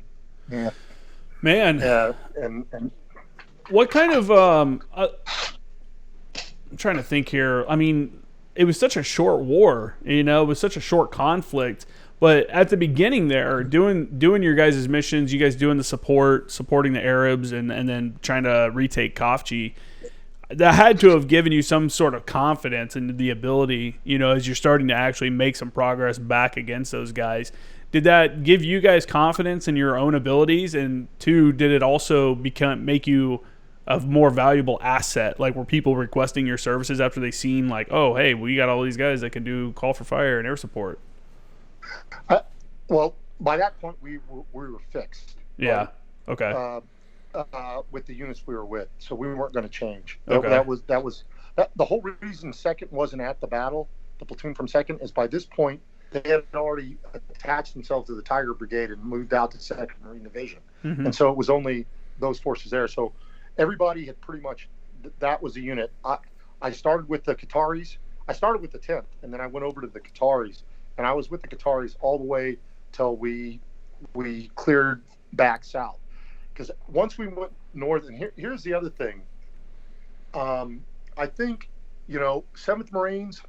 yeah. Man. Yeah, and what kind of I'm trying to think here. I mean, it was such a short war, it was such a short conflict. But at the beginning there, doing your guys' missions, you guys doing the supporting the Arabs, and then trying to retake Khafji, that had to have given you some sort of confidence in the ability, as you're starting to actually make some progress back against those guys. Did that give you guys confidence in your own abilities? And 2, did it also make you a more valuable asset? Were people requesting your services after they seen oh, hey, we got all these guys that can do call for fire and air support? Well, by that point, we were fixed. Yeah. Right? Okay. With the units we were with, so we weren't going to change. Okay. That was the whole reason second wasn't at the battle. The platoon from second is by this point they had already attached themselves to the Tiger Brigade and moved out to Second Marine Division, and so it was only those forces there. So everybody had pretty much that was the unit. I started with the Qataris. I started with the 10th, and then I went over to the Qataris, and I was with the Qataris all the way till we cleared back south. Because once we went north, and here's the other thing. I think, 7th Marines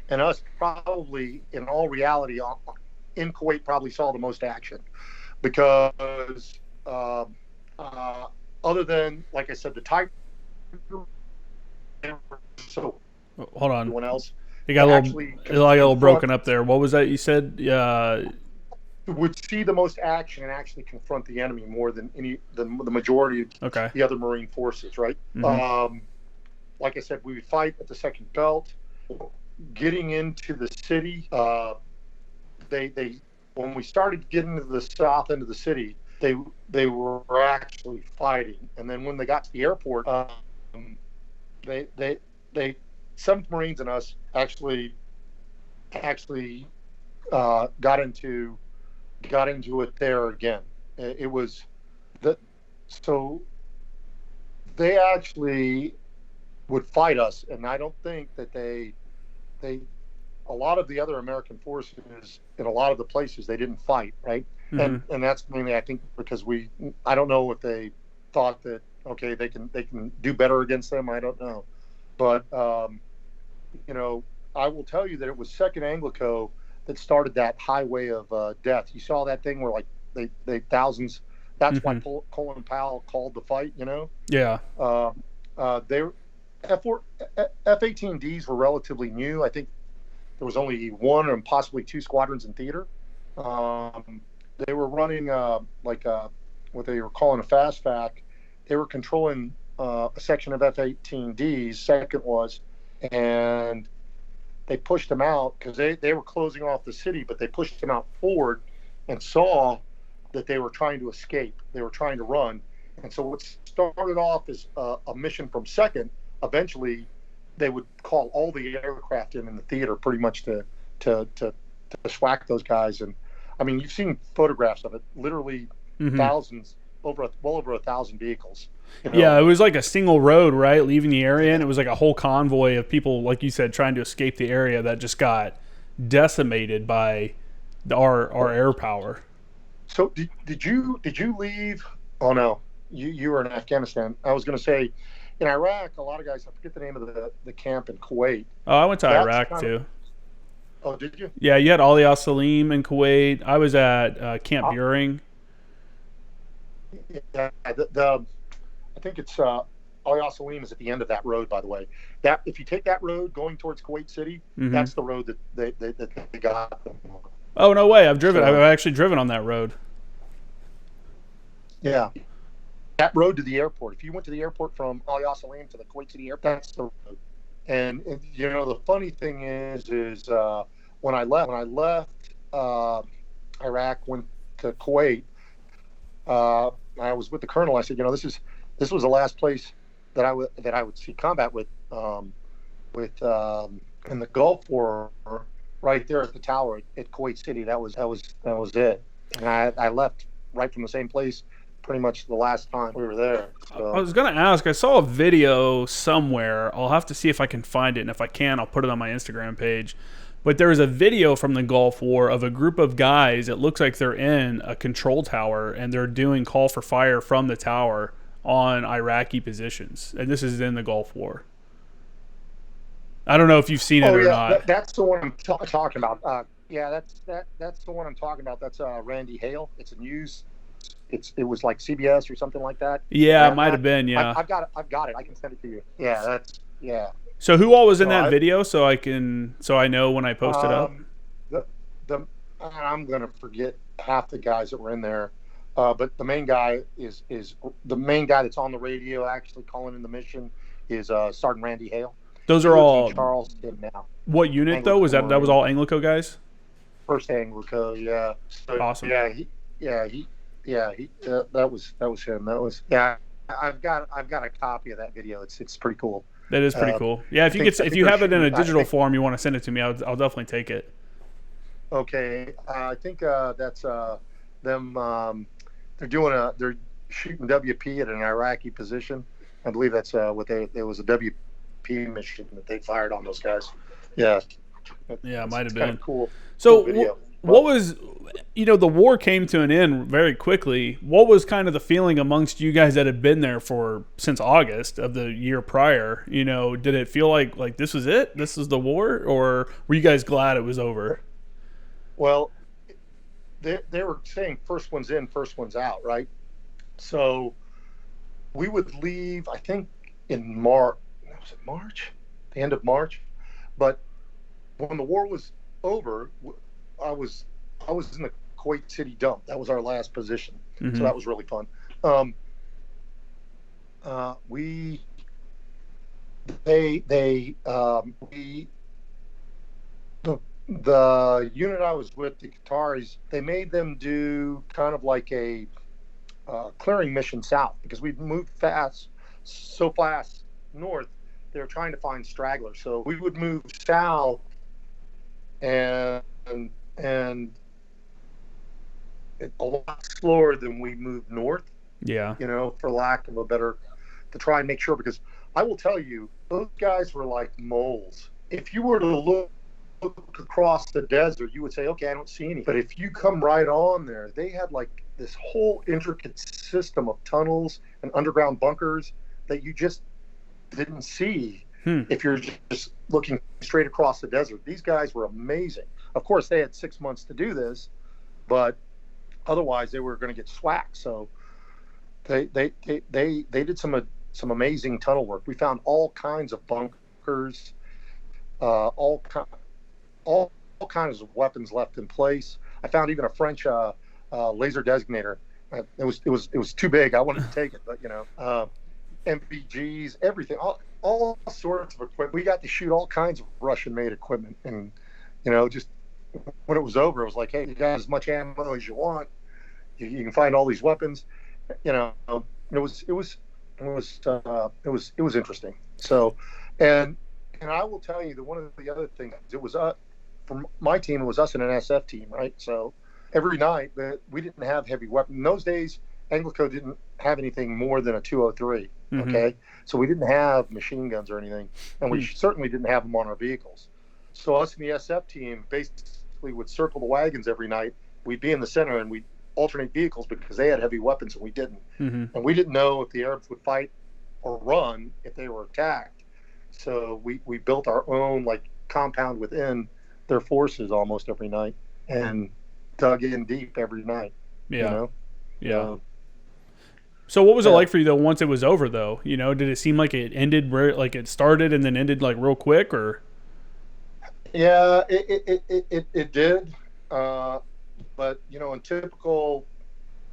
and us probably, in all reality, in Kuwait probably saw the most action because other than, like I said, the Tiger. So hold on. Everyone else. It got a little broken up there. What was that you said? Would see the most action and actually confront the enemy more than the majority of the other Marine forces, right? Mm-hmm. Like I said, we would fight at the second belt. Getting into the city, they when we started getting to the south end of the city, they were actually fighting. And then when they got to the airport, they 7th Marines and us actually got into it there again. It was that, so they actually would fight us, and I don't think that they a lot of the other American forces in a lot of the places they didn't fight, right? Mm-hmm. And that's mainly, I think, because I don't know if they thought that okay, they can do better against them. I don't know, but I will tell you that it was 2nd Anglico that started that highway of death. You saw that thing where like they thousands. That's why Colin Powell called the fight. Yeah. They F-18Ds were relatively new. I think there was only 1 and possibly 2 squadrons in theater. They were running what they were calling a fast fac. They were controlling a section of F-18Ds. Second was, and they pushed them out because they were closing off the city, but they pushed them out forward and saw that they were trying to escape. They were trying to run. And so what started off as a mission from 2nd, eventually they would call all the aircraft in the theater pretty much to swag those guys. And I mean, you've seen photographs of it, literally thousands, well over 1,000 vehicles. Yeah, it was like a single road, right, leaving the area, and it was like a whole convoy of people, like you said, trying to escape the area that just got decimated by our air power. So did you leave? Oh no, you were in Afghanistan. I was going to say, in Iraq, a lot of guys, I forget the name of the camp in Kuwait. Oh, I went to Iraq too. Oh, did you? Yeah, you had Ali al-Salim in Kuwait. I was at Camp Buehring. Yeah, I think it's Ali al-Salim is at the end of that road, by the way. That if you take that road going towards Kuwait City, that's the road that they got them on. Oh, no way. I've actually driven on that road. Yeah. That road to the airport. If you went to the airport from Ali al-Salim to the Kuwait City airport, that's the road. And the funny thing is when I left Iraq, went to Kuwait, I was with the colonel. I said, this was the last place that I would see combat with in the Gulf War, right there at the tower at Kuwait City. That was it. And I left right from the same place pretty much the last time we were there. So. I was going to ask, I saw a video somewhere. I'll have to see if I can find it, and if I can, I'll put it on my Instagram page. But there was a video from the Gulf War of a group of guys. It looks like they're in a control tower, and they're doing call for fire from the tower on Iraqi positions. And this is in the Gulf War. I don't know if you've seen it or not. That's the one I'm talking about. That's the one I'm talking about. That's Randy Hale. It's a news. It was like CBS or something like that. Yeah, it might have been. Yeah, I've got it. I can send it to you. Yeah. So who all was in that video? So I know when I post it up. I'm gonna forget half the guys that were in there, but the main guy is the main guy that's on the radio actually calling in the mission is Sergeant Randy Hale. Those are all Charleston now. What unit Anglico, though? Was that was all Anglico guys? 1st Anglico, yeah. So, awesome. That was him. I've got a copy of that video. It's pretty cool. That is pretty cool. Yeah, if you have it in a digital form, you want to send it to me, I'll definitely take it. Okay, I think that's them. They're shooting WP at an Iraqi position. I believe that's what it was a WP mission that they fired on those guys. Yeah, Yeah, it might have kind of been. cool, So, video. what But was, the war came to an end very quickly. What was kind of the feeling amongst you guys that had been there for since August of the year prior? Did it feel like this was it? This is the war? Or were you guys glad it was over? well, they were saying first one's in, first one's out, right? So we would leave, I think, in March. Was it March? The end of March. But when the war was over, I was I was in the Kuwait City dump. That was our last position, so Mm-hmm. that was really fun. Um, we they we the unit I was with, the Qataris, they made them do kind of like a clearing mission south because we moved so fast north. They were trying to find stragglers, so we would move south and and a lot slower than we moved north. Yeah. For lack of a better, to try and make sure, because I will tell you, those guys were like moles. If you were to look across the desert, you would say, okay, I don't see any. But if you come right on there, they had like this whole intricate system of tunnels and underground bunkers that you just didn't see Hmm. if you're just looking straight across the desert. These guys were amazing. Of course, they had 6 months to do this, but otherwise they were going to get swacked. So they did some amazing tunnel work. We found all kinds of bunkers, all all kinds of weapons left in place. I found even a French laser designator. It was too big. I wanted to take it, but MGs, everything, all sorts of equipment. We got to shoot all kinds of Russian-made equipment, and just when it was over, it was like, hey, you got as much ammo as you want. You can find all these weapons. It was interesting. So, and I will tell you that one of the other things, it was for my team, it was us and an SF team, right? So every night that we didn't have heavy weapons. In those days, Anglico didn't have anything more than a 203. Mm-hmm. Okay, so we didn't have machine guns or anything, and we certainly didn't have them on our vehicles. So us and the SF team basically would circle the wagons every night. We'd be in the center and we'd alternate vehicles because they had heavy weapons and we didn't. Mm-hmm. And we didn't know if the Arabs would fight or run if they were attacked. So we built our own like compound within their forces almost every night and dug in deep every night. Yeah. Yeah. So, So what was it like for you though once it was over though? Did it seem like it ended like it started and then ended like real quick or? yeah, it did. But in typical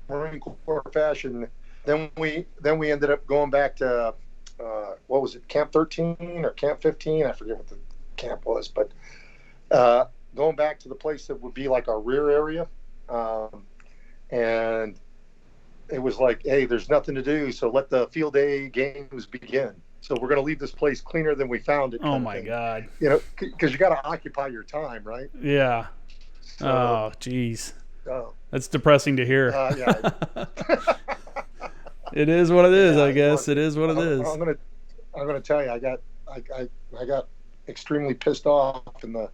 Marine Corps fashion, then we ended up going back to what was it, Camp 13 or Camp 15? I forget what the camp was, but going back to the place that would be like our rear area, and it was like, hey, there's nothing to do, so let the field day games begin. So we're going to leave this place cleaner than we found it. Oh my God! Because you got to occupy your time, right? Yeah. So, oh, geez. That's depressing to hear. Yeah. It is what it is. I guess it is what it is. I'm gonna tell you, I got extremely pissed off in the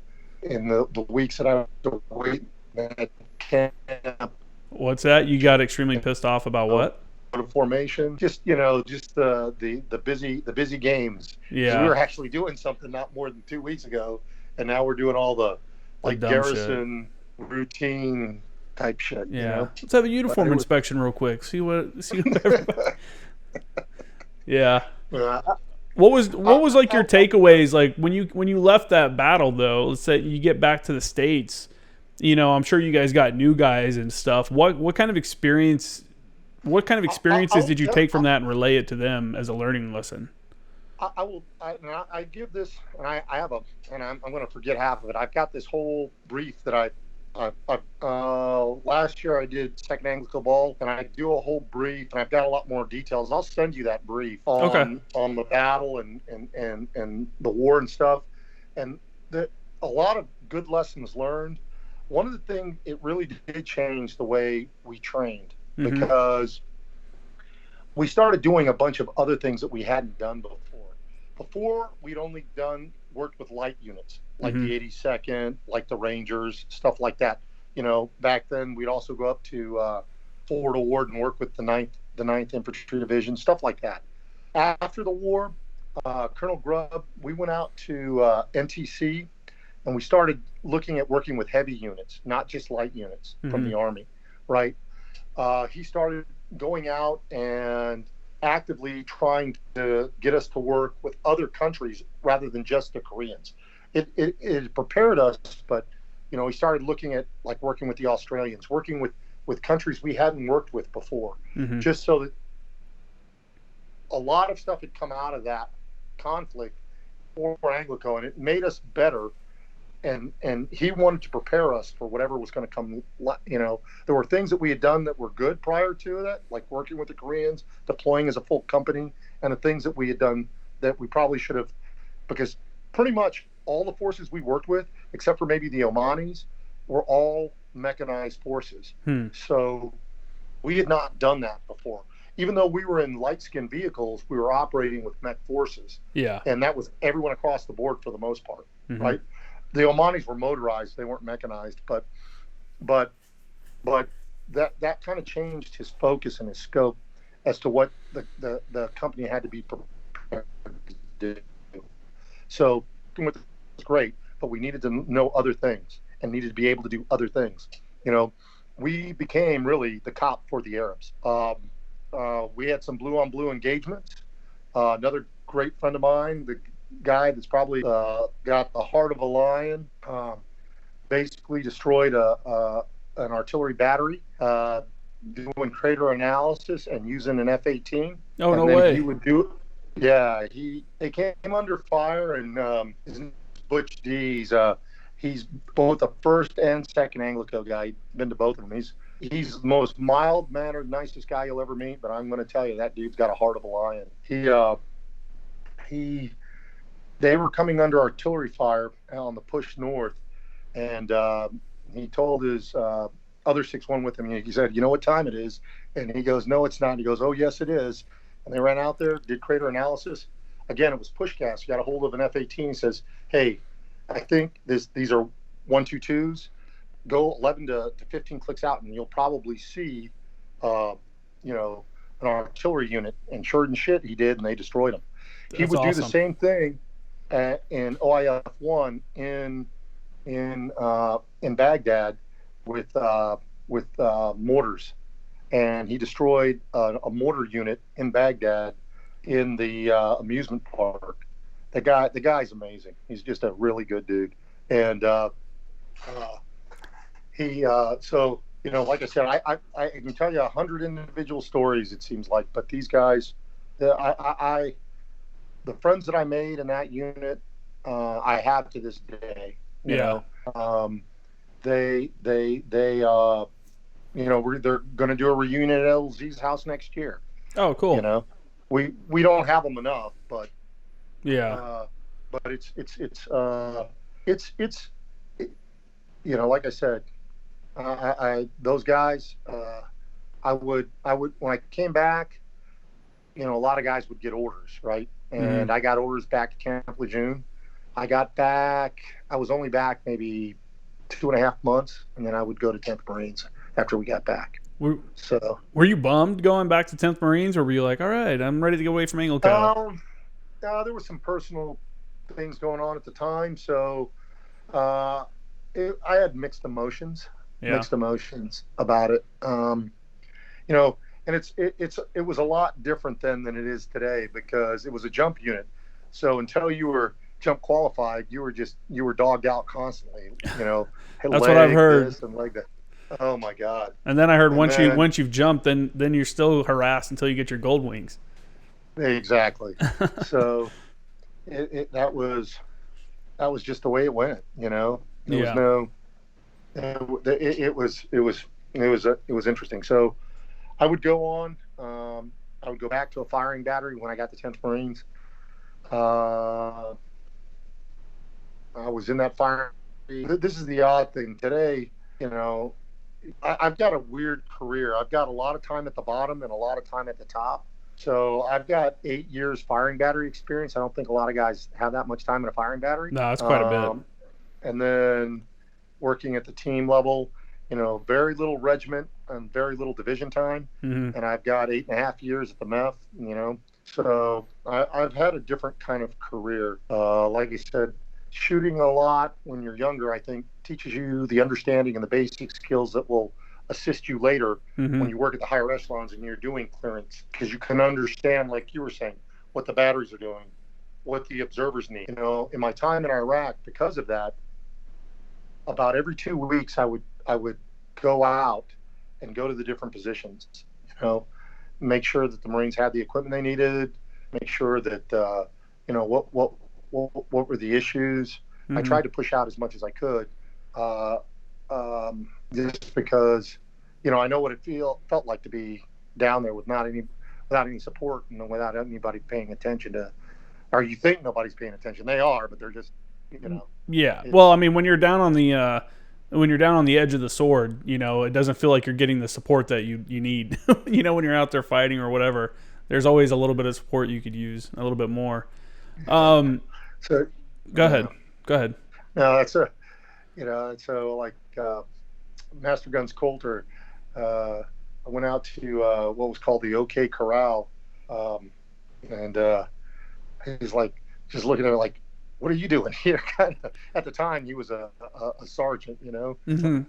weeks that I was waiting at camp. What's that? You got extremely pissed off about what? Formation, just the busy games. Yeah, we were actually doing something not more than 2 weeks ago, and now we're doing all the garrison shit. Routine type shit. Yeah, let's have a uniform inspection real quick. See what everybody. Yeah. What was like your takeaways like when you left that battle though? Let's say you get back to the States. I'm sure you guys got new guys and stuff. What kind of experiences did you take from that and relay it to them as a learning lesson? I give this, and I have I'm going to forget half of it. I've got this whole brief that last year I did Second Anglico Ball, and I do a whole brief, and I've got a lot more details. I'll send you that brief on the battle and the war and stuff, and a lot of good lessons learned. One of the things, it really did change the way we trained, because we started doing a bunch of other things that we hadn't done before. Before, we'd only done worked with light units like the 82nd, like the Rangers, stuff like that. Back then we'd also go up to Fort Ord and work with the Ninth Infantry Division, stuff like that. After the war, Colonel Grubb, we went out to NTC, and we started looking at working with heavy units, not just light units from the Army, right? He started going out and actively trying to get us to work with other countries rather than just the Koreans. It prepared us, but he started looking at like working with the Australians, working with countries we hadn't worked with before, just so that a lot of stuff had come out of that conflict for ANGLICO, and it made us better. And he wanted to prepare us for whatever was going to come. There were things that we had done that were good prior to that, like working with the Koreans, deploying as a full company, and the things that we had done that we probably should have, because pretty much all the forces we worked with, except for maybe the Omanis, were all mechanized forces. So we had not done that before. Even though we were in light-skinned vehicles, we were operating with mech forces. Yeah. And that was everyone across the board for the most part, right? The Omanis were motorized; they weren't mechanized. But that kind of changed his focus and his scope as to what the company had to be prepared to do. So it was great, but we needed to know other things and needed to be able to do other things. We became really the cop for the Arabs. We had some blue-on-blue engagements. Another great friend of mine, the guy that's probably got the heart of a lion, basically destroyed an artillery battery, doing crater analysis and using an F-18. Oh, and no way. He would do, yeah. They came under fire, and his name is Butch D. He's both a first and second ANGLICO guy. He's been to both of them. He's the most mild-mannered, nicest guy you'll ever meet. But I'm going to tell you, that dude's got a heart of a lion. They were coming under artillery fire on the push north, and he told his other 6-1 with him. He said, "You know what time it is?" And he goes, "No, it's not." And he goes, "Oh, yes, it is." And they ran out there, did crater analysis. Again, it was push gas. He got a hold of an F-18. He says, "Hey, I think these are 122s. Go 11 to 15 clicks out, and you'll probably see, an artillery unit." And sure and shit, he did, and they destroyed him. He would do the same thing in OIF-1 in Baghdad with mortars, and he destroyed a mortar unit in Baghdad in the amusement park. The guy's amazing. He's just a really good dude, and like I said, I can tell you 100 individual stories, it seems like, but these guys, the friends that I made in that unit, I have to this day. They're going to do a reunion at LZ's house next year. Oh, cool. We don't have them enough, but but it's like I said, those guys, I would when I came back, a lot of guys would get orders, right? And I got orders back to Camp Lejeune. I was only back maybe 2.5 months, and then I would go to 10th Marines after we got back. Were you bummed going back to 10th Marines, or were you like, all right, I'm ready to get away from ANGLICO? There were some personal things going on at the time, so I had mixed emotions about it. And it was a lot different then than it is today, because it was a jump unit. So until you were jump qualified, you were dogged out constantly. That's what I've heard. This and leg that. Oh my God! And then I heard once you've jumped, then you're still harassed until you get your gold wings. Exactly. So that was just the way it went. There was no. It was interesting. So I would go on. I would go back to a firing battery when I got the 10th Marines. I was in that firing. This is the odd thing today. I've got a weird career. I've got a lot of time at the bottom and a lot of time at the top. So I've got 8 years firing battery experience. I don't think a lot of guys have that much time in a firing battery. No, that's quite a bit. And then working at the team level, very little regiment and very little division time. Mm-hmm. And I've got 8.5 years at the MEF. So I've had a different kind of career. Like I said, shooting a lot when you're younger, I think, teaches you the understanding and the basic skills that will assist you later when you work at the higher echelons and you're doing clearance, because you can understand, like you were saying, what the batteries are doing, what the observers need. In my time in Iraq, because of that, about every 2 weeks I would go out and go to the different positions, make sure that the Marines had the equipment they needed, make sure that what were the issues. I tried to push out as much as I could, just because I know what it felt like to be down there without any support and without anybody paying attention to, or you think nobody's paying attention. They are, but they're just Yeah. Well, I mean, when you're down on the edge of the sword, it doesn't feel like you're getting the support that you need. When you're out there fighting or whatever, there's always a little bit of support you could use, a little bit more. So go ahead. No, that's so like Master Guns Coulter. I went out to what was called the OK Corral, and he's like just looking at me like, "What are you doing here?" Kind of. At the time, he was a sergeant. So,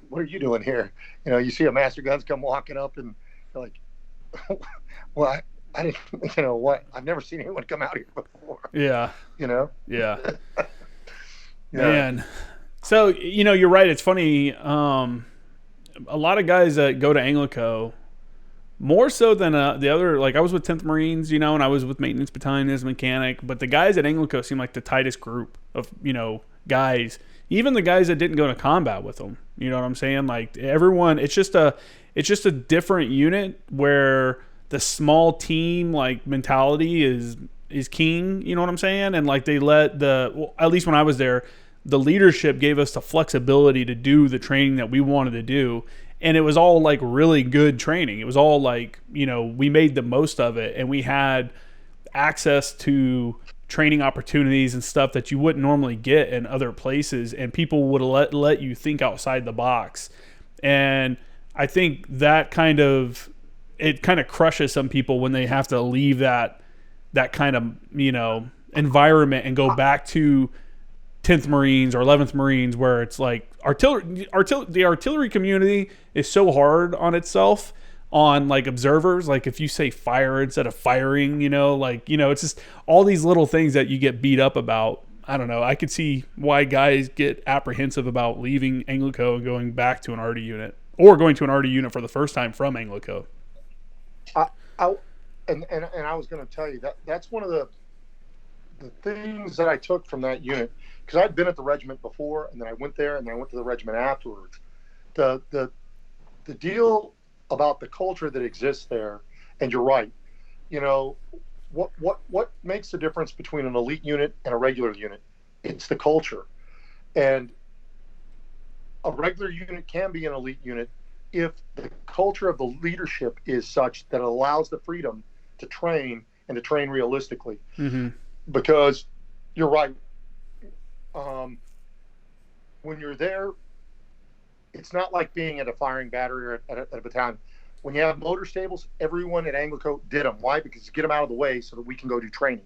what are you doing here? You see a Master Guns come walking up, and you're like, "Well, I didn't. What? I've never seen anyone come out here before." Yeah. Yeah. Yeah. Man. So, you're right. It's funny. A lot of guys that go to Anglico, more so than the other, like I was with 10th Marines, and I was with Maintenance Battalion as a mechanic, but the guys at Anglico seem like the tightest group of, guys, even the guys that didn't go to combat with them. You know what I'm saying? Like everyone, it's just a different unit where the small team like mentality is king. You know what I'm saying? And like they let at least when I was there, the leadership gave us the flexibility to do the training that we wanted to do. And it was all like really good training. It was all like, we made the most of it, and we had access to training opportunities and stuff that you wouldn't normally get in other places. And people would let you think outside the box. And I think that kind of crushes some people when they have to leave that kind of, environment and go back to 10th Marines or 11th Marines, where it's like the artillery community is so hard on itself on like observers. Like if you say fire instead of firing, it's just all these little things that you get beat up about. I don't know. I could see why guys get apprehensive about leaving Anglico and going back to an RD unit, or going to an RD unit for the first time from Anglico. And I was going to tell you that's one of the things that I took from that unit, because I'd been at the regiment before, and then I went there, and then I went to the regiment afterwards. The deal about the culture that exists there, and you're right. What makes the difference between an elite unit and a regular unit? It's the culture. And a regular unit can be an elite unit if the culture of the leadership is such that it allows the freedom to train and to train realistically. Because you're right. When you're there, it's not like being at a firing battery or at a battalion. When you have motor stables, everyone at Anglico did them. Why? Because get them out of the way so that we can go do training.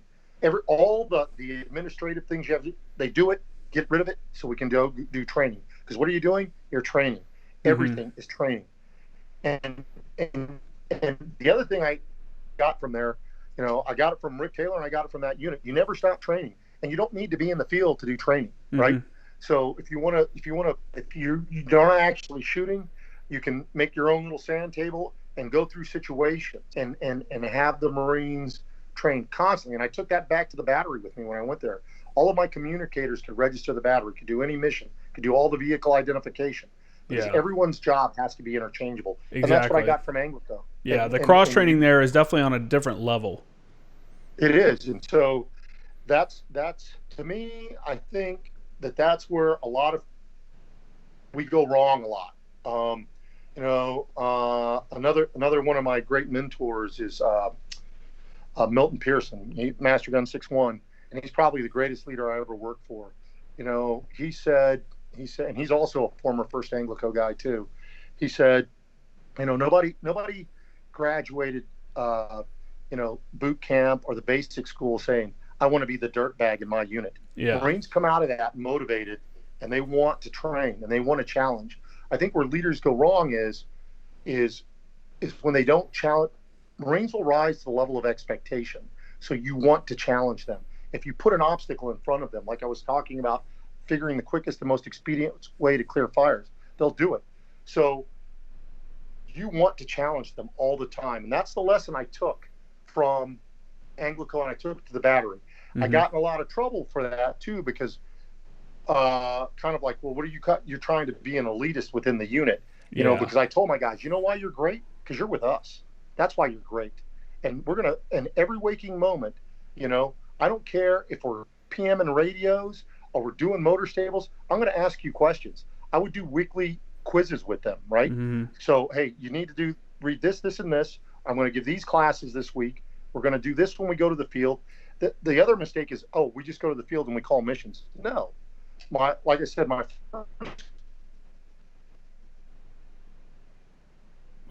All the administrative things you have to do, they do it, get rid of it, so we can go do training. Because what are you doing? You're training. Everything is training. And the other thing I got from there, I got it from Rick Taylor, and I got it from that unit. You never stop training, and you don't need to be in the field to do training, right? So if you're not actually shooting, you can make your own little sand table and go through situations and have the Marines train constantly. And I took that back to the battery with me when I went there. All of my communicators could register the battery, could do any mission, could do all the vehicle identification. Because everyone's job has to be interchangeable. Exactly. And that's what I got from Anglico. Yeah, the cross-training there is definitely on a different level. It is. And so that's to me, I think that's where we go wrong a lot. Another one of my great mentors is Milton Pearson, Master Gun 6'1", and he's probably the greatest leader I ever worked for. He said, and he's also a former First Anglico guy too. He said, nobody graduated, boot camp or the basic school saying, I want to be the dirtbag in my unit. Yeah. Marines come out of that motivated, and they want to train and they want to challenge. I think where leaders go wrong is when they don't challenge. Marines will rise to the level of expectation. So you want to challenge them. If you put an obstacle in front of them, like I was talking about, figuring the quickest and most expedient way to clear fires, they'll do it. So you want to challenge them all the time. And that's the lesson I took from Anglico, and I took it to the battery. Mm-hmm. I got in a lot of trouble for that too, because kind of like, well, what are you're trying to be an elitist within the unit, because I told my guys, why you're great? Because you're with us. That's why you're great. And in every waking moment, I don't care if we're PMing radios or we're doing motor stables, I'm going to ask you questions. I would do weekly quizzes with them, right? Mm-hmm. So, hey, you need to read this, this, and this. I'm going to give these classes this week. We're going to do this when we go to the field. The other mistake is, we just go to the field and we call missions. No. Like I said, I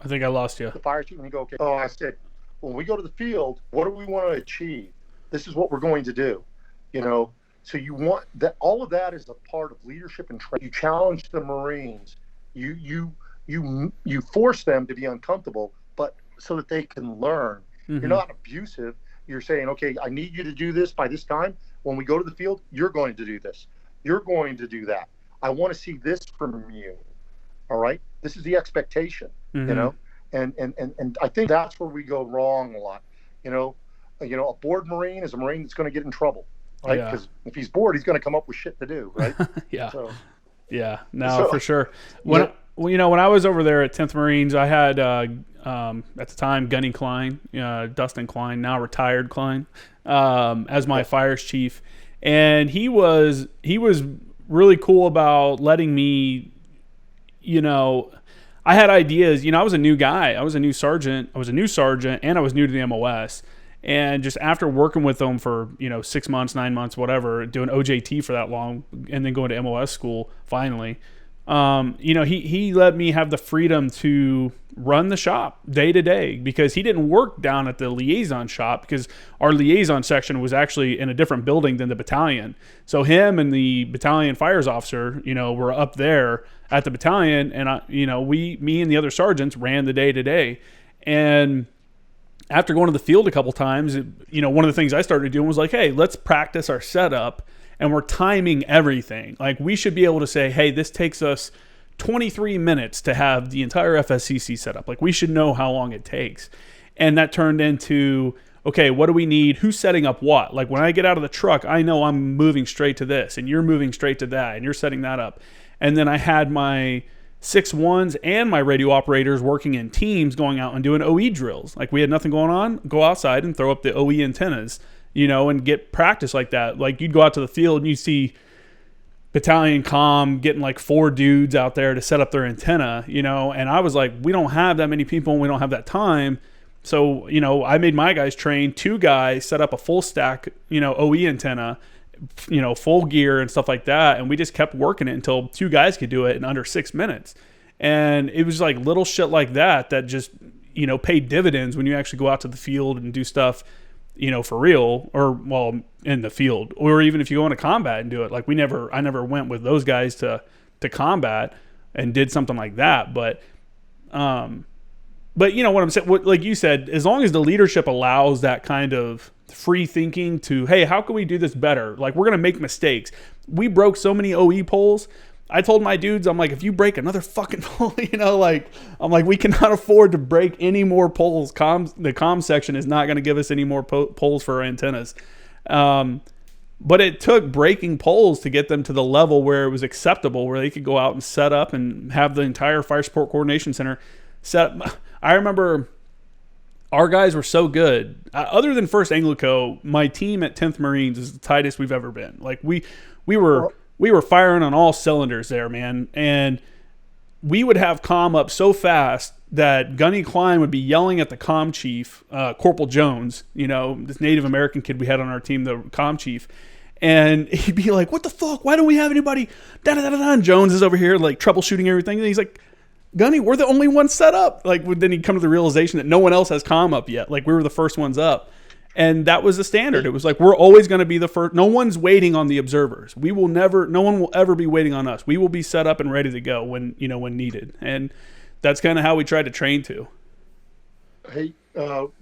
think I lost you. The fire chief, and you go, okay. Oh, I said, when we go to the field, what do we want to achieve? This is what we're going to do. So you want that. All of that is a part of leadership and training. You challenge the Marines. You force them to be uncomfortable, but so that they can learn. Mm-hmm. You're not abusive. You're saying, okay, I need you to do this by this time. When we go to the field, you're going to do this. You're going to do that. I want to see this from you. All right. This is the expectation, mm-hmm. And I think that's where we go wrong a lot. A bored Marine is a Marine that's going to get in trouble, right? Because if he's bored, he's going to come up with shit to do, right? Yeah. So, yeah. No, for sure. When I was over there at 10th Marines, I had at the time Gunny Klein, Dustin Klein, now retired Klein, as my fires chief, and he was really cool about letting me. I had ideas. I was a new guy. I was a new sergeant. And I was new to the MOS. And just after working with them for 6 months, 9 months, whatever, doing OJT for that long, and then going to MOS school finally, he let me have the freedom to run the shop day to day, because he didn't work down at the liaison shop, because our liaison section was actually in a different building than the battalion. So him and the battalion fires officer, were up there at the battalion, and me and the other sergeants ran the day to day. And after going to the field a couple times, one of the things I started doing was like, hey, let's practice our setup, and we're timing everything. Like, we should be able to say, hey, this takes us 23 minutes to have the entire FSCC set up. Like, we should know how long it takes. And that turned into, okay, what do we need? Who's setting up what? Like, when I get out of the truck, I know I'm moving straight to this, and you're moving straight to that, and you're setting that up. And then I had my 6-1s and my radio operators working in teams, going out and doing OE drills. Like, we had nothing going on, go outside and throw up the OE antennas, and get practice like that. Like, you'd go out to the field and you see battalion comm getting like 4 dudes out there to set up their antenna, and I was like, we don't have that many people and we don't have that time. So, I made my guys train 2 guys, set up a full stack, OE antenna, full gear and stuff like that. And we just kept working it until 2 guys could do it in under 6 minutes. And it was like little shit like that just, paid dividends when you actually go out to the field and do stuff, for real, or in the field, or even if you go into combat and do it. Like, I never went with those guys to combat and did something like that. But what I'm saying, like you said, as long as the leadership allows that kind of free thinking to, hey, how can we do this better? Like, we're going to make mistakes. We broke so many OE poles. I told my dudes, I'm like, if you break another fucking pole, I'm like, we cannot afford to break any more poles. The comm section is not going to give us any more poles for our antennas. But it took breaking poles to get them to the level where it was acceptable, where they could go out and set up and have the entire Fire Support Coordination Center set up. I remember our guys were so good. Other than 1st Anglico, my team at 10th Marines is the tightest we've ever been. Like, we were firing on all cylinders there, man. And we would have comm up so fast that Gunny Klein would be yelling at the comm chief, Corporal Jones, this Native American kid we had on our team, the comm chief. And he'd be like, what the fuck? Why don't we have anybody? Da-da-da-da-da. And Jones is over here like troubleshooting everything. And he's like, Gunny, we're the only ones set up. Like, then he'd come to the realization that no one else has comm up yet. Like, we were the first ones up. And that was the standard. It was like, we're always going to be the first. No one's waiting on the observers. No one will ever be waiting on us. We will be set up and ready to go when needed. And that's kind of how we tried to train to. Hey,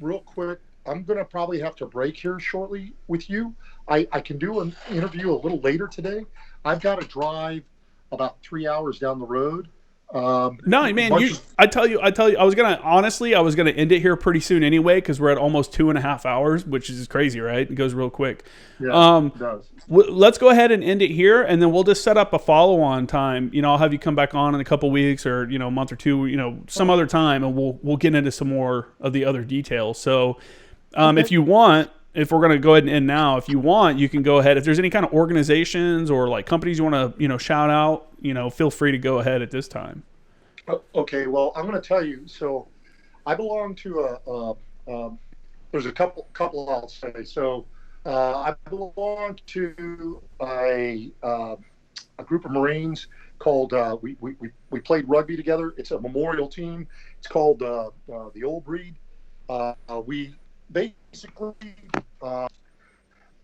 real quick, I'm going to probably have to break here shortly with you. I can do an interview a little later today. I've got to drive about 3 hours down the road. No, man, I tell you, I was going to end it here pretty soon anyway, because we're at almost 2.5 hours, which is crazy, right? It goes real quick. Yeah, it does. Let's go ahead and end it here, and then we'll just set up a follow-on time. I'll have you come back on in a couple weeks or, a month or two, some other time, and we'll get into some more of the other details. So okay. If we're going to go ahead and end now, if you want, you can go ahead. If there's any kind of organizations or like companies you want to, shout out, feel free to go ahead at this time. Okay. Well, I'm going to tell you. So I belong to there's a couple I'll say. So I belong to a group of Marines called, we played rugby together. It's a memorial team. It's called the Old Breed. We basically,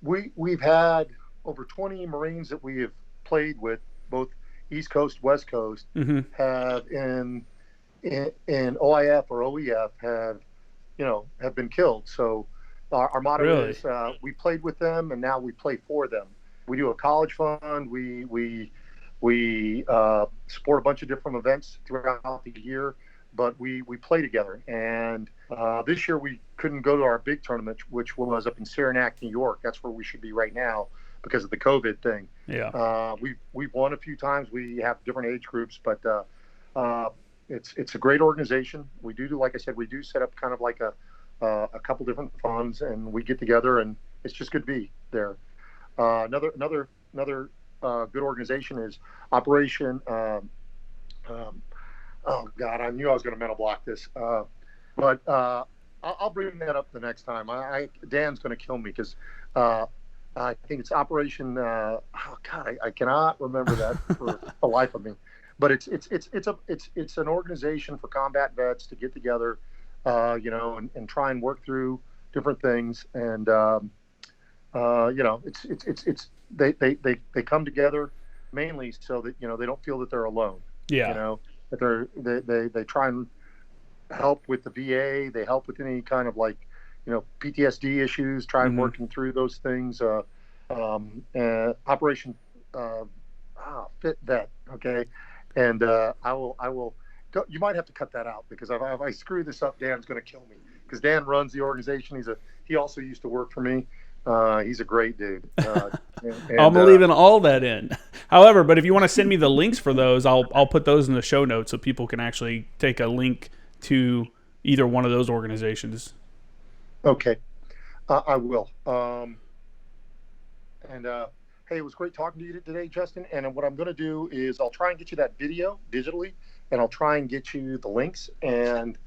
we've had over 20 Marines that we have played with, both East Coast, West Coast, have in OIF or OEF have been killed. So our motto is we played with them and now we play for them. We do a college fund. We support a bunch of different events throughout the year. But we play together, and this year we couldn't go to our big tournament, which was up in Saranac, New York. That's where we should be right now because of the COVID thing. Yeah. We've won a few times. We have different age groups, but it's a great organization. We do, like I said, we do set up kind of like a couple different funds, and we get together, and it's just good to be there. Another good organization is Operation. Oh God, I knew I was going to mental block this, but I'll bring that up the next time. Dan's going to kill me because I think it's Operation. Oh God, I cannot remember that for the life of me. But it's an organization for combat vets to get together, and try and work through different things, and they come together mainly so that they don't feel that they're alone. Yeah. That they try and help with the VA. They help with any kind of PTSD issues. Try and working through those things. Operation Fit Vet. Okay, and I will. You might have to cut that out because if I screw this up, Dan's going to kill me. Because Dan runs the organization. He also used to work for me. He's a great dude. I'm leaving all that in. However, but if you want to send me the links for those, I'll put those in the show notes so people can actually take a link to either one of those organizations. Okay, I will. Hey, it was great talking to you today, Justin. And what I'm going to do is I'll try and get you that video digitally, and I'll try and get you the links. And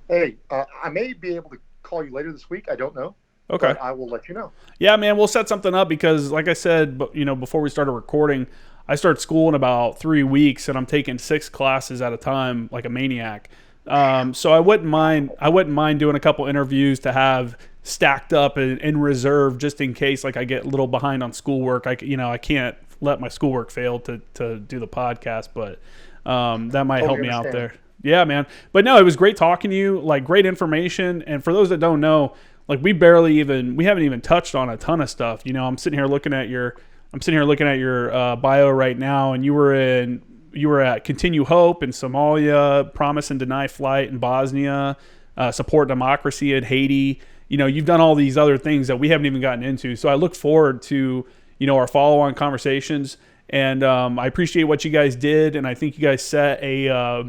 hey, I may be able to call you later this week. I don't know. Okay. But I will let you know. Yeah, man, we'll set something up because, like I said, before we started recording, I start school in about 3 weeks, and I'm taking 6 classes at a time like a maniac. So I wouldn't mind doing a couple interviews to have stacked up in reserve just in case I get a little behind on schoolwork. I can't let my schoolwork fail to do the podcast, but that might help me out there. Yeah, man. But no, it was great talking to you. Great information. And for those that don't know, we haven't even touched on a ton of stuff. I'm sitting here looking at your bio right now, and you were at Continue Hope in Somalia, Promise and Deny Flight in Bosnia, Support Democracy in Haiti. You've done all these other things that we haven't even gotten into. So I look forward to, our follow-on conversations. And I appreciate what you guys did. And I think you guys set I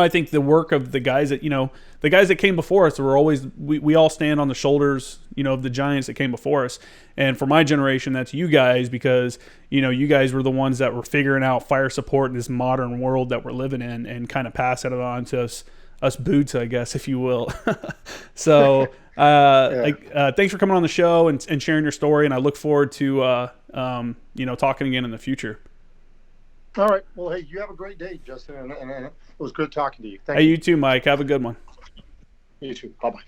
think the work of the guys that came before us were always, we all stand on the shoulders, of the giants that came before us. And for my generation, that's you guys, because, you guys were the ones that were figuring out fire support in this modern world that we're living in and kind of passing it on to us, us boots, I guess, if you will. So thanks for coming on the show and sharing your story, and I look forward to talking again in the future. All right. Well, hey, you have a great day, Justin, and it was good talking to you. Thank Hey, you. you too, Mike. Have a good one. You too. Bye-bye.